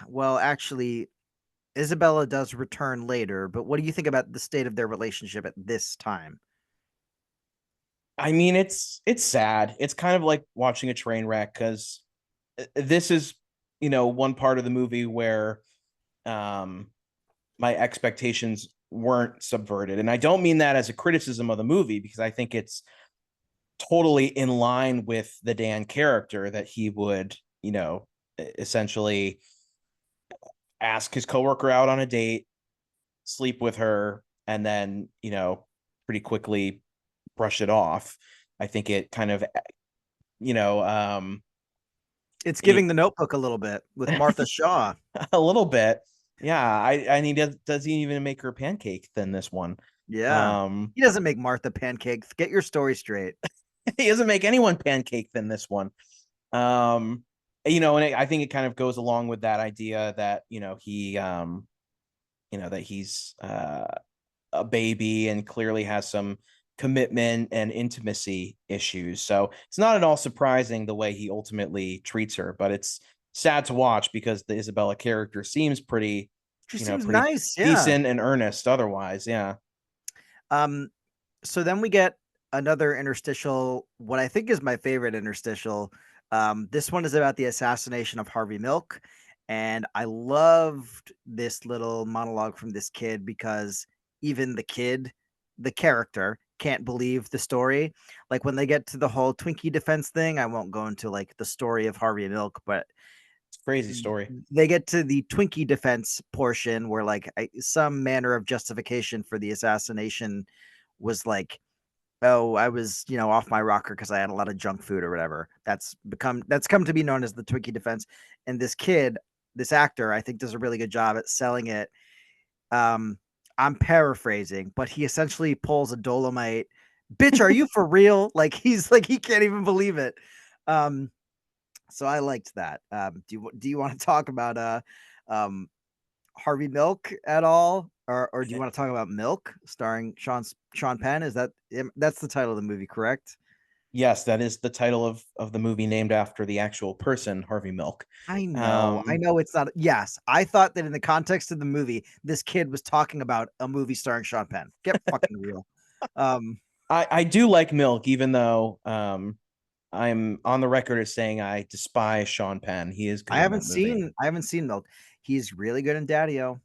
[SPEAKER 1] Well, actually, Isabella does return later, but what do you think about the state of their relationship at this time?
[SPEAKER 2] I mean, it's sad. It's kind of like watching a train wreck because this is, one part of the movie where um my expectations weren't subverted. And I don't mean that as a criticism of the movie because I think it's totally in line with the Dan character that he would, essentially ask his coworker out on a date, sleep with her, and then, pretty quickly brush it off. I think it kind of, you know, um,
[SPEAKER 1] It's giving
[SPEAKER 2] it,
[SPEAKER 1] the Notebook a little bit with Martha Shaw.
[SPEAKER 2] a little bit. Yeah. And he doesn't even make her pancake than this one.
[SPEAKER 1] Yeah.
[SPEAKER 2] Um,
[SPEAKER 1] He doesn't make Martha pancakes. Get your story straight.
[SPEAKER 2] he doesn't make anyone pancake than this one. Um, I think it kind of goes along with that idea that, that he's a baby and clearly has some commitment and intimacy issues. So it's not at all surprising the way he ultimately treats her, but it's sad to watch because the Isabella character seems pretty,
[SPEAKER 1] She seems
[SPEAKER 2] pretty
[SPEAKER 1] nice. Yeah.
[SPEAKER 2] decent and earnest otherwise. Yeah.
[SPEAKER 1] Um, so then we get another interstitial, what I think is my favorite interstitial. This one is about the assassination of Harvey Milk. And I loved this little monologue from this kid because even the kid, the character, can't believe the story. Like when they get to the whole Twinkie defense thing, I won't go into like the story of Harvey Milk, but
[SPEAKER 2] It's a crazy story.
[SPEAKER 1] they get to the Twinkie defense portion where like some manner of justification for the assassination was like, oh, I was, off my rocker because I had a lot of junk food or whatever. That's come to be known as the Twinkie defense. And this kid, this actor, I think does a really good job at selling it. Um, I'm paraphrasing, but he essentially pulls a Dolomite. Bitch, are you for real? Like he's like he can't even believe it. Um, so I liked that. Do you want to talk about um Harvey Milk at all, or do you want to talk about Milk, starring Sean Penn? That's the title of the movie, correct?
[SPEAKER 2] Yes, that is the title of the movie named after the actual person, Harvey Milk.
[SPEAKER 1] I know it's not. Yes, I thought that in the context of the movie, this kid was talking about a movie starring Sean Penn. Get fucking real. Um,
[SPEAKER 2] I do like Milk, even though I'm on the record as saying I despise Sean Penn. He is good in that movie.
[SPEAKER 1] I haven't seen Milk. He's really good in Daddy-O.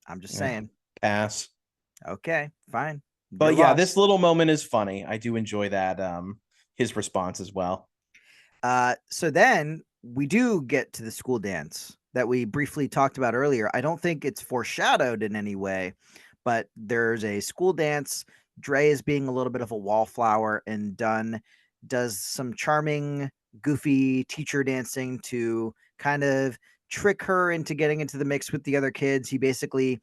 [SPEAKER 1] I'm just
[SPEAKER 2] Yeah,
[SPEAKER 1] saying.
[SPEAKER 2] pass.
[SPEAKER 1] Okay, fine. Your
[SPEAKER 2] But yeah,
[SPEAKER 1] loss.
[SPEAKER 2] this little moment is funny. I do enjoy that his response as well.
[SPEAKER 1] So then we do get to the school dance that we briefly talked about earlier. I don't think it's foreshadowed in any way, but there's a school dance. Dre is being a little bit of a wallflower, and Dunn does some charming, goofy teacher dancing to kind of trick her into getting into the mix with the other kids. He basically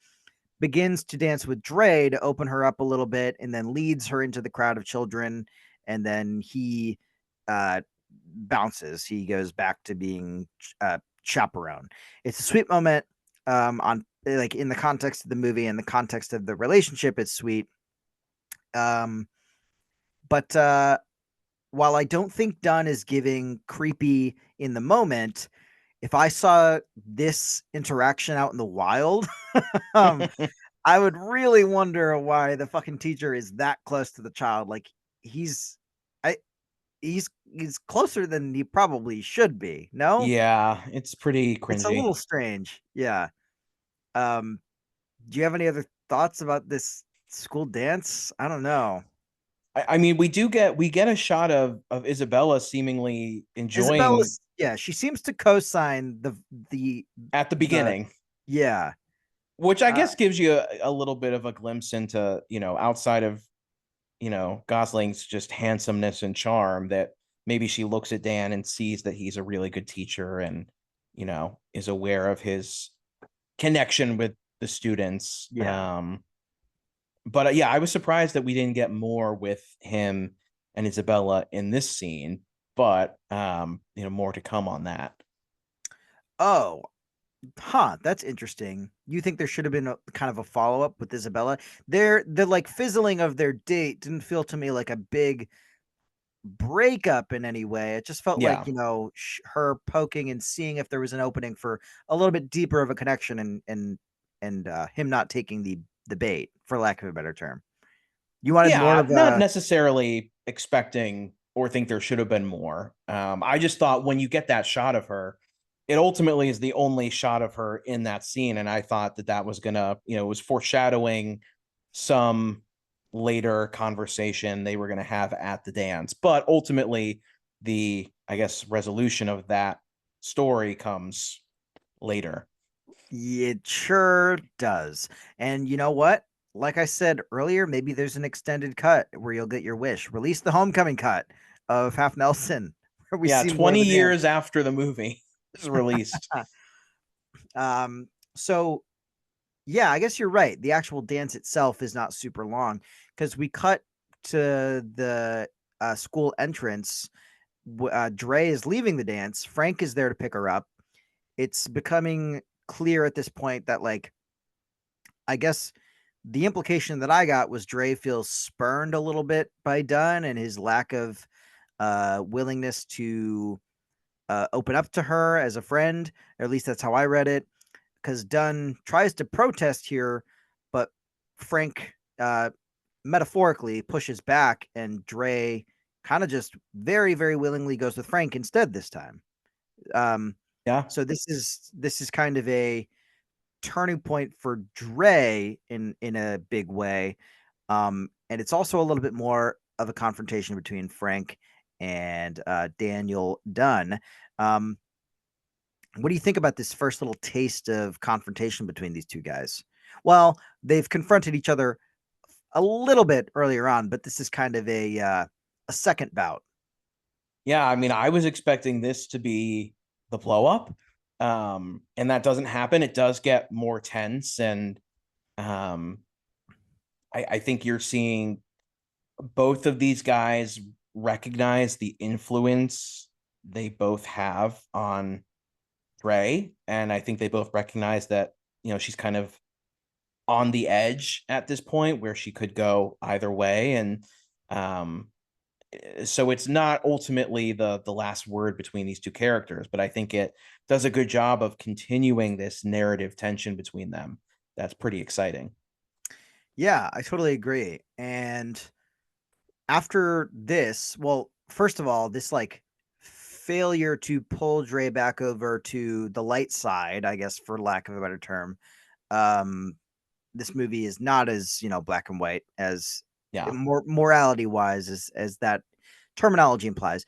[SPEAKER 1] begins to dance with Dre to open her up a little bit and then leads her into the crowd of children. And then he uh, bounces. He goes back to being chaperone. It's a sweet moment on like in the context of the movie and the context of the relationship. It's sweet. Um, but while I don't think Dunn is giving creepy in the moment, if I saw this interaction out in the wild, um, I would really wonder why the fucking teacher is that close to the child. Like he's, I, he's closer than he probably should be. No,
[SPEAKER 2] Yeah, it's pretty
[SPEAKER 1] it's a
[SPEAKER 2] cringy.
[SPEAKER 1] little strange. Yeah. Um, do you have any other thoughts about this school dance? I don't know.
[SPEAKER 2] I mean, we get a shot of Isabella seemingly enjoying
[SPEAKER 1] Isabella's, yeah, she seems to co-sign the
[SPEAKER 2] at the
[SPEAKER 1] the
[SPEAKER 2] beginning,
[SPEAKER 1] yeah.
[SPEAKER 2] which I
[SPEAKER 1] Uh,
[SPEAKER 2] guess gives you a little bit of a glimpse into, outside of, Gosling's just handsomeness and charm, that maybe she looks at Dan and sees that he's a really good teacher and, is aware of his connection with the students.
[SPEAKER 1] yeah.
[SPEAKER 2] But yeah, I was surprised that we didn't get more with him and Isabella in this scene, but more to come on that.
[SPEAKER 1] Oh, huh, that's interesting. You think there should have been a kind of a follow-up with Isabella? The like fizzling of their date didn't feel to me like a big breakup in any way. It just felt like,
[SPEAKER 2] Yeah.
[SPEAKER 1] her poking and seeing if there was an opening for a little bit deeper of a connection, and him not taking the bait, for lack of a better term. You wanted more
[SPEAKER 2] Yeah,
[SPEAKER 1] of
[SPEAKER 2] not
[SPEAKER 1] a
[SPEAKER 2] necessarily expecting or think there should have been more. I just thought when you get that shot of her, it ultimately is the only shot of her in that scene, and I thought that that was gonna, it was foreshadowing some later conversation they were gonna have at the dance. But ultimately, the I guess resolution of that story comes later.
[SPEAKER 1] it sure does. And you know what? Like I said earlier, maybe there's an extended cut where you'll get your wish. Release the homecoming cut of Half Nelson, where we
[SPEAKER 2] Yeah,
[SPEAKER 1] see more of
[SPEAKER 2] 20
[SPEAKER 1] the dance.
[SPEAKER 2] years after the movie is released.
[SPEAKER 1] So yeah, I guess you're right. The actual dance itself is not super long because we cut to the school entrance. Dre is leaving the dance. Frank is there to pick her up. It's becoming clear at this point that, like, I guess the implication that I got was Dre feels spurned a little bit by Dunn and his lack of willingness to open up to her as a friend. Or at least that's how I read it. Because Dunn tries to protest here, but Frank metaphorically pushes back, and Dre kind of just very, very willingly goes with Frank instead this time. Um,
[SPEAKER 2] Yeah.
[SPEAKER 1] so this is kind of a turning point for Dre in a big way. And it's also a little bit more of a confrontation between Frank and Daniel Dunn. Um, what do you think about this first little taste of confrontation between these two guys? Well, they've confronted each other a little bit earlier on, but this is kind of a second bout.
[SPEAKER 2] Yeah, I mean, I was expecting this to be the blow up. And that doesn't happen. It does get more tense. And um, I think you're seeing both of these guys recognize the influence they both have on Dre. And I think they both recognize that, she's kind of on the edge at this point where she could go either way. And um, so it's not ultimately the last word between these two characters, but I think it does a good job of continuing this narrative tension between them. That's pretty exciting.
[SPEAKER 1] Yeah, I totally agree. And after this, well, first of all, this like failure to pull Dre back over to the light side, I guess, for lack of a better term, um, this movie is not as black and white as
[SPEAKER 2] Yeah.
[SPEAKER 1] morality wise as that terminology implies.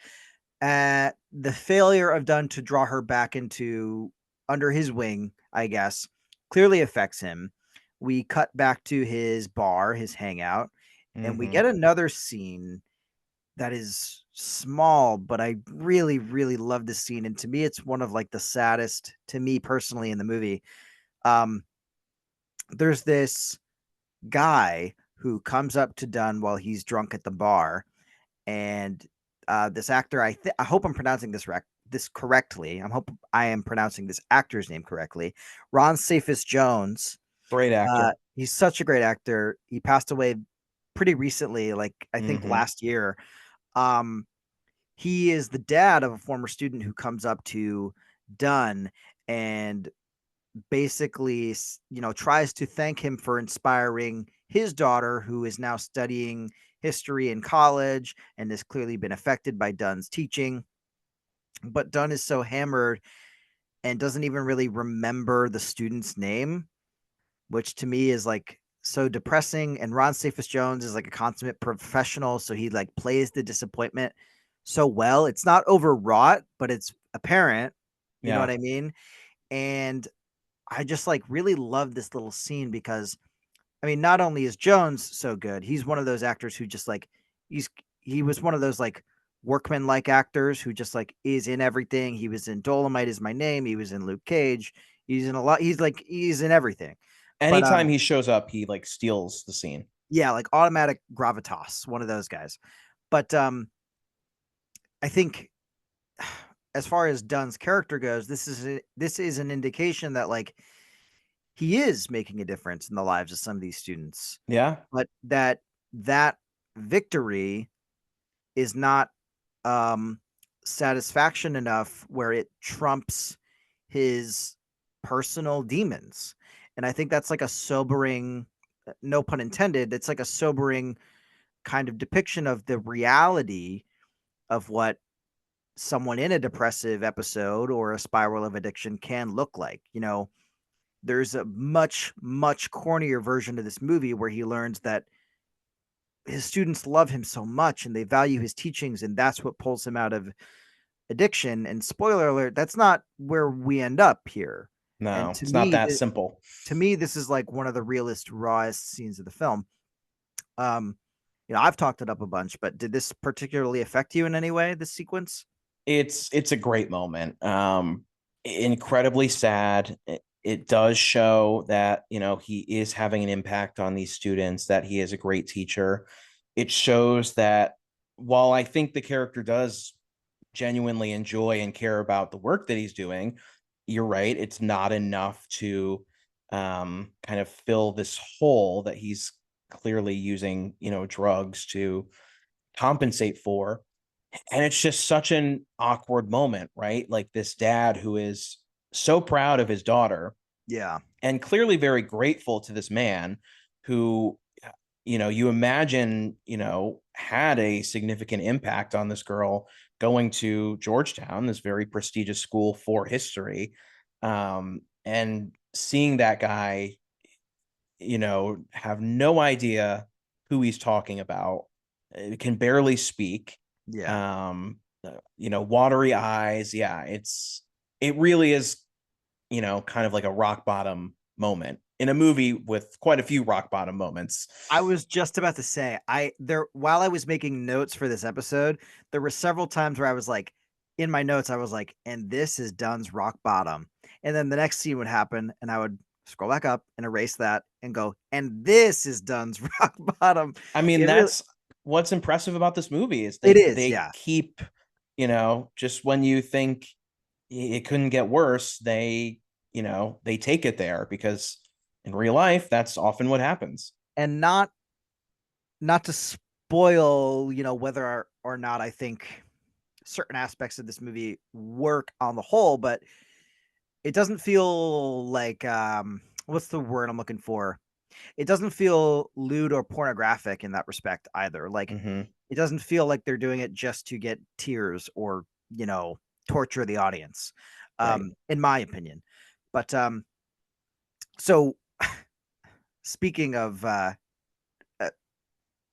[SPEAKER 1] The failure of Dunn to draw her back into under his wing, I guess, clearly affects him. We cut back to his bar, his hangout, and we
[SPEAKER 2] Mm-hmm.
[SPEAKER 1] get another scene that is small, but I really, really love this scene. And to me, it's one of like the saddest to me personally in the movie. Um, there's this guy who comes up to Dunn while he's drunk at the bar, and this actor, I hope I'm pronouncing this correctly. I hope I am pronouncing this actor's name correctly. Ron Cephas Jones.
[SPEAKER 2] Great actor.
[SPEAKER 1] He's such a great actor. He passed away pretty recently, like I think
[SPEAKER 2] Mm-hmm.
[SPEAKER 1] last year. Um, he is the dad of a former student who comes up to Dunn and basically, tries to thank him for inspiring his daughter, who is now studying history in college and has clearly been affected by Dunn's teaching. But Dunn is so hammered and doesn't even really remember the student's name, which to me is like so depressing. And Ron Cephas Jones is like a consummate professional, so he like plays the disappointment so well. It's not overwrought, but it's apparent. You know what
[SPEAKER 2] Yeah.
[SPEAKER 1] I mean? And I just like really love this little scene because I mean, not only is Jones so good, he's one of those actors who just like he's he was one of those like workman like actors who just like is in everything. He was in Dolomite is My Name. He was in Luke Cage. He's in a lot. He's in everything. But
[SPEAKER 2] Anytime he shows up, he like steals the scene.
[SPEAKER 1] Yeah, like automatic gravitas, one of those guys. But I think as far as Dunn's character goes, this is an indication that like he is making a difference in the lives of some of these students,
[SPEAKER 2] Yeah.
[SPEAKER 1] but that victory is not um satisfaction enough where it trumps his personal demons. And I think that's like a sobering, no pun intended, it's like a sobering kind of depiction of the reality of what someone in a depressive episode or a spiral of addiction can look like. You know, there's a much cornier version of this movie where he learns that his students love him so much and they value his teachings, and that's what pulls him out of addiction. And spoiler alert, that's not where we end up here. And
[SPEAKER 2] No, it's not that simple.
[SPEAKER 1] to me, this is like one of the realest, rawest scenes of the film. Um, I've talked it up a bunch, but did this particularly affect you in any way? This sequence?
[SPEAKER 2] It's a great moment. Incredibly sad. It does show that, he is having an impact on these students, that he is a great teacher. It shows that while I think the character does genuinely enjoy and care about the work that he's doing, you're right, it's not enough to kind of fill this hole that he's clearly using, drugs to compensate for. And it's just such an awkward moment, right? Like this dad who is so proud of his daughter
[SPEAKER 1] Yeah.
[SPEAKER 2] and clearly very grateful to this man who, you imagine, had a significant impact on this girl going to Georgetown, this very prestigious school for history. And seeing that guy, have no idea who he's talking about, can barely speak,
[SPEAKER 1] Yeah.
[SPEAKER 2] watery eyes. Yeah, it really is, kind of like a rock bottom moment in a movie with quite a few rock bottom moments.
[SPEAKER 1] I was just about to say, I there while I was making notes for this episode, there were several times where I was like, in my notes, I was like, and this is Dunn's rock bottom. And then the next scene would happen, and I would scroll back up and erase that and go, and this is Dunn's rock bottom.
[SPEAKER 2] I mean,
[SPEAKER 1] It really
[SPEAKER 2] that's what's impressive about this movie is
[SPEAKER 1] it is,
[SPEAKER 2] they
[SPEAKER 1] yeah.
[SPEAKER 2] keep, just when you think it couldn't get worse, they take it there, because in real life, that's often what happens.
[SPEAKER 1] And not to spoil, whether or not I think certain aspects of this movie work on the whole, but it doesn't feel like what's the word I'm looking for? It doesn't feel lewd or pornographic in that respect either. Like
[SPEAKER 2] Hmm.
[SPEAKER 1] it doesn't feel like they're doing it just to get tears or, torture the audience.
[SPEAKER 2] Right.
[SPEAKER 1] In my opinion. But so speaking of uh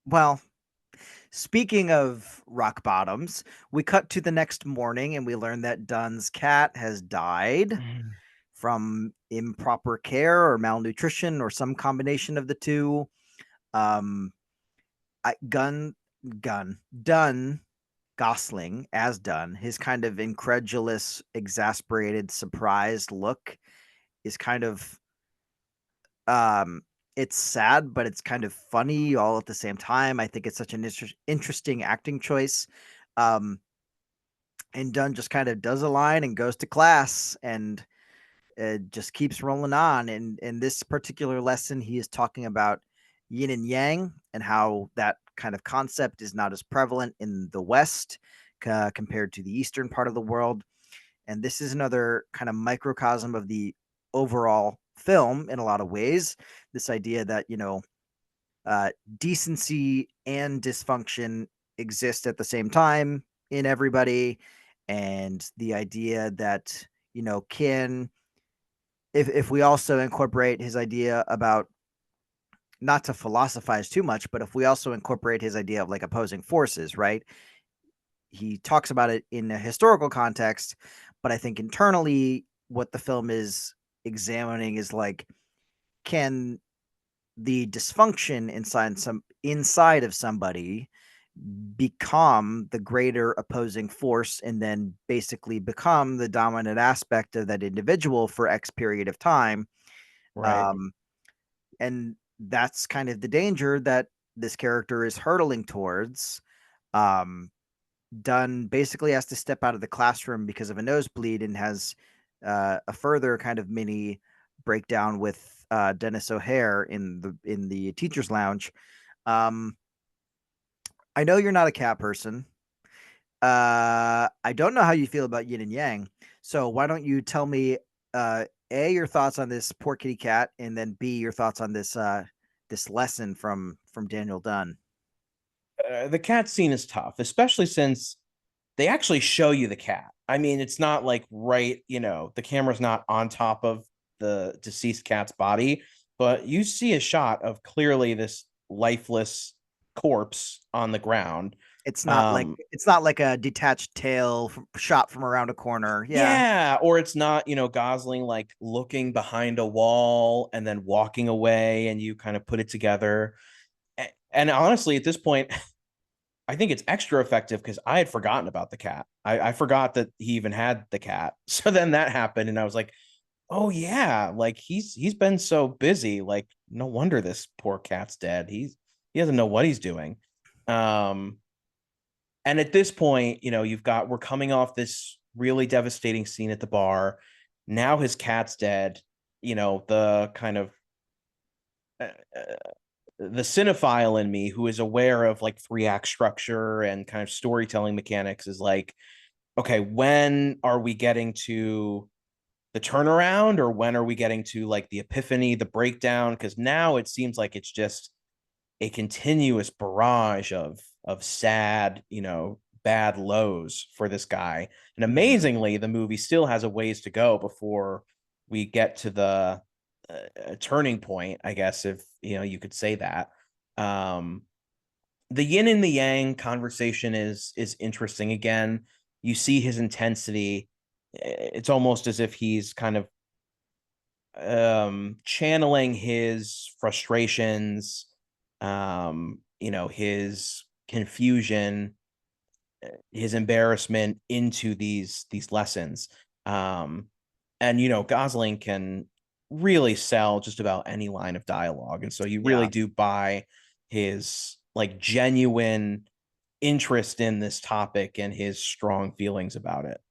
[SPEAKER 1] well, speaking of rock bottoms, we cut to the next morning and we learn that Dunn's cat has died from improper care or malnutrition or some combination of the two. Um, I, Dunn, Gosling as Dunn, his kind of incredulous, exasperated, surprised look is kind of um it's sad, but it's kind of funny all at the same time. I think it's such an interesting acting choice. Um, and Dunn just kind of does a line and goes to class, and it just keeps rolling on. And in this particular lesson, he is talking about yin and yang and how that kind of concept is not as prevalent in the West compared to the Eastern part of the world. And this is another kind of microcosm of the overall film in a lot of ways. This idea that, decency and dysfunction exist at the same time in everybody. And the idea that, can if we also incorporate his idea about, not to philosophize too much, but if we also incorporate his idea of like opposing forces, right? He talks about it in a historical context, but I think internally what the film is examining is like, can the dysfunction inside of somebody become the greater opposing force and then basically become the dominant aspect of that individual for X period of time.
[SPEAKER 2] Right.
[SPEAKER 1] Um, and that's kind of the danger that this character is hurtling towards. Um, Dunn basically has to step out of the classroom because of a nosebleed and has a further kind of mini breakdown with Dennis O'Hare in the teachers' lounge. Um, I know you're not a cat person. I don't know how you feel about yin and yang. So why don't you tell me a your thoughts on this poor kitty cat, and then b your thoughts on this lesson from Daniel Dunn.
[SPEAKER 2] The cat scene is tough, especially since they actually show you the cat. I mean, it's not like right, the camera's not on top of the deceased cat's body, but you see a shot of clearly this lifeless corpse on the ground. Um,
[SPEAKER 1] It's not like a detached tail shot from around a corner. Yeah,
[SPEAKER 2] yeah, or it's not, Gosling like looking behind a wall and then walking away and you kind of put it together. And honestly, at this point, I think it's extra effective because I had forgotten about the cat. I forgot that he even had the cat. So then that happened, and I was like, "Oh yeah, like he's been so busy. Like no wonder this poor cat's dead. He doesn't know what he's doing." Um, and at this point, we're coming off this really devastating scene at the bar. Now his cat's dead. The kind of uh, the cinephile in me who is aware of like 3 act structure and kind of storytelling mechanics is like, okay, when are we getting to the turnaround, or when are we getting to like the epiphany, the breakdown? Because now it seems like it's just a continuous barrage of sad, bad lows for this guy. And
[SPEAKER 1] mhm.
[SPEAKER 2] amazingly, the movie still has a ways to go before we get to the turning point, I guess, if you could say that. Um, the yin and the yang conversation is interesting again. You see his intensity. It's almost as if he's kind of channeling his frustrations, his confusion, his embarrassment into these lessons. Um, and Gosling can really sell just about any line of dialogue, and so you really
[SPEAKER 1] Yeah.
[SPEAKER 2] do buy his like genuine interest in this topic and his strong feelings about it.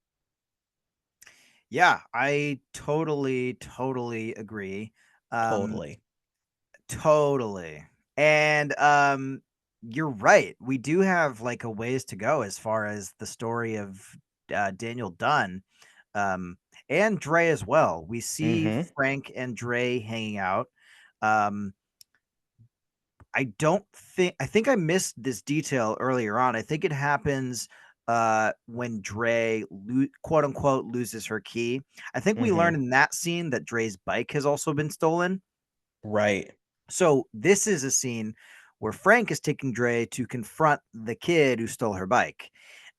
[SPEAKER 1] Yeah, I totally agree. Um,
[SPEAKER 2] Totally.
[SPEAKER 1] totally. And you're right. We do have like a ways to go as far as the story of Daniel Dunn. Um, and Dre as well. We see
[SPEAKER 2] Mm-hmm.
[SPEAKER 1] Frank and Dre hanging out. Um, I think I missed this detail earlier on. I think it happens when quote unquote loses her key. I think we learn
[SPEAKER 2] Mm-hmm.
[SPEAKER 1] in that scene that Dre's bike has also been stolen.
[SPEAKER 2] Right.
[SPEAKER 1] So this is a scene where Frank is taking Dre to confront the kid who stole her bike.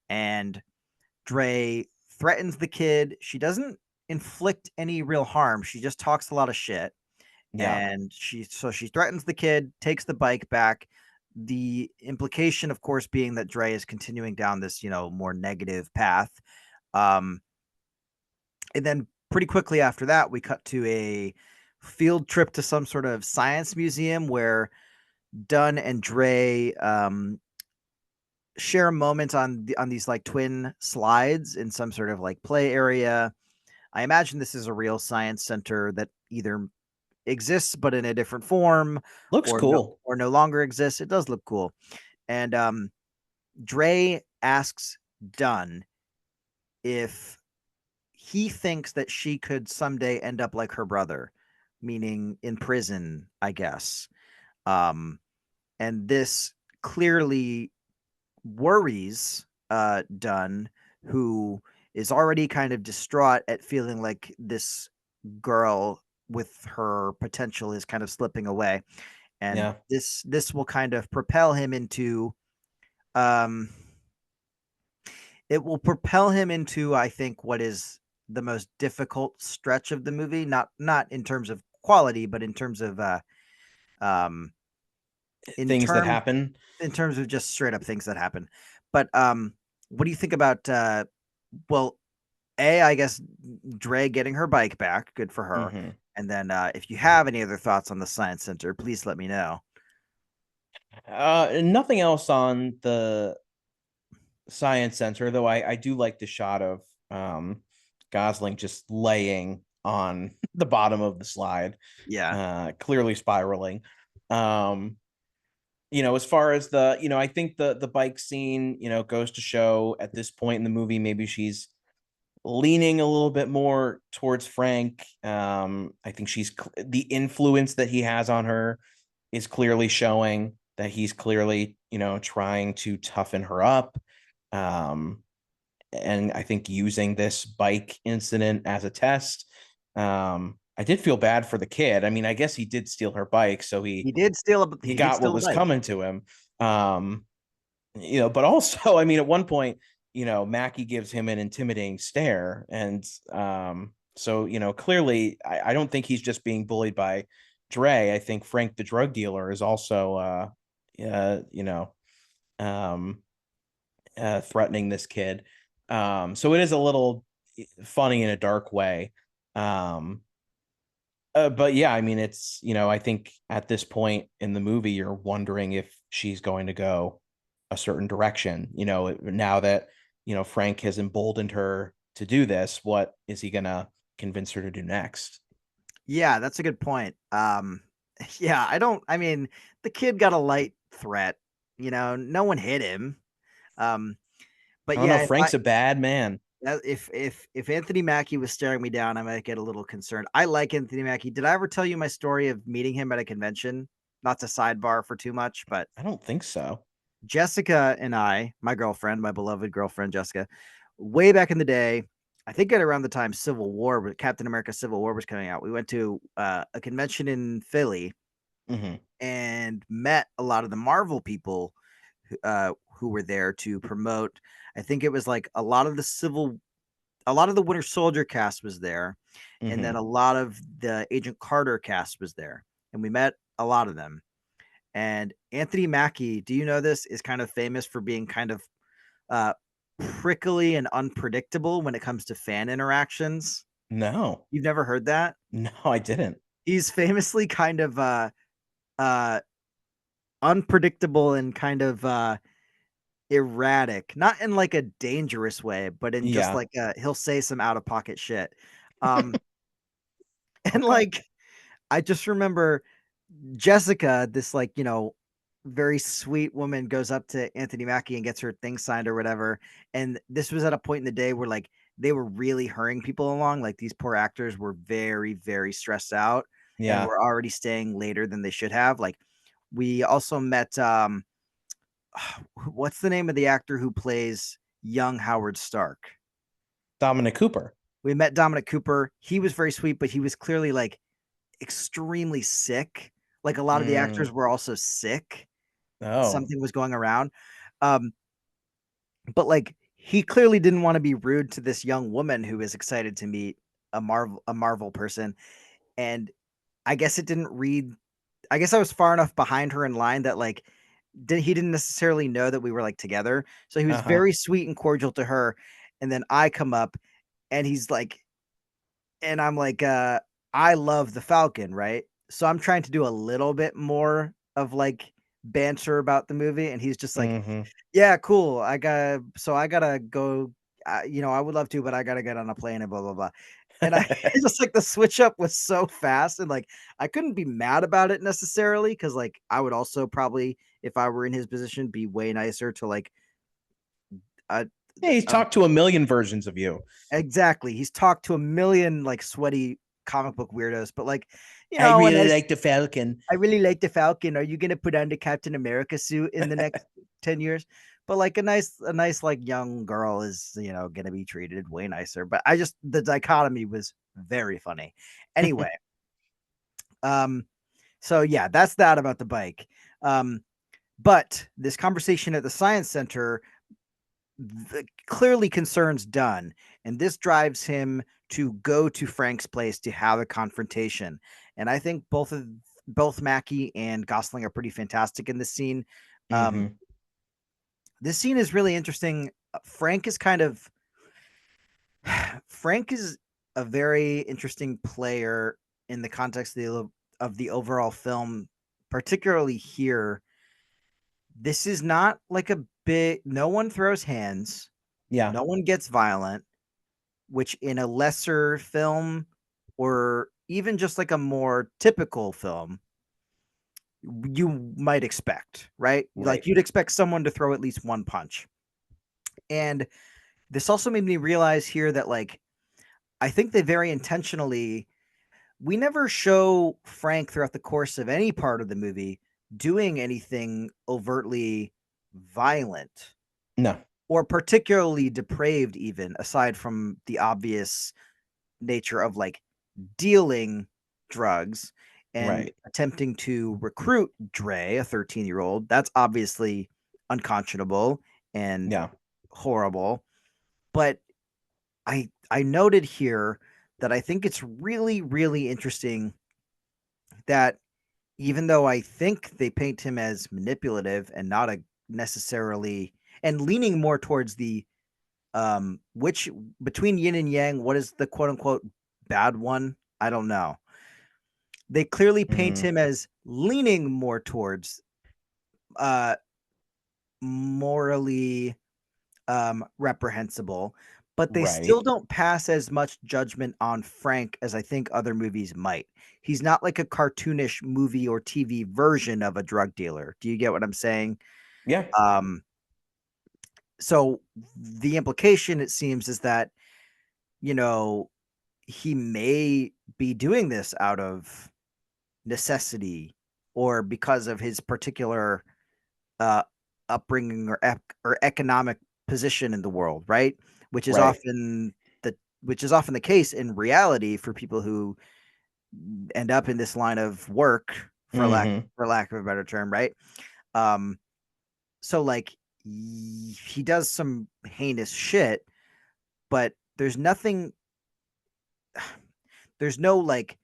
[SPEAKER 1] And Dre threatens the kid. She doesn't inflict any real harm. She just talks a lot of shit,
[SPEAKER 2] Yeah.
[SPEAKER 1] and she threatens the kid, takes the bike back. The implication, of course, being that Dre is continuing down this, more negative path. Um, and then pretty quickly after that, we cut to a field trip to some sort of science museum where Dunn and Dre share a moment on these like twin slides in some sort of like play area. I imagine this is a real science center that either exists but in a different form
[SPEAKER 2] Looks cool.
[SPEAKER 1] or no longer exists. It does look cool. And Dre asks Dunn if he thinks that she could someday end up like her brother, meaning in prison, I guess. Um, and this clearly worries Dunn, who is already kind of distraught at feeling like this girl with her potential is kind of slipping away. And
[SPEAKER 2] Yeah.
[SPEAKER 1] this will kind of propel him into um it will propel him into, I think, what is the most difficult stretch of the movie, not in terms of quality, but um in
[SPEAKER 2] Things that
[SPEAKER 1] terms
[SPEAKER 2] happen.
[SPEAKER 1] in terms of just straight up things that happen. But what do you think about well, A, I guess Dre getting her bike back, good for her.
[SPEAKER 2] Mm-hmm.
[SPEAKER 1] And then if you have any other thoughts on the Science Center, please let me know.
[SPEAKER 2] Nothing else on the Science Center, though I do like the shot of Gosling just laying on the bottom of the slide,
[SPEAKER 1] Yeah.
[SPEAKER 2] clearly spiraling. Um, as far as I think the bike scene, goes to show at this point in the movie, maybe she's leaning a little bit more towards Frank. I think the influence that he has on her is clearly showing that he's clearly, trying to toughen her up. Um, and I think using this bike incident as a test. I did feel bad for the kid. I mean, I guess he did steal her bike, so he
[SPEAKER 1] He did
[SPEAKER 2] got what
[SPEAKER 1] steal the
[SPEAKER 2] was
[SPEAKER 1] bike.
[SPEAKER 2] coming to him. Um, but also, I mean, at one point, Mackie gives him an intimidating stare. And so, clearly, I don't think he's just being bullied by Dre. I think Frank, the drug dealer, is also, um, threatening this kid. So it is a little funny in a dark way. Um, but yeah, I mean, it's, I think at this point in the movie, you're wondering if she's going to go a certain direction, now that, Frank has emboldened her to do this. What is he going to convince her to do next?
[SPEAKER 1] Yeah, that's a good point. Yeah, I mean, the kid got a light threat, no one hit him. Um, but
[SPEAKER 2] I don't know.
[SPEAKER 1] yeah,
[SPEAKER 2] Frank's a bad man.
[SPEAKER 1] if Anthony Mackie was staring me down, I might get a little concerned. I like Anthony Mackie. Did I ever tell you my story of meeting him at a convention? Not to sidebar for too much, but
[SPEAKER 2] I don't think so.
[SPEAKER 1] Jessica and I, my girlfriend, my beloved girlfriend Jessica, way back in the day, I think at around the time Civil War, Captain America Civil War was coming out. We went to a convention in Philly
[SPEAKER 2] Mm-hmm.
[SPEAKER 1] and met a lot of the Marvel people who were there to promote. I think it was like a lot of the Winter Soldier cast was there, and then
[SPEAKER 2] Mm-hmm.
[SPEAKER 1] a lot of the Agent Carter cast was there, and we met a lot of them. And Anthony Mackie, do you know this, is kind of famous for being kind of uh, prickly and unpredictable when it comes to fan interactions.
[SPEAKER 2] No,
[SPEAKER 1] You've never heard that?
[SPEAKER 2] no, I didn't.
[SPEAKER 1] He's famously kind of uh, unpredictable and kind of erratic, not in like a dangerous way, but in just
[SPEAKER 2] Yeah.
[SPEAKER 1] like he'll say some out of pocket shit. Um, and
[SPEAKER 2] Okay.
[SPEAKER 1] like I just remember Jessica, this like, very sweet woman goes up to Anthony Mackie and gets her thing signed or whatever. And this was at a point in the day where like they were really hurrying people along. Like these poor actors were very, very stressed out and
[SPEAKER 2] Yeah.
[SPEAKER 1] were already staying later than they should have. Like we also met what's the name of the actor who plays young Howard Stark?
[SPEAKER 2] Dominic Cooper.
[SPEAKER 1] We met Dominic Cooper. He was very sweet, but he was clearly like extremely sick. Like a lot of the
[SPEAKER 2] Mm.
[SPEAKER 1] actors were also sick.
[SPEAKER 2] Oh.
[SPEAKER 1] Something was going around. Um, but like he clearly didn't want to be rude to this young woman who is excited to meet a Marvel person. And I guess it didn't read I guess I was far enough behind her in line that like he didn't necessarily know that we were like together. So he was
[SPEAKER 2] Uh-huh.
[SPEAKER 1] very sweet and cordial to her. And then I come up and he's like, and I'm like, I love the Falcon, right? So I'm trying to do a little bit more of like banter about the movie, and he's just like,
[SPEAKER 2] Mm-hmm.
[SPEAKER 1] yeah, cool. I gotta go. I would love to, but I gotta get on a plane and blah blah blah. And I just like the switch up was so fast, and like I couldn't be mad about it necessarily because like I would also probably, if I were in his position, be way nicer to like a,
[SPEAKER 2] Yeah, he's
[SPEAKER 1] a
[SPEAKER 2] talked to a million versions of you.
[SPEAKER 1] exactly. He's talked to a million like sweaty comic book weirdos, but like,
[SPEAKER 2] I
[SPEAKER 1] a
[SPEAKER 2] really
[SPEAKER 1] nice.
[SPEAKER 2] like the Falcon.
[SPEAKER 1] I really like the Falcon. Are you gonna put on the Captain America suit in the next 10 years? But like a nice like young girl is gonna be treated way nicer. But the dichotomy was very funny. Anyway, um, so yeah, that's that about the bike. Um, but this conversation at the science center clearly concerns Dunn, and this drives him to go to Frank's place to have a confrontation. And I think both Mackie and Gosling are pretty fantastic in this scene. Um,
[SPEAKER 2] Mm-hmm.
[SPEAKER 1] this scene is really interesting. Frank is kind of Frank is a very interesting player in the context of the overall film, particularly here, this is not like a big, no one throws hands,
[SPEAKER 2] Yeah.
[SPEAKER 1] no one gets violent, which in a lesser film or even just like a more typical film, you might expect, right? Like
[SPEAKER 2] Right.
[SPEAKER 1] you'd expect someone to throw at least one punch. And this also made me realize here that like I think they very intentionally we never show Frank throughout the course of any part of the movie doing anything overtly violent
[SPEAKER 2] No.
[SPEAKER 1] or particularly depraved, even aside from the obvious nature of like dealing drugs and
[SPEAKER 2] Right.
[SPEAKER 1] attempting to recruit Dre, a 13-year-old. That's obviously unconscionable and
[SPEAKER 2] Yeah.
[SPEAKER 1] horrible. But I noted here that I think it's really, really interesting that even though I think they paint him as manipulative and not a necessarily and leaning more towards the which between yin and yang, what is the quote unquote bad one? I don't know. They clearly paint
[SPEAKER 2] Mm,
[SPEAKER 1] him as leaning more towards uh morally reprehensible, but they still
[SPEAKER 2] right.
[SPEAKER 1] don't pass as much judgment on Frank as I think other movies might. He's not like a cartoonish movie or TV version of a drug dealer. Do you get what I'm saying?
[SPEAKER 2] Yeah.
[SPEAKER 1] Um, so the implication, it seems, is that, you know, he may be doing this out of necessity or because of his particular uh, upbringing or economic position in the world, right? Which is
[SPEAKER 2] Right.
[SPEAKER 1] often which is often the case in reality for people who end up in this line of work,
[SPEAKER 2] Hmm.
[SPEAKER 1] for lack of a better term, right? Um, so like he does some heinous shit, but there's no like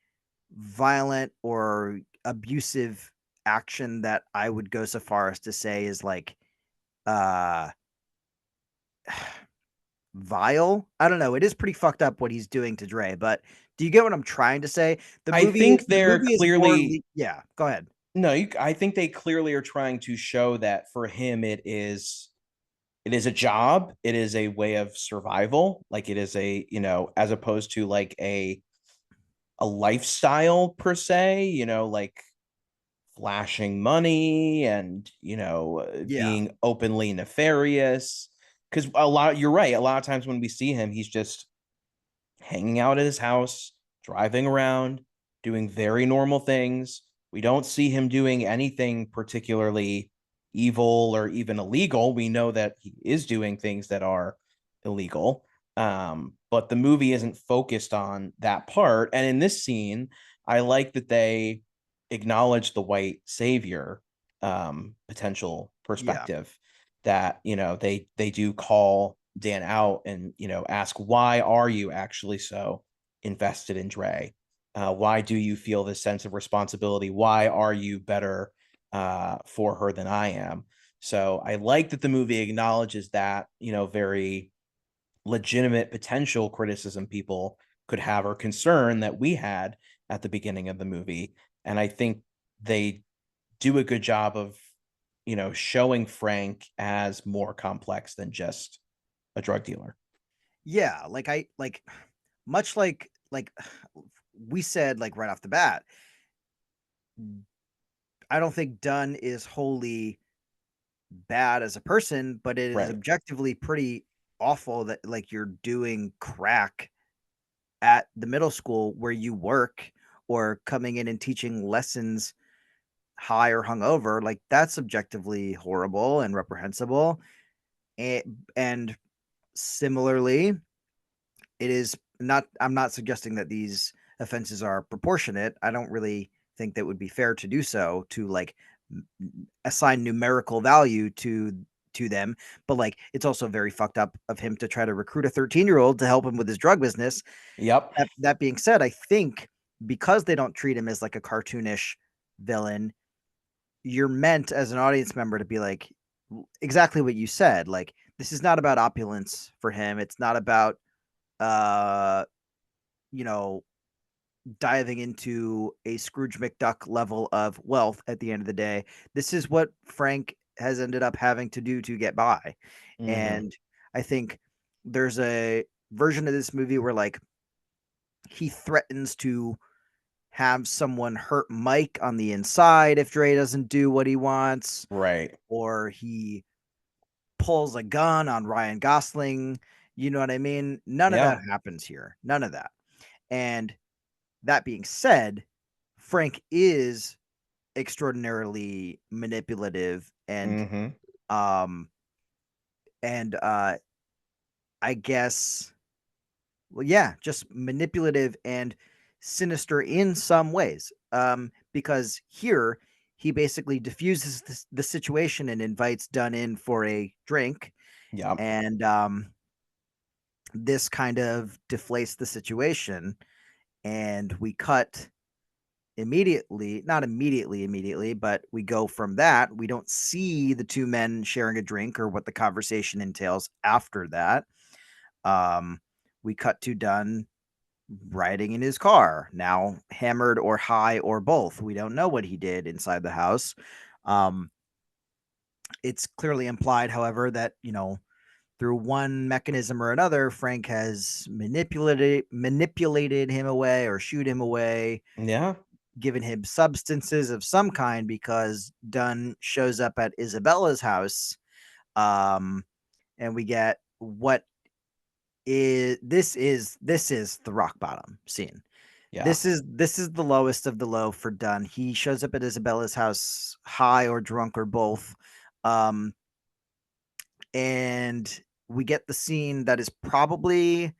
[SPEAKER 1] violent or abusive action that I would go so far as to say is like uh vile. I don't know. It is pretty fucked up what he's doing to Dre, but do you get what I'm trying to say?
[SPEAKER 2] I think
[SPEAKER 1] The
[SPEAKER 2] they're
[SPEAKER 1] movie is more
[SPEAKER 2] clearly
[SPEAKER 1] yeah, go ahead.
[SPEAKER 2] no, I think they clearly are trying to show that for him it is a job, it is a way of survival, like it is a, as opposed to like a lifestyle per se, like flashing money and,
[SPEAKER 1] Yeah.
[SPEAKER 2] being openly nefarious. Cuz you're right, a lot of times when we see him, he's just hanging out at his house, driving around, doing very normal things. We don't see him doing anything particularly evil or even illegal. We know that he is doing things that are illegal. But the movie isn't focused on that part. And in this scene, I like that they acknowledge the white savior potential
[SPEAKER 1] Yeah.
[SPEAKER 2] perspective, that they do call Dan out and ask, why are you actually so invested in Dre? Why do you feel this sense of responsibility? Why are you better for her than I am? So I like that the movie acknowledges that very legitimate potential criticism people could have, or concern that we had at the beginning of the movie. And I think they do a good job of showing Frank as more complex than just a drug dealer.
[SPEAKER 1] Yeah, like I like much like we said like right off the bat, I don't think Dunn is wholly bad as a person, but it is
[SPEAKER 2] Right.
[SPEAKER 1] objectively pretty awful that like you're doing crack at the middle school where you work or coming in and teaching lessons high or hungover. Like that's objectively horrible and reprehensible. And similarly, it is not, I'm not suggesting that these offenses are proportionate. I don't really think that would be fair to do so, to like assign numerical value to them, but like it's also very fucked up of him to try to recruit a 13-year-old to help him with his drug business.
[SPEAKER 2] Yep.
[SPEAKER 1] That being said, I think because they don't treat him as like a cartoonish villain, you're meant as an audience member to be like exactly what you said. Like this is not about opulence for him. It's not about uh, you know, diving into a Scrooge McDuck level of wealth at the end of the day. This is what Frank has ended up having to do to get by.
[SPEAKER 2] Mm-hmm.
[SPEAKER 1] And I think there's a version of this movie where like he threatens to have someone hurt Mike on the inside if Dre doesn't do what he wants,
[SPEAKER 2] Right.
[SPEAKER 1] or he pulls a gun on Ryan Gosling. You know what I mean? None of that
[SPEAKER 2] Yeah.
[SPEAKER 1] happens here. None of that. And that being said, Frank is extraordinarily manipulative
[SPEAKER 2] Mm-hmm.
[SPEAKER 1] um and I guess well yeah, just manipulative and sinister in some ways. Because here he basically diffuses the situation and invites Dunn in for a drink,
[SPEAKER 2] Yeah.
[SPEAKER 1] and this kind of deflates the situation, and we cut immediately, not immediately, but we go from that. We don't see the two men sharing a drink or what the conversation entails after that. Um, we cut to Dunn riding in his car, now hammered or high or both. We don't know what he did inside the house. Um, it's clearly implied, however, that, through one mechanism or another, Frank has manipulated him away or shooed him away,
[SPEAKER 2] Yeah.
[SPEAKER 1] given him substances of some kind, because Dunn shows up at Isabella's house. Um, and we get what is the rock bottom scene.
[SPEAKER 2] Yeah.
[SPEAKER 1] This is the lowest of the low for Dunn. He shows up at Isabella's house high or drunk or both. Um, and we get the scene that is probably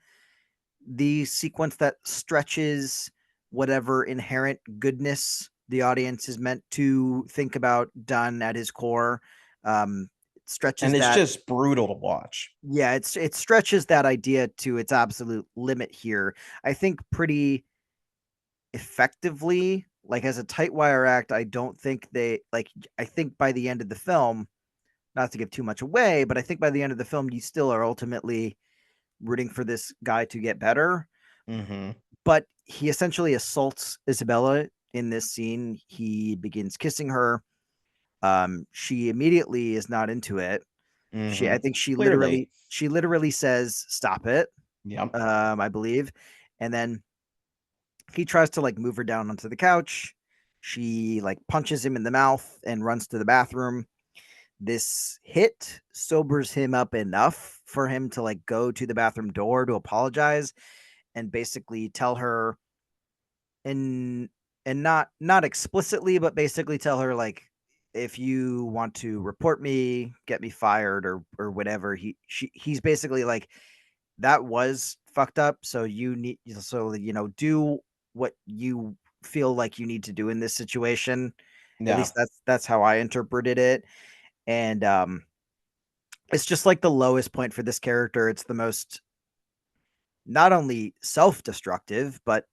[SPEAKER 1] the sequence that stretches whatever inherent goodness the audience is meant to think about Dunn at his core. It stretches
[SPEAKER 2] And it's
[SPEAKER 1] that.
[SPEAKER 2] just brutal to watch.
[SPEAKER 1] Yeah, it stretches that idea to its absolute limit here. I think pretty effectively. Like as a tight wire act, I don't think they like. I think by the end of the film, not to give too much away, but I think by the end of the film, you still are ultimately rooting for this guy to get better.
[SPEAKER 2] Mm-hmm.
[SPEAKER 1] But he essentially assaults Isabella in this scene. He begins kissing her. She immediately is not into it. I
[SPEAKER 2] Mm-hmm.
[SPEAKER 1] think
[SPEAKER 2] Clearly.
[SPEAKER 1] she literally says, "Stop it."
[SPEAKER 2] Yep.
[SPEAKER 1] I believe, and then he tries to like move her down onto the couch. She like punches him in the mouth and runs to the bathroom. This hit sobers him up enough for him to like go to the bathroom door to apologize and basically tell her, and not explicitly, but basically tell her like, if you want to report me, get me fired or whatever. He's basically like, that was fucked up, so do what you feel like you need to do in this situation. At
[SPEAKER 2] Yeah.
[SPEAKER 1] least that's how I interpreted it. And it's just like the lowest point for this character. It's the most not only self-destructive, but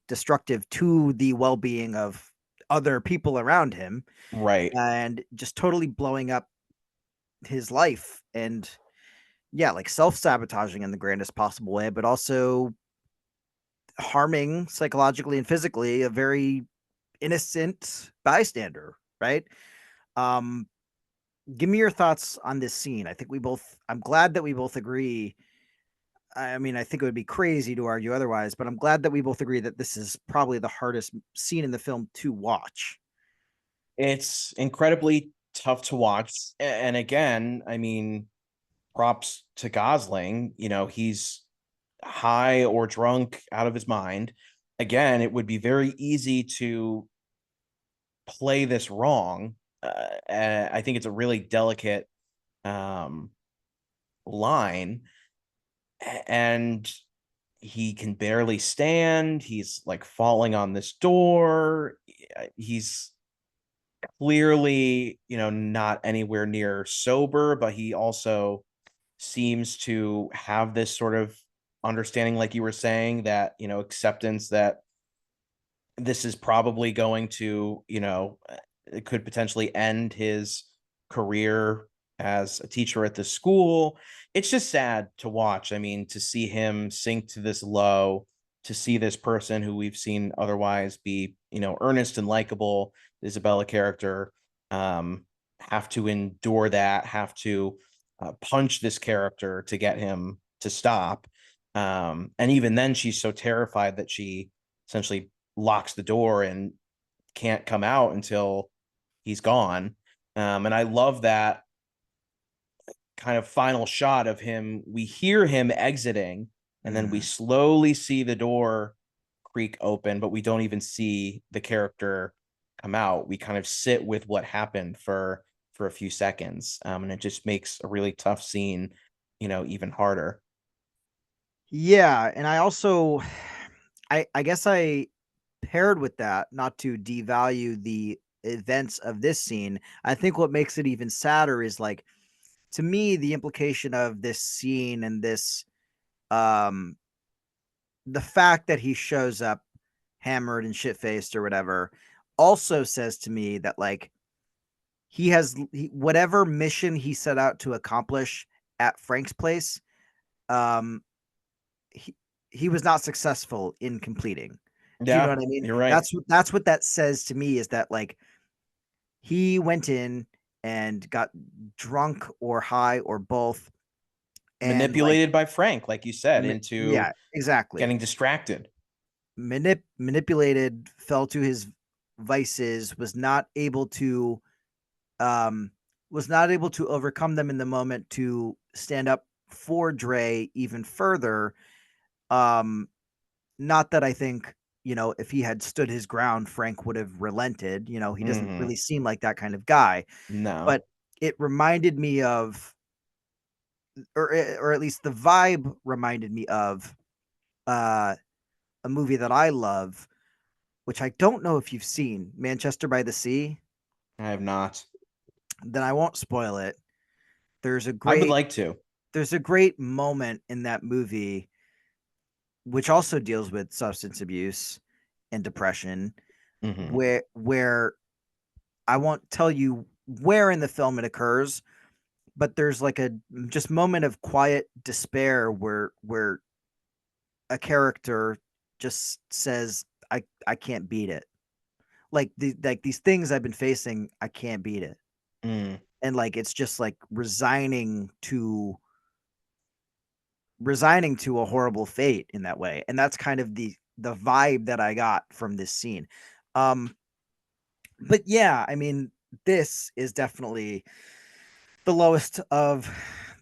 [SPEAKER 1] destructive to the well-being of other people around him,
[SPEAKER 2] Right.
[SPEAKER 1] and just totally blowing up his life, and yeah, like self-sabotaging in the grandest possible way, but also harming psychologically and physically a very innocent bystander, right? Um, give me your thoughts on this scene. I'm glad that we both agree. I mean, I think it would be crazy to argue otherwise, but I'm glad that we both agree that this is probably the hardest scene in the film to watch.
[SPEAKER 2] It's incredibly tough to watch. And again, I mean, props to Gosling. He's high or drunk out of his mind. Again, it would be very easy to play this wrong. I think it's a really delicate um, line. And he can barely stand. He's like falling on this door. He's clearly, not anywhere near sober, but he also seems to have this sort of understanding, like you were saying, that, acceptance that this is probably going to, it could potentially end his career as a teacher at the school. It's just sad to watch. I mean, to see him sink to this low to see this person who we've seen otherwise be, earnest and likable, Isabella character, have to endure that, have to punch this character to get him to stop. And even then, she's so terrified that she essentially locks the door and can't come out until he's gone. And I love that kind of final shot of him. We hear him exiting, and then we slowly see the door creak open, but we don't even see the character come out. We kind of sit with what happened for a few seconds, and it just makes a really tough scene, even harder.
[SPEAKER 1] Yeah, and I also I guess I paired with that, not to devalue the events of this scene. I think what makes it even sadder is like, to me, the implication of this scene and this um the fact that he shows up hammered and shit faced or whatever also says to me that like whatever mission he set out to accomplish at Frank's place, um he he was not successful in completing. Do you know
[SPEAKER 2] Yeah,
[SPEAKER 1] what I mean?
[SPEAKER 2] you're right.
[SPEAKER 1] That's what that says to me, is that like he went in and got drunk or high or both, and like
[SPEAKER 2] Manipulated by Frank, like you said,
[SPEAKER 1] yeah,
[SPEAKER 2] into
[SPEAKER 1] exactly.
[SPEAKER 2] getting distracted.
[SPEAKER 1] Manipulated, fell to his vices, um was not able to overcome them in the moment to stand up for Dre even further. Um Not that I think, if he had stood his ground, Frank would have relented. He doesn't
[SPEAKER 2] Mm-hmm.
[SPEAKER 1] really seem like that kind of guy,
[SPEAKER 2] No.
[SPEAKER 1] but it reminded me of, or at least the vibe reminded me of, uh, a movie that I love, which I don't know if you've seen, Manchester by the Sea.
[SPEAKER 2] I have not.
[SPEAKER 1] Then I won't spoil it. There's a
[SPEAKER 2] I would
[SPEAKER 1] great
[SPEAKER 2] like to.
[SPEAKER 1] there's a great moment in that movie which also deals with substance abuse and depression,
[SPEAKER 2] Mm-hmm.
[SPEAKER 1] where I won't tell you where in the film it occurs, but there's like a just moment of quiet despair where a character just says, I can't beat it. Like these things I've been facing, I can't beat it.
[SPEAKER 2] Mm.
[SPEAKER 1] And like it's just like resigning to a horrible fate in that way. And that's kind of the vibe that I got from this scene. Um but yeah, I mean, this is definitely the lowest of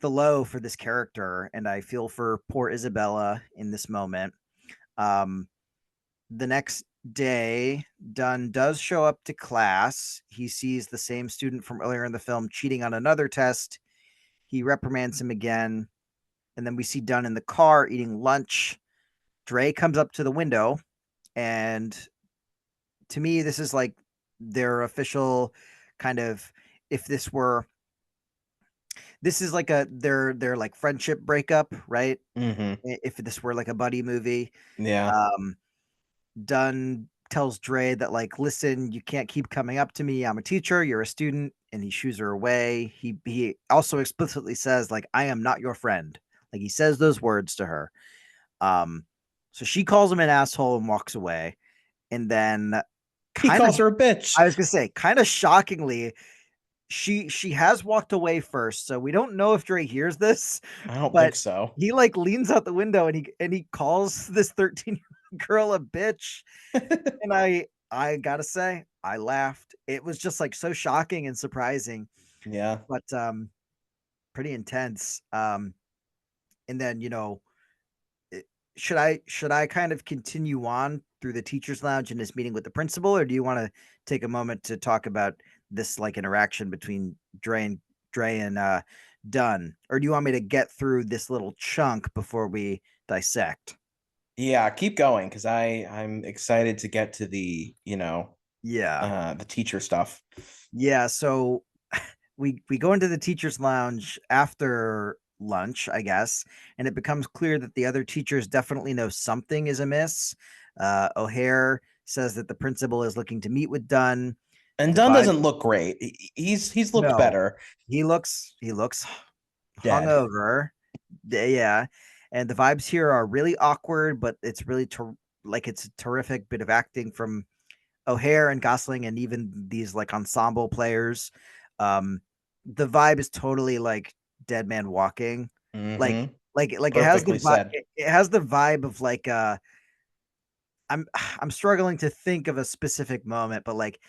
[SPEAKER 1] the low for this character, and I feel for poor Isabella in this moment. Um, the next day, Dunn does show up to class. He sees the same student from earlier in the film cheating on another test. He reprimands him again, and then we see Dunn in the car eating lunch. Dre comes up to the window, and to me, this is like their official kind of, if this is like their like friendship breakup, right?
[SPEAKER 2] Mm-hmm.
[SPEAKER 1] If this were like a buddy movie.
[SPEAKER 2] Yeah.
[SPEAKER 1] um Dunn tells Dre that like, listen, you can't keep coming up to me, I'm a teacher, you're a student, and he shoos her away. He also explicitly says like, I am not your friend. Like, he says those words to her. So she calls him an asshole and walks away, and then
[SPEAKER 2] He
[SPEAKER 1] kind of,
[SPEAKER 2] calls her a bitch.
[SPEAKER 1] I was gonna say, kind of shockingly, she has walked away first, so we don't know if Dre hears this,
[SPEAKER 2] I don't
[SPEAKER 1] but
[SPEAKER 2] think so.
[SPEAKER 1] he like leans out the window and he calls this 13-year-old girl a bitch, and I gotta say, I laughed. It was just like so shocking and surprising,
[SPEAKER 2] Yeah.
[SPEAKER 1] but pretty intense. And then should I kind of continue on through the teachers lounge and this meeting with the principal, or do you want to take a moment to talk about this like interaction between Dre and Dunn, or do you want me to get through this little chunk before we dissect?
[SPEAKER 2] Yeah, keep going because I'm excited to get to
[SPEAKER 1] Yeah,
[SPEAKER 2] the teacher stuff.
[SPEAKER 1] yeah. So we go into the teachers lounge after lunch, I guess, and it becomes clear that the other teachers definitely know something is amiss. O'Hare says that the principal is looking to meet with Dunn.
[SPEAKER 2] And
[SPEAKER 1] The
[SPEAKER 2] Dunn
[SPEAKER 1] vibe,
[SPEAKER 2] doesn't look great. He's looked
[SPEAKER 1] no,
[SPEAKER 2] better.
[SPEAKER 1] he looks
[SPEAKER 2] Dead.
[SPEAKER 1] hungover. Yeah, And the vibes here are really awkward, but it's really like it's a terrific bit of acting from O'Hare and Gosling and even these like ensemble players. Um, the vibe is totally like Dead Man Walking. Like
[SPEAKER 2] Mm-hmm.
[SPEAKER 1] like it has the
[SPEAKER 2] Perfectly said.
[SPEAKER 1] it has the vibe of like I'm I'm struggling to think of a specific moment, but like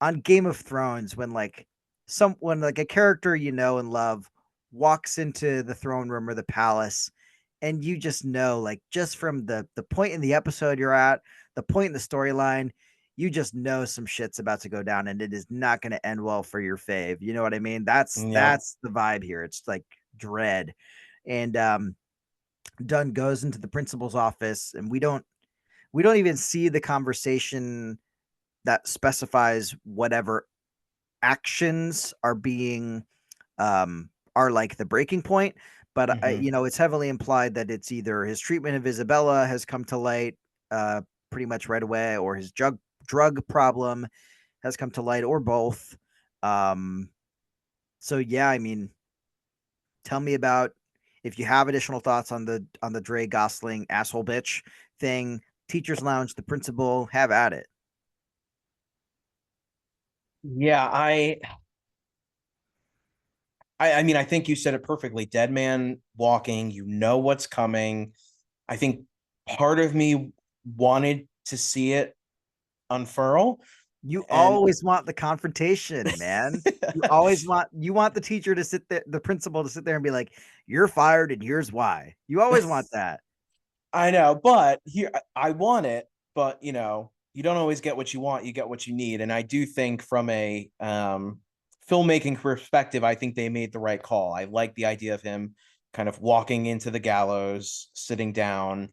[SPEAKER 1] on Game of Thrones when like someone like a character you know and love walks into the throne room or the palace and you just know like just from the point in the episode you're at, the point in the storyline, you just know some shit's about to go down and it is not going to end well for your fave. You know what I mean?
[SPEAKER 2] Yep.
[SPEAKER 1] That's the vibe here. It's like dread. And Dunn goes into the principal's office and we don't even see the conversation that specifies whatever actions are being are like the breaking point, but
[SPEAKER 2] Mm-hmm.
[SPEAKER 1] you know it's heavily implied that it's either his treatment of Isabella has come to light pretty much right away, or his drug problem has come to light, or both. um so yeah, I mean, tell me about, if you have additional thoughts on the Dre Gosling asshole bitch thing, teachers lounge, the principal, have at it.
[SPEAKER 2] Yeah, I mean, I think you said it perfectly. Dead man walking, you know what's coming. I think part of me wanted to see it unfurl.
[SPEAKER 1] You
[SPEAKER 2] And
[SPEAKER 1] always want the confrontation, man. You want the teacher to sit there, the principal to sit there and be like, "You're fired, and here's why." You always want that.
[SPEAKER 2] I know, but here I want it, but you don't always get what you want, you get what you need. And I do think from a filmmaking perspective, I think they made the right call. I like the idea of him kind of walking into the gallows, sitting down,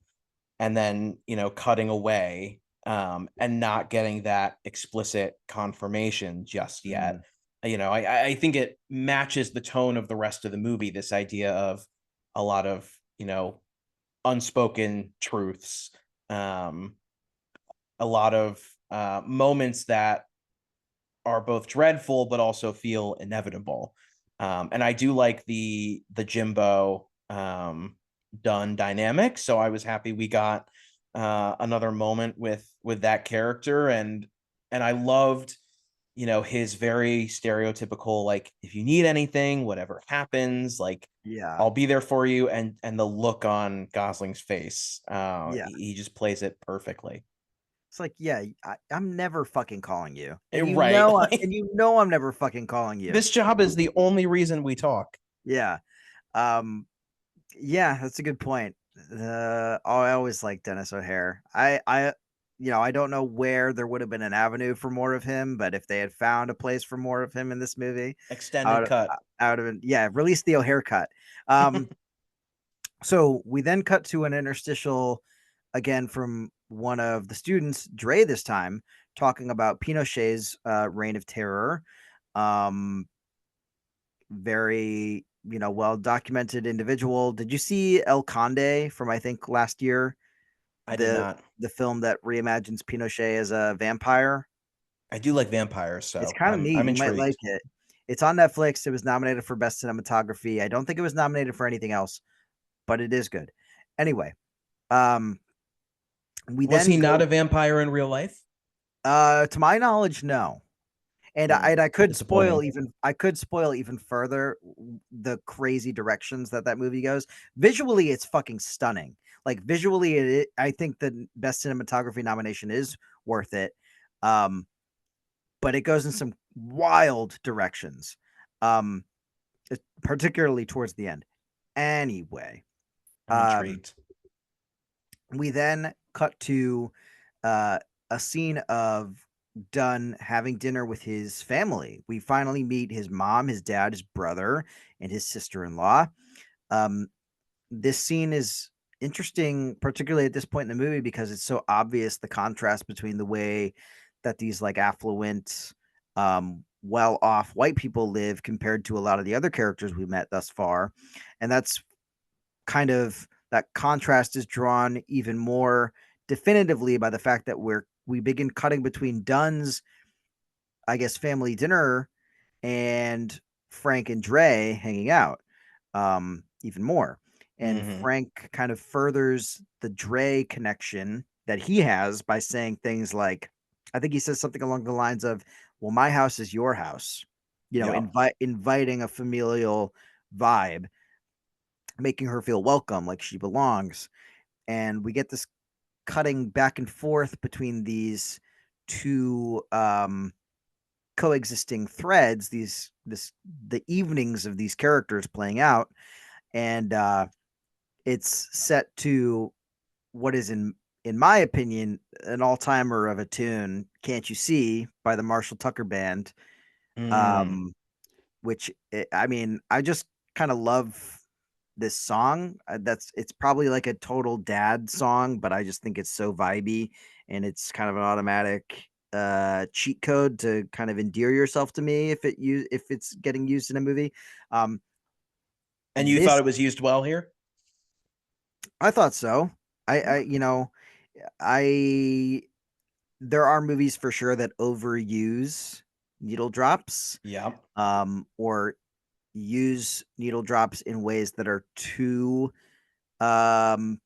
[SPEAKER 2] and then, cutting away, and not getting that explicit confirmation just yet.
[SPEAKER 1] Mm,
[SPEAKER 2] I think it matches the tone of the rest of the movie, this idea of a lot of, unspoken truths, um, a lot of moments that are both dreadful but also feel inevitable. And I do like the Jimbo Dunn dynamic, so I was happy we got another moment with that character, and I loved his very stereotypical, like, if you need anything, whatever happens, like,
[SPEAKER 1] yeah,
[SPEAKER 2] I'll be there for you. And the look on Gosling's face,
[SPEAKER 1] yeah.
[SPEAKER 2] he just plays it perfectly.
[SPEAKER 1] It's like, yeah, I'm never fucking calling you,
[SPEAKER 2] Right.
[SPEAKER 1] and
[SPEAKER 2] Like,
[SPEAKER 1] you know I'm never fucking calling you.
[SPEAKER 2] this job is the only reason we talk.
[SPEAKER 1] Yeah, um, yeah, that's a good point. I always like Dennis O'Hare. You know, I don't know where there would have been an avenue for more of him, but if they had found a place for more of him in this movie,
[SPEAKER 2] Extended
[SPEAKER 1] out
[SPEAKER 2] cut.
[SPEAKER 1] out of it, yeah, release the O'Hare cut. Um, so we then cut to an interstitial again from one of the students, Dre, this time talking about Pinochet's reign of terror. Um, very, you know, well documented individual. Did you see El Conde from, I think, last year?
[SPEAKER 2] I did
[SPEAKER 1] The
[SPEAKER 2] not.
[SPEAKER 1] the film that reimagines Pinochet as a vampire.
[SPEAKER 2] I do like vampires,
[SPEAKER 1] It's
[SPEAKER 2] so
[SPEAKER 1] kind of
[SPEAKER 2] I'm
[SPEAKER 1] neat. You might like
[SPEAKER 2] intrigued.
[SPEAKER 1] it. It's on Netflix. It was nominated for best cinematography. I don't think it was nominated for anything else, but it is good. Anyway, um, we
[SPEAKER 2] Was
[SPEAKER 1] then
[SPEAKER 2] he not
[SPEAKER 1] go.
[SPEAKER 2] a vampire in real life?
[SPEAKER 1] To my knowledge, no. And I could spoil
[SPEAKER 2] Disappointing.
[SPEAKER 1] even further the crazy directions that that movie goes. Visually, it's fucking stunning. Like visually, I think the best cinematography nomination is worth it. Um, but it goes in some wild directions, um, particularly towards the end. Anyway,
[SPEAKER 2] I'm
[SPEAKER 1] um,
[SPEAKER 2] intrigued.
[SPEAKER 1] we then cut to uh, a scene of Dunn having dinner with his family. We finally meet his mom, his dad, his brother, and his sister in law. Um, this scene is interesting, particularly at this point in the movie, because it's so obvious the contrast between the way that these like affluent, well off white people live compared to a lot of the other characters we met thus far. And that's kind of that contrast is drawn even more definitively by the fact that we begin cutting between Dunn's, I guess, family dinner and Frank and Dre hanging out, even more. And Frank kind of furthers the Dre connection that he has by saying things like, I think he says something along the lines of, well, my house is your house,
[SPEAKER 2] Yep.
[SPEAKER 1] inviting a familial vibe, making her feel welcome, like she belongs. And we get this cutting back and forth between these two coexisting threads, the evenings of these characters playing out. And it's set to what is in my opinion an all-timer of a tune, Can't You See, by the Marshall Tucker Band.
[SPEAKER 2] Mm.
[SPEAKER 1] um I mean, I just kind of love this song. That's It's probably like a total dad song, but I just think it's so vibey, and it's kind of an automatic cheat code to kind of endear yourself to me if it's getting used in a movie. um
[SPEAKER 2] And you thought
[SPEAKER 1] this
[SPEAKER 2] it was used well here?
[SPEAKER 1] I thought so. I you know I There are movies for sure that overuse needle drops,
[SPEAKER 2] Yep.
[SPEAKER 1] or use needle drops in ways that are um,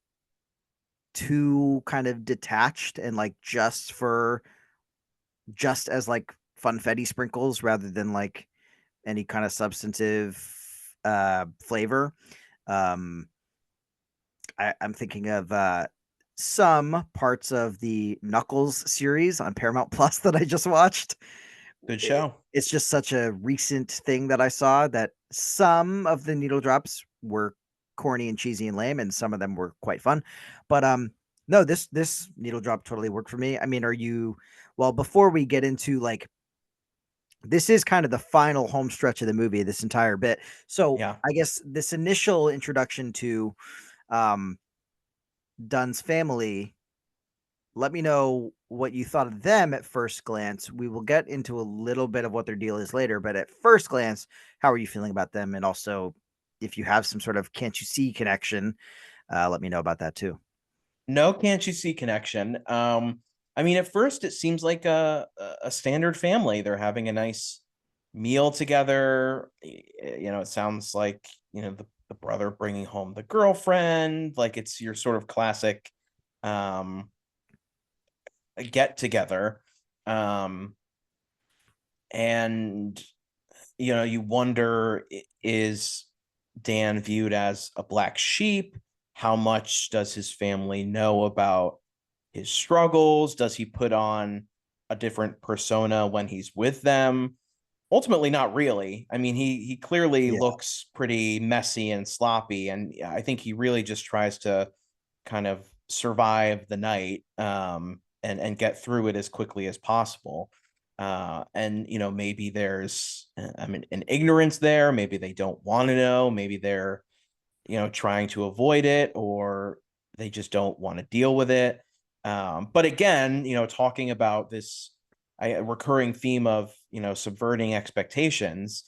[SPEAKER 1] too kind of detached and like just as like funfetti sprinkles rather than like any kind of substantive flavor. Um, I'm thinking of some parts of the Knuckles series on Paramount Plus that I just watched.
[SPEAKER 2] Good show.
[SPEAKER 1] It's just such a recent thing that I saw that some of the needle drops were corny and cheesy and lame, and some of them were quite fun. But no, this needle drop totally worked for me. I mean, are you well, before we get into like, this is kind of the final home stretch of the movie, this entire bit. So
[SPEAKER 2] Yeah.
[SPEAKER 1] I guess this initial introduction to um Dunn's family, let me know what you thought of them at first glance. We will get into a little bit of what their deal is later, but at first glance, how are you feeling about them? And also, if you have some sort of can't you see connection, let me know about that too.
[SPEAKER 2] No, can't you see connection? I mean, at first it seems like a standard family. They're having a nice meal together. It sounds like the brother bringing home the girlfriend. Like it's your sort of classic um get together. Um, and you wonder, is Dan viewed as a black sheep? How much does his family know about his struggles? Does he put on a different persona when he's with them? Ultimately, not really. I mean, he clearly
[SPEAKER 1] Yeah,
[SPEAKER 2] looks pretty messy and sloppy, and I think he really just tries to kind of survive the night, and get through it as quickly as possible. And maybe there's I mean an ignorance there. Maybe they don't want to know. Maybe they're trying to avoid it, or they just don't want to deal with it. But again, talking about this a recurring theme of subverting expectations.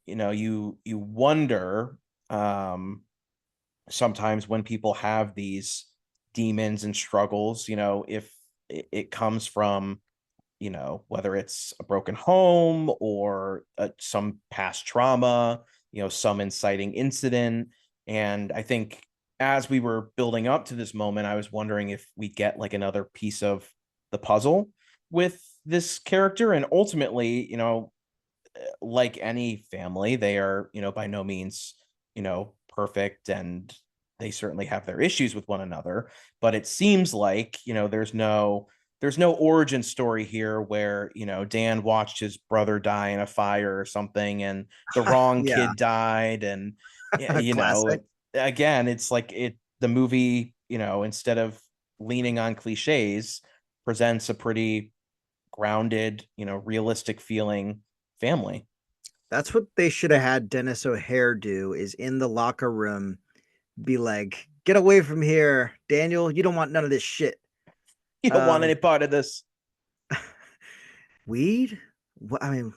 [SPEAKER 2] You wonder, sometimes when people have these demons and struggles, if it comes from whether it's a broken home or some past trauma, some inciting incident. And I think as we were building up to this moment, I was wondering if we get like another piece of the puzzle with this character. And ultimately, like any family, they are, by no means, perfect, and they certainly have their issues with one another. But it seems like, there's no origin story here where, Dan watched his brother die in a fire or something, and the wrong
[SPEAKER 1] yeah,
[SPEAKER 2] kid died. And,
[SPEAKER 1] classic.
[SPEAKER 2] again, it's like the movie, instead of leaning on cliches, presents a pretty grounded, realistic feeling family.
[SPEAKER 1] That's what they should have had Dennis O'Hare do, is in the locker room be like, get away from here, Daniel. You don't want none of this shit.
[SPEAKER 2] You don't want
[SPEAKER 1] Um,
[SPEAKER 2] any part of this.
[SPEAKER 1] Weed? I mean,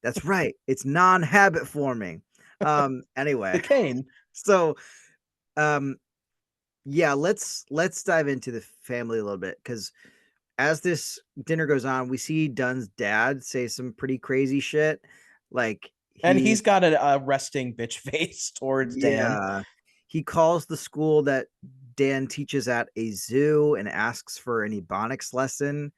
[SPEAKER 1] that's right. It's non-habit forming.
[SPEAKER 2] The
[SPEAKER 1] Anyway,
[SPEAKER 2] cane.
[SPEAKER 1] so um yeah, let's dive into the family a little bit, because as this dinner goes on, we see Dunn's dad say some pretty crazy shit. Like
[SPEAKER 2] And he's
[SPEAKER 1] he's
[SPEAKER 2] got a resting bitch face towards Dan.
[SPEAKER 1] Yeah. he calls the school that Dan teaches at a zoo and asks for an ebonics lesson,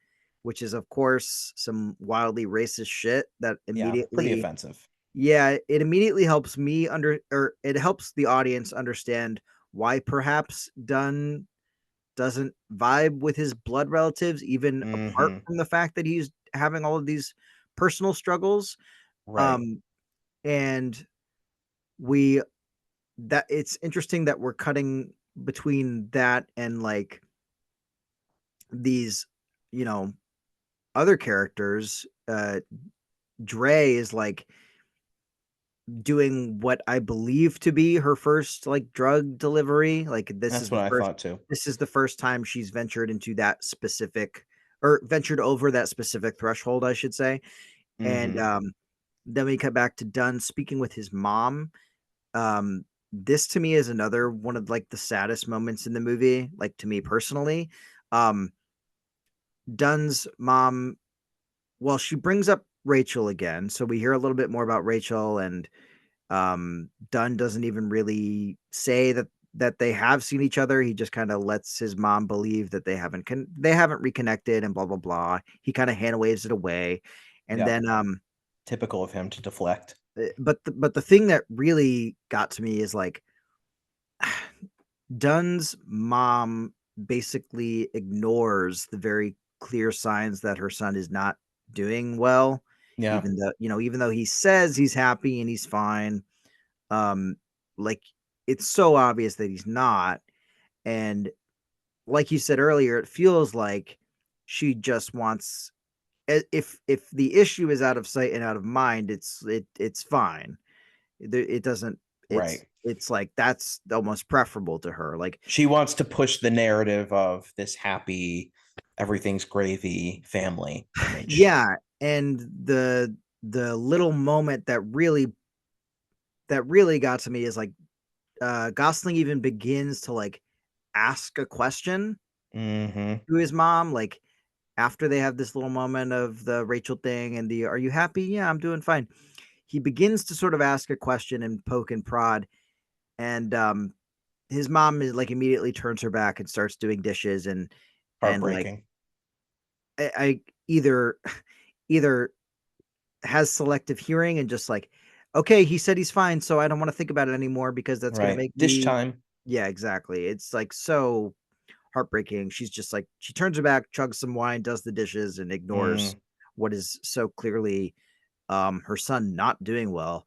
[SPEAKER 1] which is of course some wildly racist shit that
[SPEAKER 2] Yeah, pretty
[SPEAKER 1] immediately,
[SPEAKER 2] offensive.
[SPEAKER 1] yeah, it immediately helps me or it helps the audience understand why perhaps Dunn doesn't vibe with his blood relatives, even apart
[SPEAKER 2] Hmm.
[SPEAKER 1] from the fact that he's having all of these personal struggles.
[SPEAKER 2] Right.
[SPEAKER 1] Um, and we that it's interesting that we're cutting between that and like these, you know, other characters. Dre is like doing what I believe to be her first like drug delivery. Like
[SPEAKER 2] That's what I thought too.
[SPEAKER 1] this is the first time she's ventured into that specific or ventured over that specific threshold, I should say. And
[SPEAKER 2] Hmm.
[SPEAKER 1] then we cut back to Dunn speaking with his mom. This to me is another one of like the saddest moments in the movie, like to me personally. Um, Dunn's mom, well, she brings up Rachel again, so we hear a little bit more about Rachel, and Dunn doesn't even really say that they have seen each other. He just kind of lets his mom believe that they haven't reconnected and blah blah blah. He kind of hand waves it away, and
[SPEAKER 2] Yep.
[SPEAKER 1] then
[SPEAKER 2] Typical of him to deflect.
[SPEAKER 1] but the thing that really got to me is like Dunn's mom basically ignores the very clear signs that her son is not doing well,
[SPEAKER 2] Yeah.
[SPEAKER 1] even though he says he's happy and he's fine. Um, like it's so obvious that he's not. And like you said earlier, it feels like she just wants if the issue is out of sight and out of mind, it's fine. It doesn't
[SPEAKER 2] Right.
[SPEAKER 1] it's like that's almost preferable to her. Like
[SPEAKER 2] She wants to push the narrative of this happy, everything's gravy family image.
[SPEAKER 1] yeah, and the little moment that really got to me is like Gosling even begins to like ask a question
[SPEAKER 2] Hmm.
[SPEAKER 1] to his mom, like after they have this little moment of the Rachel thing and the "Are you happy? Yeah, I'm doing fine." He begins to sort of ask a question and poke and prod, and his mom is like immediately turns her back and starts doing dishes and like
[SPEAKER 2] Heartbreaking.
[SPEAKER 1] I either either has selective hearing and just like, okay, he said he's fine, so I don't want to think about it anymore because that's gonna
[SPEAKER 2] Right.
[SPEAKER 1] make
[SPEAKER 2] Dish
[SPEAKER 1] me,
[SPEAKER 2] time.
[SPEAKER 1] yeah, exactly. It's like so heartbreaking. She's just like she turns her back, chugs some wine, does the dishes, and ignores
[SPEAKER 2] Mm.
[SPEAKER 1] what is so clearly her son not doing well.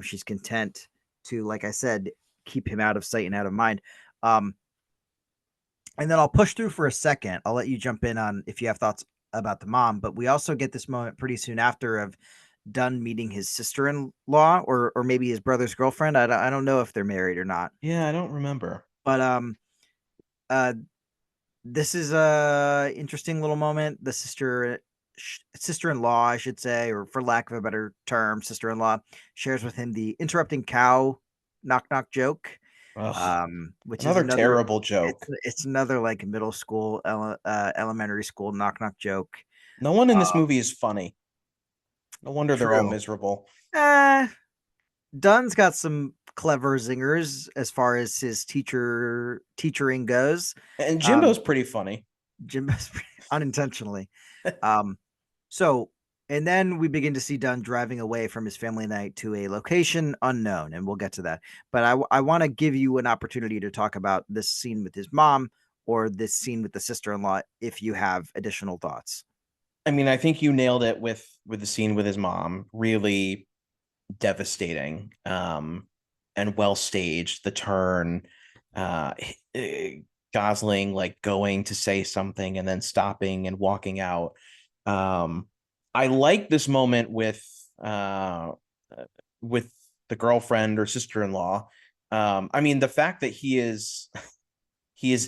[SPEAKER 1] She's content to, like I said, keep him out of sight and out of mind. Um, and then I'll push through for a second. I'll let you jump in on if you have thoughts about the mom, but we also get this moment pretty soon after of Dunn meeting his sister-in-law or maybe his brother's girlfriend. I don't know if they're married or not,
[SPEAKER 2] Yeah, I don't remember.
[SPEAKER 1] but uh, this is a interesting little moment. The sister-in-law, I should say, or for lack of a better term, sister-in-law shares with him the interrupting cow knock knock joke,
[SPEAKER 2] Ugh.
[SPEAKER 1] which is
[SPEAKER 2] Another
[SPEAKER 1] another
[SPEAKER 2] terrible joke.
[SPEAKER 1] it's another like middle school elementary school knock knock joke.
[SPEAKER 2] No one in this
[SPEAKER 1] Uh,
[SPEAKER 2] movie is funny. No wonder they're all
[SPEAKER 1] true.
[SPEAKER 2] miserable.
[SPEAKER 1] Eh, Dunn's got some clever zingers as far as his teachering goes.
[SPEAKER 2] And
[SPEAKER 1] Um,
[SPEAKER 2] Jimbo's pretty funny.
[SPEAKER 1] Jim unintentionally. Um, so and then we begin to see Dunn driving away from his family night to a location unknown, and we'll get to that. But I want to give you an opportunity to talk about this scene with his mom or this scene with the sister-in-law if you have additional thoughts.
[SPEAKER 2] I mean, I think you nailed it with the scene with his mom. Really devastating, and well staged. The turn, uh, Gosling like going to say something and then stopping and walking out. Um, I like this moment with the girlfriend or sister in law. I mean, the fact that he is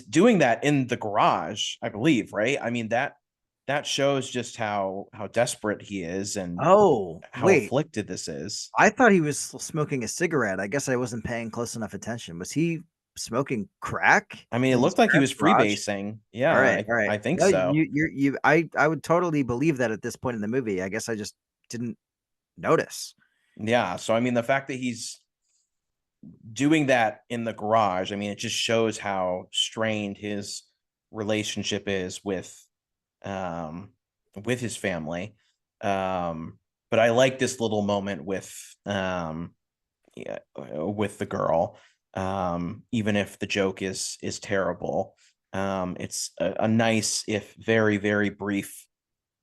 [SPEAKER 2] doing that in the garage, I believe, right? I mean that shows just how desperate he is and
[SPEAKER 1] Oh,
[SPEAKER 2] how
[SPEAKER 1] wait.
[SPEAKER 2] afflicted this is.
[SPEAKER 1] I thought he was smoking a cigarette. I guess I wasn't paying close enough attention. Was he smoking crack
[SPEAKER 2] I mean, it
[SPEAKER 1] in his
[SPEAKER 2] looked like he
[SPEAKER 1] parents'
[SPEAKER 2] was
[SPEAKER 1] garage?
[SPEAKER 2] freebasing. Yeah,
[SPEAKER 1] All right,
[SPEAKER 2] I,
[SPEAKER 1] all right.
[SPEAKER 2] I think
[SPEAKER 1] No,
[SPEAKER 2] so.
[SPEAKER 1] I would totally believe that at this point in the movie. I guess I just didn't notice.
[SPEAKER 2] Yeah. So I mean, the fact that doing that in the garage, I mean, it just shows how strained his relationship is um with his family. But I like this little moment yeah, with the girl, even if the joke is terrible. It's a nice, if very, very brief,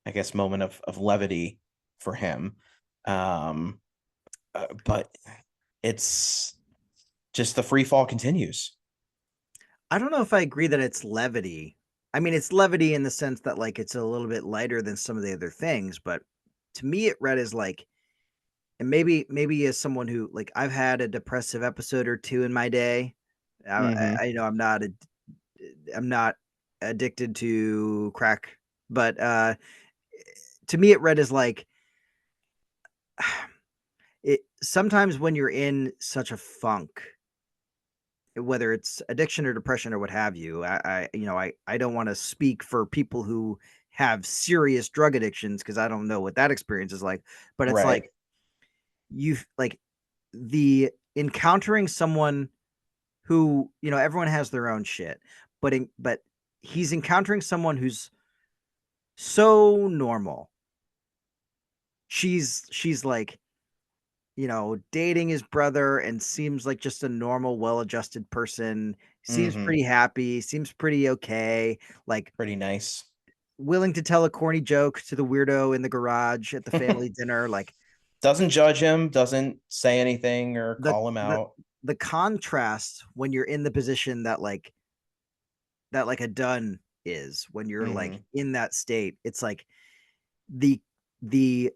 [SPEAKER 2] I guess, moment of levity for him. Um, but it's just the free fall continues.
[SPEAKER 1] I don't know if I agree that it's levity. I mean, it's levity in the sense that like it's a little bit lighter than some of the other things, but to me it read as like, and maybe as someone who like I've had a depressive episode or two in my day.
[SPEAKER 2] Mm-hmm.
[SPEAKER 1] I know I'm not addicted to crack, but to me it read as like it sometimes when you're in such a funk, whether it's addiction or depression or what have you, I don't want to speak for people who have serious drug addictions because I don't know what that experience is like, but it's
[SPEAKER 2] Right.
[SPEAKER 1] like you like the encountering someone who, everyone has their own shit, but he's encountering someone who's so normal. She's like, dating his brother and seems like just a normal, well-adjusted person. Seems
[SPEAKER 2] Mm-hmm.
[SPEAKER 1] pretty happy, seems pretty okay, like
[SPEAKER 2] Pretty nice.
[SPEAKER 1] willing to tell a corny joke to the weirdo in the garage at the family dinner. Like
[SPEAKER 2] Doesn't judge him, doesn't say anything or
[SPEAKER 1] the
[SPEAKER 2] call him
[SPEAKER 1] the
[SPEAKER 2] out.
[SPEAKER 1] the contrast when you're in the position that like a Dunn is when you're like
[SPEAKER 2] Mm-hmm.
[SPEAKER 1] in that state. It's like the the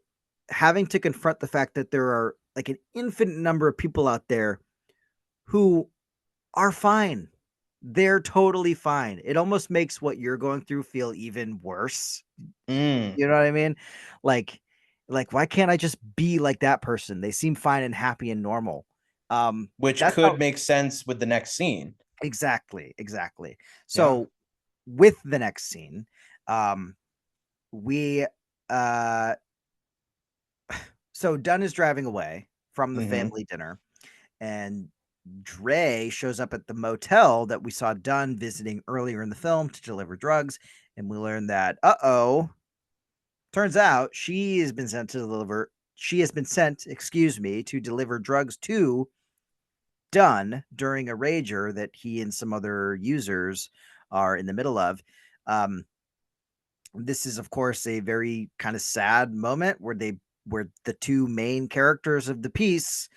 [SPEAKER 1] having to confront the fact that there are like an infinite number of people out there who are fine. They're totally fine. It almost makes what you're going through feel even worse.
[SPEAKER 2] Mm.
[SPEAKER 1] You know what I mean? Like like why can't I just be like that person? They seem fine and happy and normal.
[SPEAKER 2] Which
[SPEAKER 1] That's how
[SPEAKER 2] could make sense with the next scene.
[SPEAKER 1] exactly.
[SPEAKER 2] Yeah.
[SPEAKER 1] So with the next scene, um we uh so Dunn is driving away from the
[SPEAKER 2] Mm-hmm.
[SPEAKER 1] family dinner, and Dre shows up at the motel that we saw Dunn visiting earlier in the film to deliver drugs. And we learn that, turns out she has been sent, excuse me, to deliver drugs to Dunn during a rager that he and some other users are in the middle of. Um, this is, of course, a very kind of sad moment where the two main characters of the piece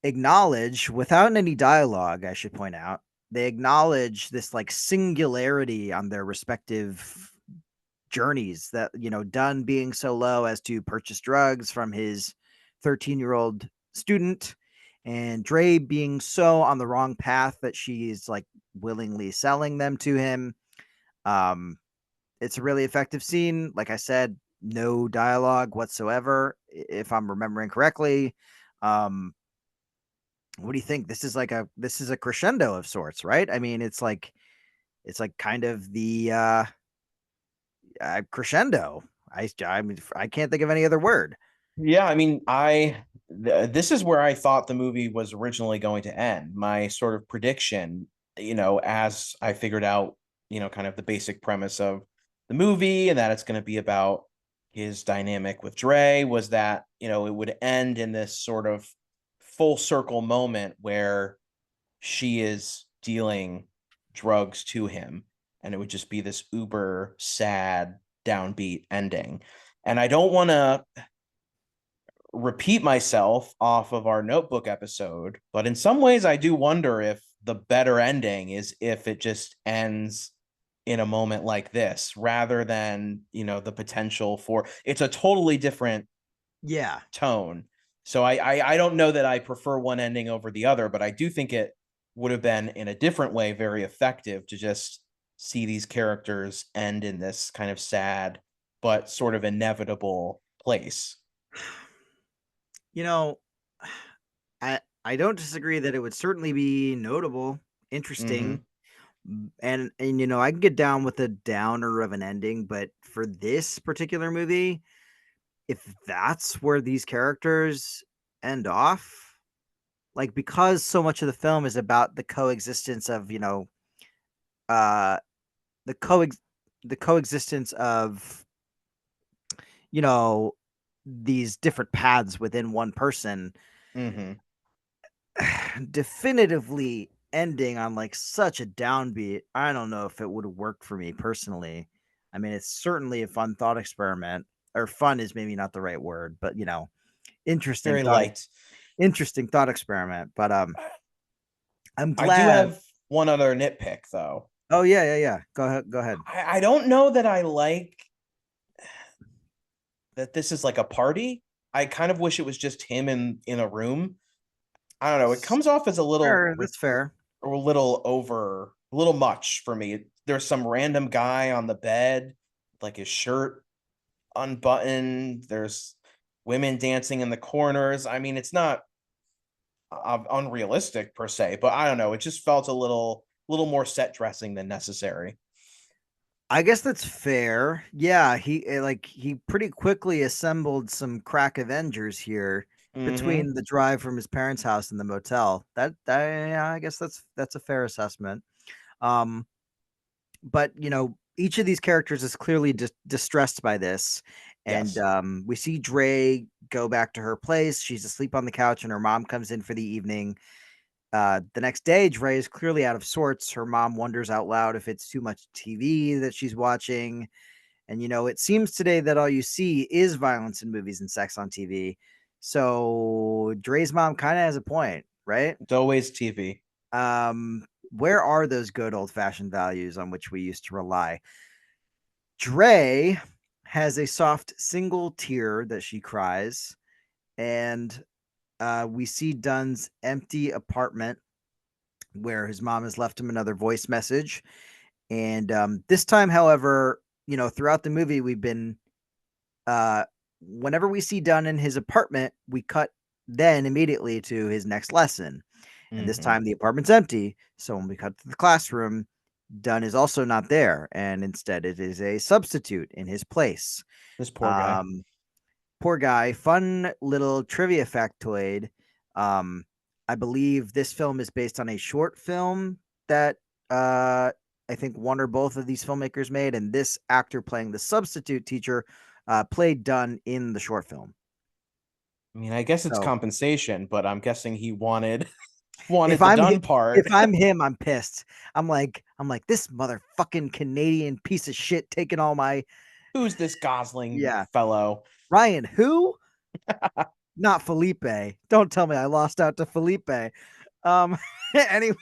[SPEAKER 1] acknowledge without any dialogue, I should point out, they acknowledge this like singularity on their respective journeys, that Dunn being so low as to purchase drugs from his 13-year-old student, and Dre being so on the wrong path that she's like willingly selling them to him. um it's a really effective scene. Like I said, no dialogue whatsoever, if I'm remembering correctly. um what do you think? This is a crescendo of sorts, right? I mean, it's like kind of the crescendo. I mean, I can't think of any other word.
[SPEAKER 2] Yeah, I mean, this is where I thought the movie was originally going to end. My sort of prediction, as I figured out, kind of the basic premise of the movie and that it's going to be about his dynamic with Dre, was that, it would end in this sort of full circle moment where she is dealing drugs to him, and it would just be this uber sad downbeat ending. And I don't want to repeat myself off of our Notebook episode, but in some ways I do wonder if the better ending is if it just ends in a moment like this, rather than, the potential for it's a totally different
[SPEAKER 1] Yeah.
[SPEAKER 2] tone. So I don't know that I prefer one ending over the other, but I do think it would have been in a different way very effective to just see these characters end in this kind of sad but sort of inevitable place.
[SPEAKER 1] You know, I don't disagree that it would certainly be notable,
[SPEAKER 2] Mm-hmm.
[SPEAKER 1] interesting, and I can get down with a downer of an ending, but for this particular movie, if that's where these characters end off, like because so much of the film is about the coexistence of, uh the coex the coexistence of, you know, these different paths within one person,
[SPEAKER 2] Mm-hmm.
[SPEAKER 1] definitively ending on like such a downbeat. I don't know if it would have worked for me personally. I mean, it's certainly a fun thought experiment, or fun is maybe not the right word, but interesting
[SPEAKER 2] Very
[SPEAKER 1] thought
[SPEAKER 2] light.
[SPEAKER 1] interesting thought experiment. But I'm
[SPEAKER 2] I do
[SPEAKER 1] glad.
[SPEAKER 2] have one other nitpick though.
[SPEAKER 1] Oh yeah, yeah, yeah. Go ahead, go ahead.
[SPEAKER 2] I don't know that I like that this is like a party. I kind of wish it was just him in a room. I don't know. It comes off as a little
[SPEAKER 1] Fair, that's fair.
[SPEAKER 2] a little over, a little much for me. There's some random guy on the bed, like his shirt unbuttoned. There's women dancing in the corners. I mean, it's not unrealistic per se, but I don't know. It just felt a little more set dressing than necessary.
[SPEAKER 1] I guess that's fair. Yeah, he pretty quickly assembled some crack Avengers here
[SPEAKER 2] Mm-hmm.
[SPEAKER 1] between the drive from his parents' house and the motel. Yeah, I guess that's a fair assessment. Um, but each of these characters is clearly distressed by this, and
[SPEAKER 2] Yes.
[SPEAKER 1] we see Dre go back to her place. She's asleep on the couch, and her mom comes in for the evening. The next day, Dre is clearly out of sorts. Her mom wonders out loud if it's too much TV that she's watching. And, it seems today that all you see is violence in movies and sex on TV. So Dre's mom kind of has a point, right?
[SPEAKER 2] It's always TV.
[SPEAKER 1] Where are those good old fashioned values on which we used to rely? Dre has a soft single tear that she cries. And we see Dunn's empty apartment where his mom has left him another voice message. And this time, however, throughout the movie, we've been, uh, whenever we see Dunn in his apartment, we cut then immediately to his next lesson. And this
[SPEAKER 2] Mm-hmm.
[SPEAKER 1] time, the apartment's empty. So when we cut to the classroom, Dunn is also not there. And instead, it is a substitute in his place.
[SPEAKER 2] This poor guy.
[SPEAKER 1] Um, Poor guy. Fun little trivia factoid. Um, I believe this film is based on a short film that I think one or both of these filmmakers made, and this actor playing the substitute teacher played Dunn in the short film.
[SPEAKER 2] I mean, I guess it's
[SPEAKER 1] So
[SPEAKER 2] compensation, but I'm guessing he wanted wanted
[SPEAKER 1] if
[SPEAKER 2] the
[SPEAKER 1] I'm
[SPEAKER 2] done part.
[SPEAKER 1] if I'm him, I'm pissed. I'm like this motherfucking Canadian piece of shit taking all my
[SPEAKER 2] Who's this Gosling
[SPEAKER 1] yeah.
[SPEAKER 2] fellow?
[SPEAKER 1] Ryan, who? Not Felipe. Don't tell me I lost out to Felipe. Um, anyway,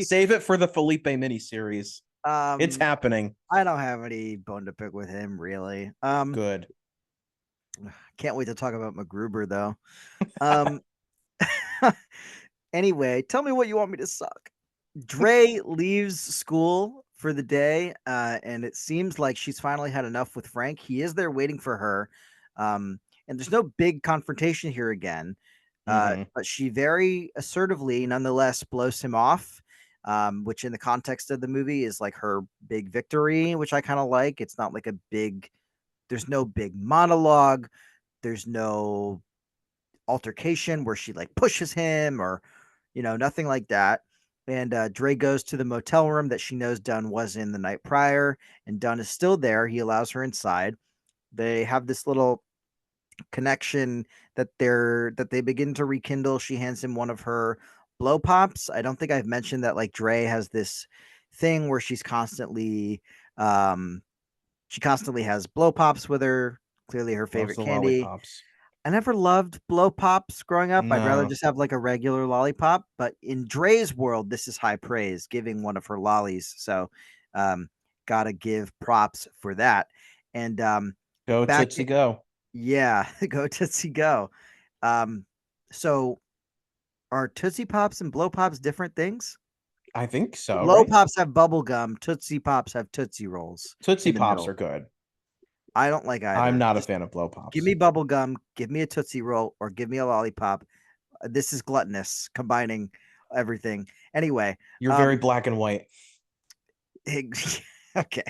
[SPEAKER 2] Save it for the Felipe miniseries. It's
[SPEAKER 1] um,
[SPEAKER 2] happening.
[SPEAKER 1] I don't have any bone to pick with him really.
[SPEAKER 2] Good.
[SPEAKER 1] Can't wait to talk about MacGruber though. Um, anyway, tell me what you want me to suck. Dre leaves school for the day, and it seems like she's finally had enough with Frank. He is there waiting for her, and there's no big confrontation here again.
[SPEAKER 2] Mm-hmm.
[SPEAKER 1] But she very assertively, nonetheless, blows him off, which in the context of the movie is like her big victory, which I kind of like. It's not like there's no big monologue, there's no altercation where she like pushes him or nothing like that. And Dre goes to the motel room that she knows Dunn was in the night prior, and Dunn is still there. He allows her inside. They have this little connection that they begin to rekindle. She hands him one of her blow pops. I don't think I've mentioned that like Dre has this thing where um she constantly has blow pops with her, clearly her
[SPEAKER 2] Loves
[SPEAKER 1] favorite
[SPEAKER 2] the
[SPEAKER 1] candy.
[SPEAKER 2] lollipops.
[SPEAKER 1] I never loved blow pops growing up. I'd rather
[SPEAKER 2] No.
[SPEAKER 1] just have like a regular lollipop. But in Dre's world, this is high praise, giving one of her lollies. So, um, gotta give props for that. And
[SPEAKER 2] Go
[SPEAKER 1] back,
[SPEAKER 2] Tootsie Go.
[SPEAKER 1] yeah, go Tootsie Go. Um, so are Tootsie Pops and Blow Pops different things?
[SPEAKER 2] I think so,
[SPEAKER 1] Blow
[SPEAKER 2] right?
[SPEAKER 1] Pops have bubble gum. Tootsie Pops have Tootsie Rolls
[SPEAKER 2] Tootsie
[SPEAKER 1] in the
[SPEAKER 2] Pops
[SPEAKER 1] middle.
[SPEAKER 2] are good.
[SPEAKER 1] I don't like
[SPEAKER 2] I'm
[SPEAKER 1] either.
[SPEAKER 2] not a
[SPEAKER 1] Just
[SPEAKER 2] fan of blow
[SPEAKER 1] give
[SPEAKER 2] pops.
[SPEAKER 1] me bubble gum, give me a Tootsie Roll, or give me a lollipop. This is gluttonous, combining everything. Anyway,
[SPEAKER 2] You're very
[SPEAKER 1] um,
[SPEAKER 2] black and white.
[SPEAKER 1] okay,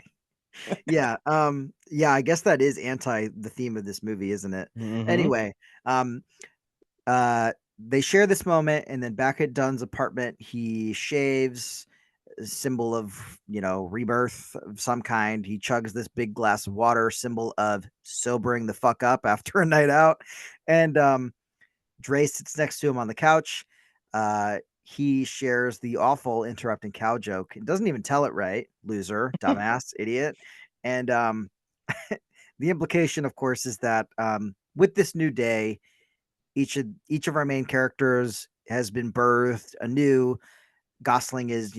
[SPEAKER 1] yeah. I guess that is anti the theme of this movie, isn't it?
[SPEAKER 2] Mm-hmm.
[SPEAKER 1] Anyway, um, uh, they share this moment, and then back at Dunn's apartment, he shaves, symbol of, rebirth of some kind. He chugs this big glass of water, symbol of sobering the fuck up after a night out. And Dre sits next to him on the couch. He shares the awful interrupting cow joke and doesn't even tell it right. Loser, dumbass, idiot. And the implication, of course, is that with this new day, each of our main characters has been birthed anew. Gosling is,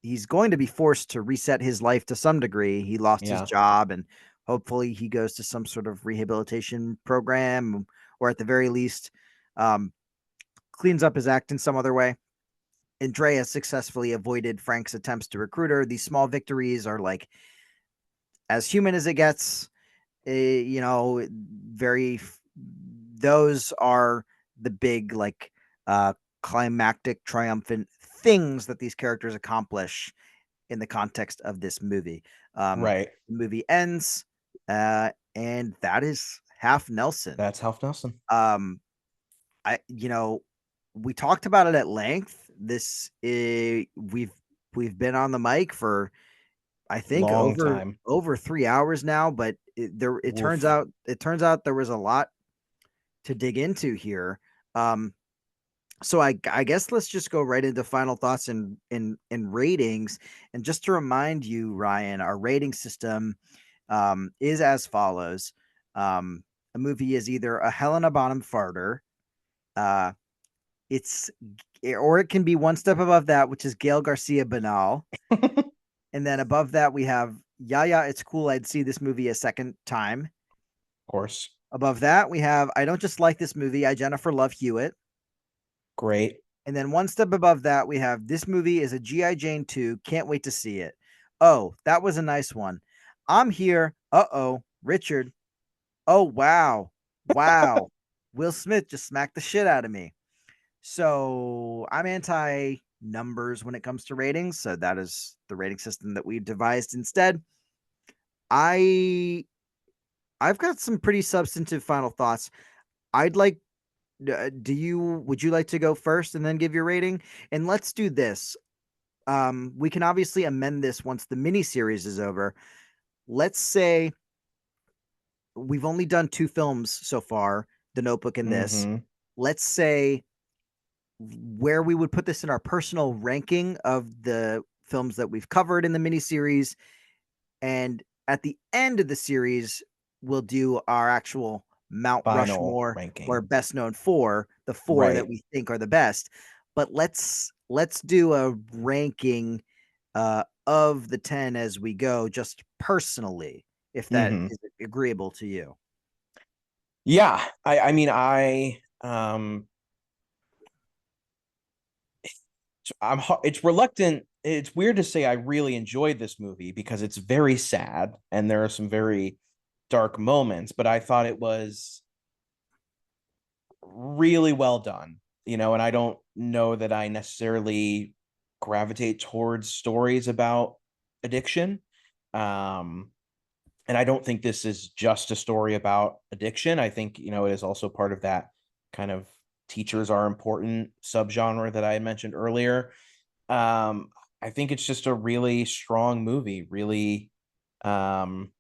[SPEAKER 1] he's going to be forced to reset his life to some degree. He lost his
[SPEAKER 2] Yeah.
[SPEAKER 1] job, and hopefully he goes to some sort of rehabilitation program, or at the very least, um, cleans up his act in some other way. Andrea successfully avoided Frank's attempts to recruit her. These small victories are like as human as it gets. Very. Those are the big like climactic, triumphant things that these characters accomplish in the context of this movie.
[SPEAKER 2] Right.
[SPEAKER 1] The movie ends, and that is half Nelson.
[SPEAKER 2] That's Half Nelson.
[SPEAKER 1] Um, I we talked about it at length. This is we've been on the mic for I think
[SPEAKER 2] Long
[SPEAKER 1] over
[SPEAKER 2] time.
[SPEAKER 1] 3 hours now, but it turns
[SPEAKER 2] Oof.
[SPEAKER 1] out there was a lot to dig into here. Um, so I guess let's just go right into final thoughts and in ratings. And just to remind you, Ryan, our rating system is as follows. A movie is either a Helena Bonham farter, uh, it's or it can be one step above that, which is Gail Garcia Bernal. And then above that, we have Yeah, it's cool. I'd see this movie a second time.
[SPEAKER 2] Of course.
[SPEAKER 1] Above that, we have I don't just like this movie. I Jennifer Love Hewitt.
[SPEAKER 2] Great.
[SPEAKER 1] And then one step above that, we have this movie is a G.I. Jane 2. Can't wait to see it. Oh, that was a nice one. I'm here. Uh-oh. Richard. Oh, wow. Wow. Will Smith just smacked the shit out of me. So I'm anti numbers when it comes to ratings. So that is the rating system that we've devised instead. I I've got some pretty substantive final thoughts. I'd like would you like to go first and then give your rating? And let's do this. We can obviously amend this once the mini series is over. Let's say we've only done 2 films so far, The Notebook and this.
[SPEAKER 2] Mm-hmm.
[SPEAKER 1] Let's say where we would put this in our personal ranking of the films that we've covered in the miniseries. And at the end of the series, we'll do our actual Mount
[SPEAKER 2] Final
[SPEAKER 1] Rushmore or
[SPEAKER 2] ranking.
[SPEAKER 1] best known for the four that
[SPEAKER 2] Right.
[SPEAKER 1] we think are the best. But let's do a ranking of the 10 as we go, just personally, if that
[SPEAKER 2] Mm-hmm.
[SPEAKER 1] is agreeable to you.
[SPEAKER 2] Yeah. I mean, it's reluctant. It's weird to say I really enjoyed this movie because it's very sad and there are some very dark moments, but I thought it was really well done, and I don't know that I necessarily gravitate towards stories about addiction. Um, and I don't think this is just a story about addiction. I think, it is also part of that kind of teachers are important subgenre that I mentioned earlier. Um, I think it's just a really strong movie, really um,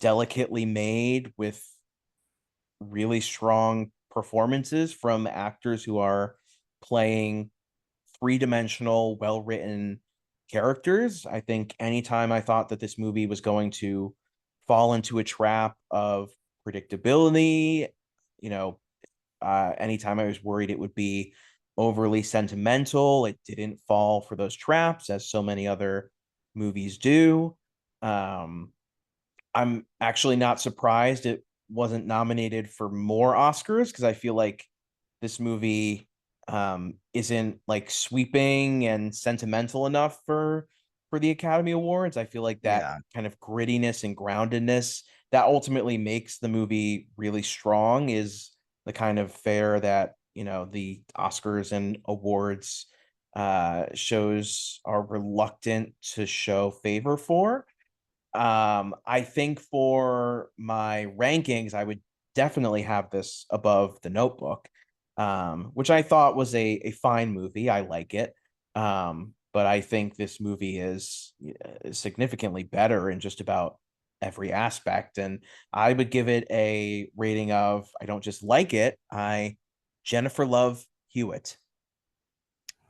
[SPEAKER 2] delicately made with really strong performances from actors who are playing three-dimensional, well-written characters. I think anytime I thought that this movie was going to fall into a trap of predictability, you know, anytime I was worried it would be overly sentimental, it didn't fall for those traps as so many other movies do. Um, I'm actually not surprised it wasn't nominated for more Oscars because I feel like this movie isn't like sweeping and sentimental enough for the Academy Awards. I feel like that
[SPEAKER 1] Yeah.
[SPEAKER 2] kind of grittiness and groundedness that ultimately makes the movie really strong is the kind of fare that, the Oscars and awards shows are reluctant to show favor for. I think for my rankings, I would definitely have this above The Notebook. which I thought was a fine movie. I like it. But I think this movie is significantly better in just about every aspect. And I would give it a rating of, I don't just like it, I Jennifer Love Hewitt.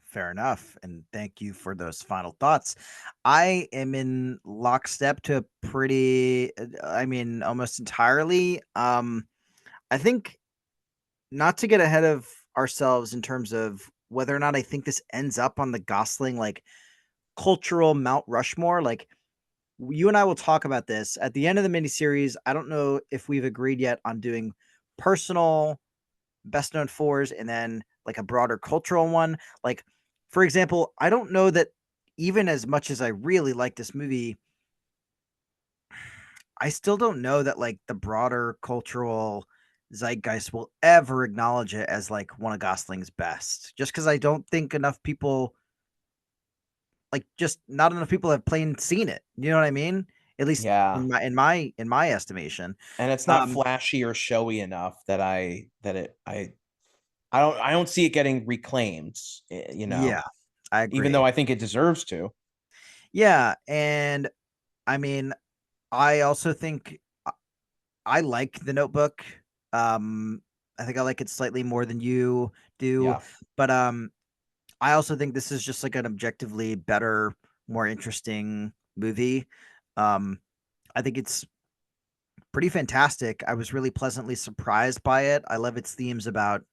[SPEAKER 1] Fair enough. And thank you for those final thoughts. I am in lockstep to pretty, I mean, almost entirely. I think not to get ahead of ourselves in terms of whether or not I think this ends up on the Gosling like cultural Mount Rushmore. Like you and I will talk about this at the end of the miniseries. I don't know if we've agreed yet on doing personal best known fours and then like a broader cultural one. Like, for example, I don't know that even as much as I really like this movie, I still don't know that like the broader cultural zeitgeist will ever acknowledge it as like one of Gosling's best. Just because I don't think enough people, like, just not enough people have plain seen it. You know what I mean? At least
[SPEAKER 2] Yeah.
[SPEAKER 1] in my estimation.
[SPEAKER 2] And it's not
[SPEAKER 1] Um,
[SPEAKER 2] flashy or showy enough that I don't see it getting reclaimed,
[SPEAKER 1] yeah, I
[SPEAKER 2] even though
[SPEAKER 1] agree.
[SPEAKER 2] I think it deserves to.
[SPEAKER 1] Yeah, and I mean, I also think I like The Notebook. Um, I think I like it slightly more than you do,
[SPEAKER 2] Yeah.
[SPEAKER 1] but I also think this is just like an objectively better, more interesting movie. Um, I think it's pretty fantastic. I was really pleasantly surprised by it. I love its themes about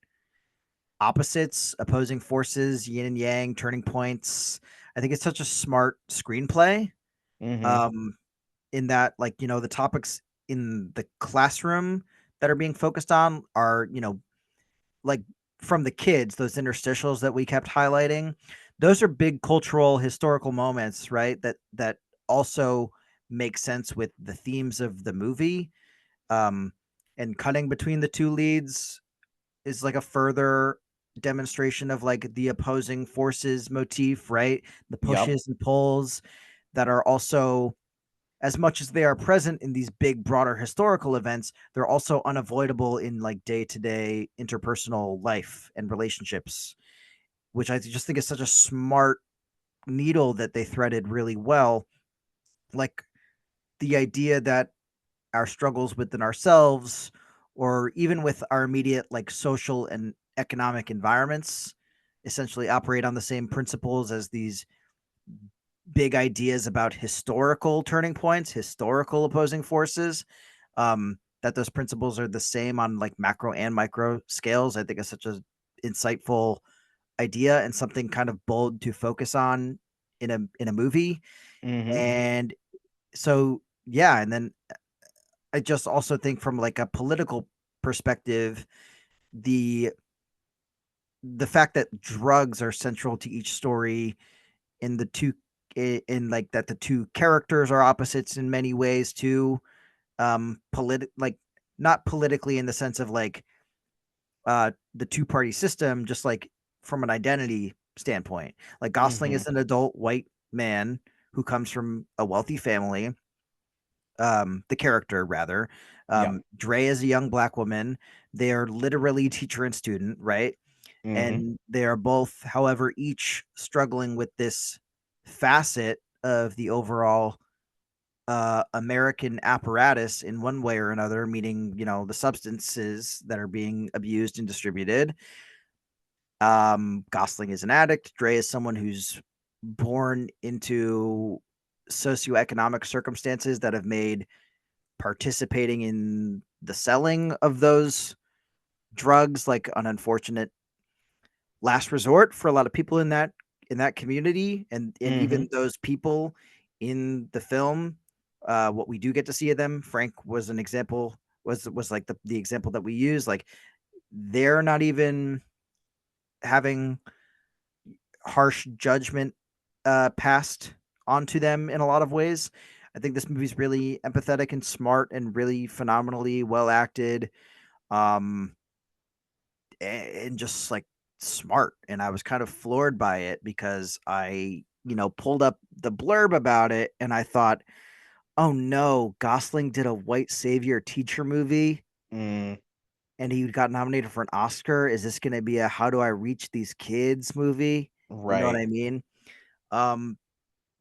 [SPEAKER 1] opposites, opposing forces, yin and yang, turning points. I think it's such a smart screenplay.
[SPEAKER 2] Hmm.
[SPEAKER 1] Um, in that, like, you know, the topics in the classroom that are being focused on are, you know, like from the kids, those interstitials that we kept highlighting, those are big cultural historical moments, right? That also make sense with the themes of the movie. Um, and cutting between the two leads is like a further demonstration of like the opposing forces motif, right? The
[SPEAKER 2] Yep.
[SPEAKER 1] pushes and pulls that are also, as much as they are present in these big broader historical events, they're also unavoidable in like day-to-day interpersonal life and relationships, which I just think is such a smart needle that they threaded really well. Like the idea that our struggles within ourselves or even with our immediate like social and economic environments essentially operate on the same principles as these big ideas about historical turning points, historical opposing forces. That those principles are the same on like macro and micro scales. I think is such a insightful idea and something kind of bold to focus on in a movie.
[SPEAKER 2] Hmm.
[SPEAKER 1] And so yeah, and then I just also think from like a political perspective, the the fact that drugs are central to each story in the two in like that the two characters are opposites in many ways too. Like not politically in the sense of like the two-party system, just like from an identity standpoint. Like Gosling
[SPEAKER 2] Hmm.
[SPEAKER 1] is an adult white man who comes from a wealthy family. The character rather.
[SPEAKER 2] Yep.
[SPEAKER 1] Dre is a young black woman. They are literally teacher and student, right?
[SPEAKER 2] Hmm.
[SPEAKER 1] And they are both, however, each struggling with this facet of the overall American apparatus in one way or another, meaning, you know, the substances that are being abused and distributed. Gosling is an addict. Dre is someone who's born into socioeconomic circumstances that have made participating in the selling of those drugs like an unfortunate last resort for a lot of people in that community, and
[SPEAKER 2] Hmm.
[SPEAKER 1] even those people in the film. What we do get to see of them, Frank was an example, was like the example that we use. Like they're not even having harsh judgment passed onto them in a lot of ways. I think this movie's really empathetic and smart and really phenomenally well acted. Um, and just like smart. And I was kind of floored by it because I, you know, pulled up the blurb about it and I thought, oh no, Gosling did a white savior teacher movie.
[SPEAKER 2] Mm.
[SPEAKER 1] and he got nominated for an Oscar. Is this going to be a How Do I Reach These Kids movie? You know what
[SPEAKER 2] Right.
[SPEAKER 1] I mean? Um,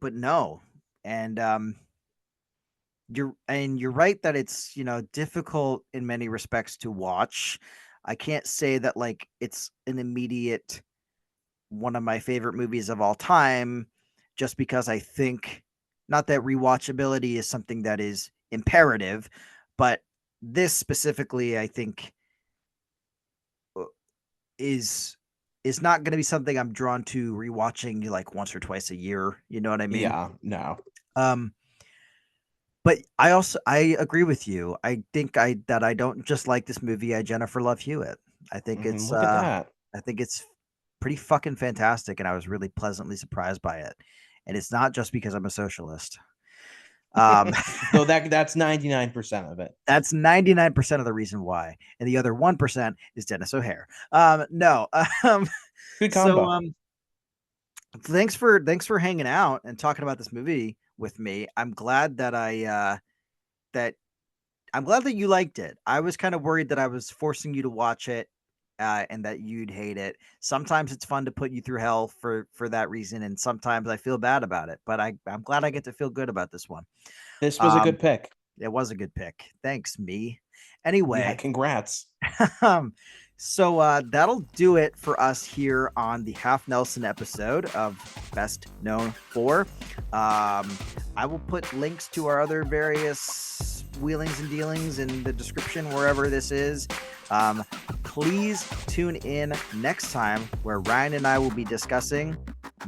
[SPEAKER 1] but no. And you're right that it's, difficult in many respects to watch. I can't say that like it's an immediate one of my favorite movies of all time, just because I think, not that rewatchability is something that is imperative, but this specifically I think uh, is is not going to be something I'm drawn to rewatching like once or twice a year. You know what I mean?
[SPEAKER 2] Yeah, no.
[SPEAKER 1] Um, but I agree with you. I think I don't just like this movie. I Jennifer Love Hewitt. I think it's
[SPEAKER 2] Look at that.
[SPEAKER 1] I think it's pretty fucking fantastic, and I was really pleasantly surprised by it. And it's not just because I'm a socialist. Um,
[SPEAKER 2] Though that's 99% of it.
[SPEAKER 1] that's 99% of the reason why, and the other 1% is Dennis O'Hare. No.
[SPEAKER 2] Good
[SPEAKER 1] So
[SPEAKER 2] combo.
[SPEAKER 1] thanks for hanging out and talking about this movie with me. I'm glad that that I'm glad that you liked it. I was kind of worried that I was forcing you to watch it, and that you'd hate it. Sometimes it's fun to put you through hell for that reason, and sometimes I feel bad about it. But I'm glad I get to feel good about this one.
[SPEAKER 2] This was a
[SPEAKER 1] Um,
[SPEAKER 2] good pick.
[SPEAKER 1] it was a good pick. Thanks, me.
[SPEAKER 2] Yeah,
[SPEAKER 1] Anyway,
[SPEAKER 2] congrats.
[SPEAKER 1] so that'll do it for us here on the Half Nelson episode of Best Known For. I will put links to our other various wheelings and dealings in the description wherever this is. Please tune in next time where Ryan and I will be discussing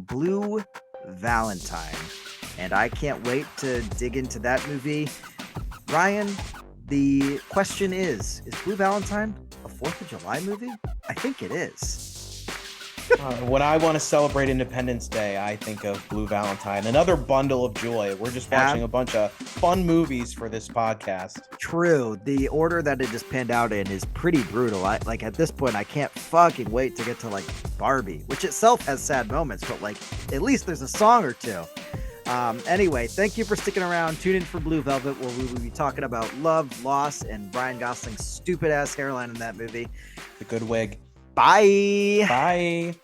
[SPEAKER 1] Blue Valentine. And I can't wait to dig into that movie. Ryan, the question is Blue Valentine a 4th of July movie? I think it is.
[SPEAKER 2] When I want to celebrate Independence Day, I think of Blue Valentine. Another bundle of joy. We're just watching a bunch of fun movies for this podcast.
[SPEAKER 1] True. The order that it just panned out in is pretty brutal. Like at this point, I can't fucking wait to get to like Barbie, which itself has sad moments, but like at least there's a song or two. Anyway, thank you for sticking around. Tune in for Blue Velvet, where we will be talking about love, loss, and Ryan Gosling's stupid ass hairline in that movie.
[SPEAKER 2] The good wig.
[SPEAKER 1] Bye.
[SPEAKER 2] Bye.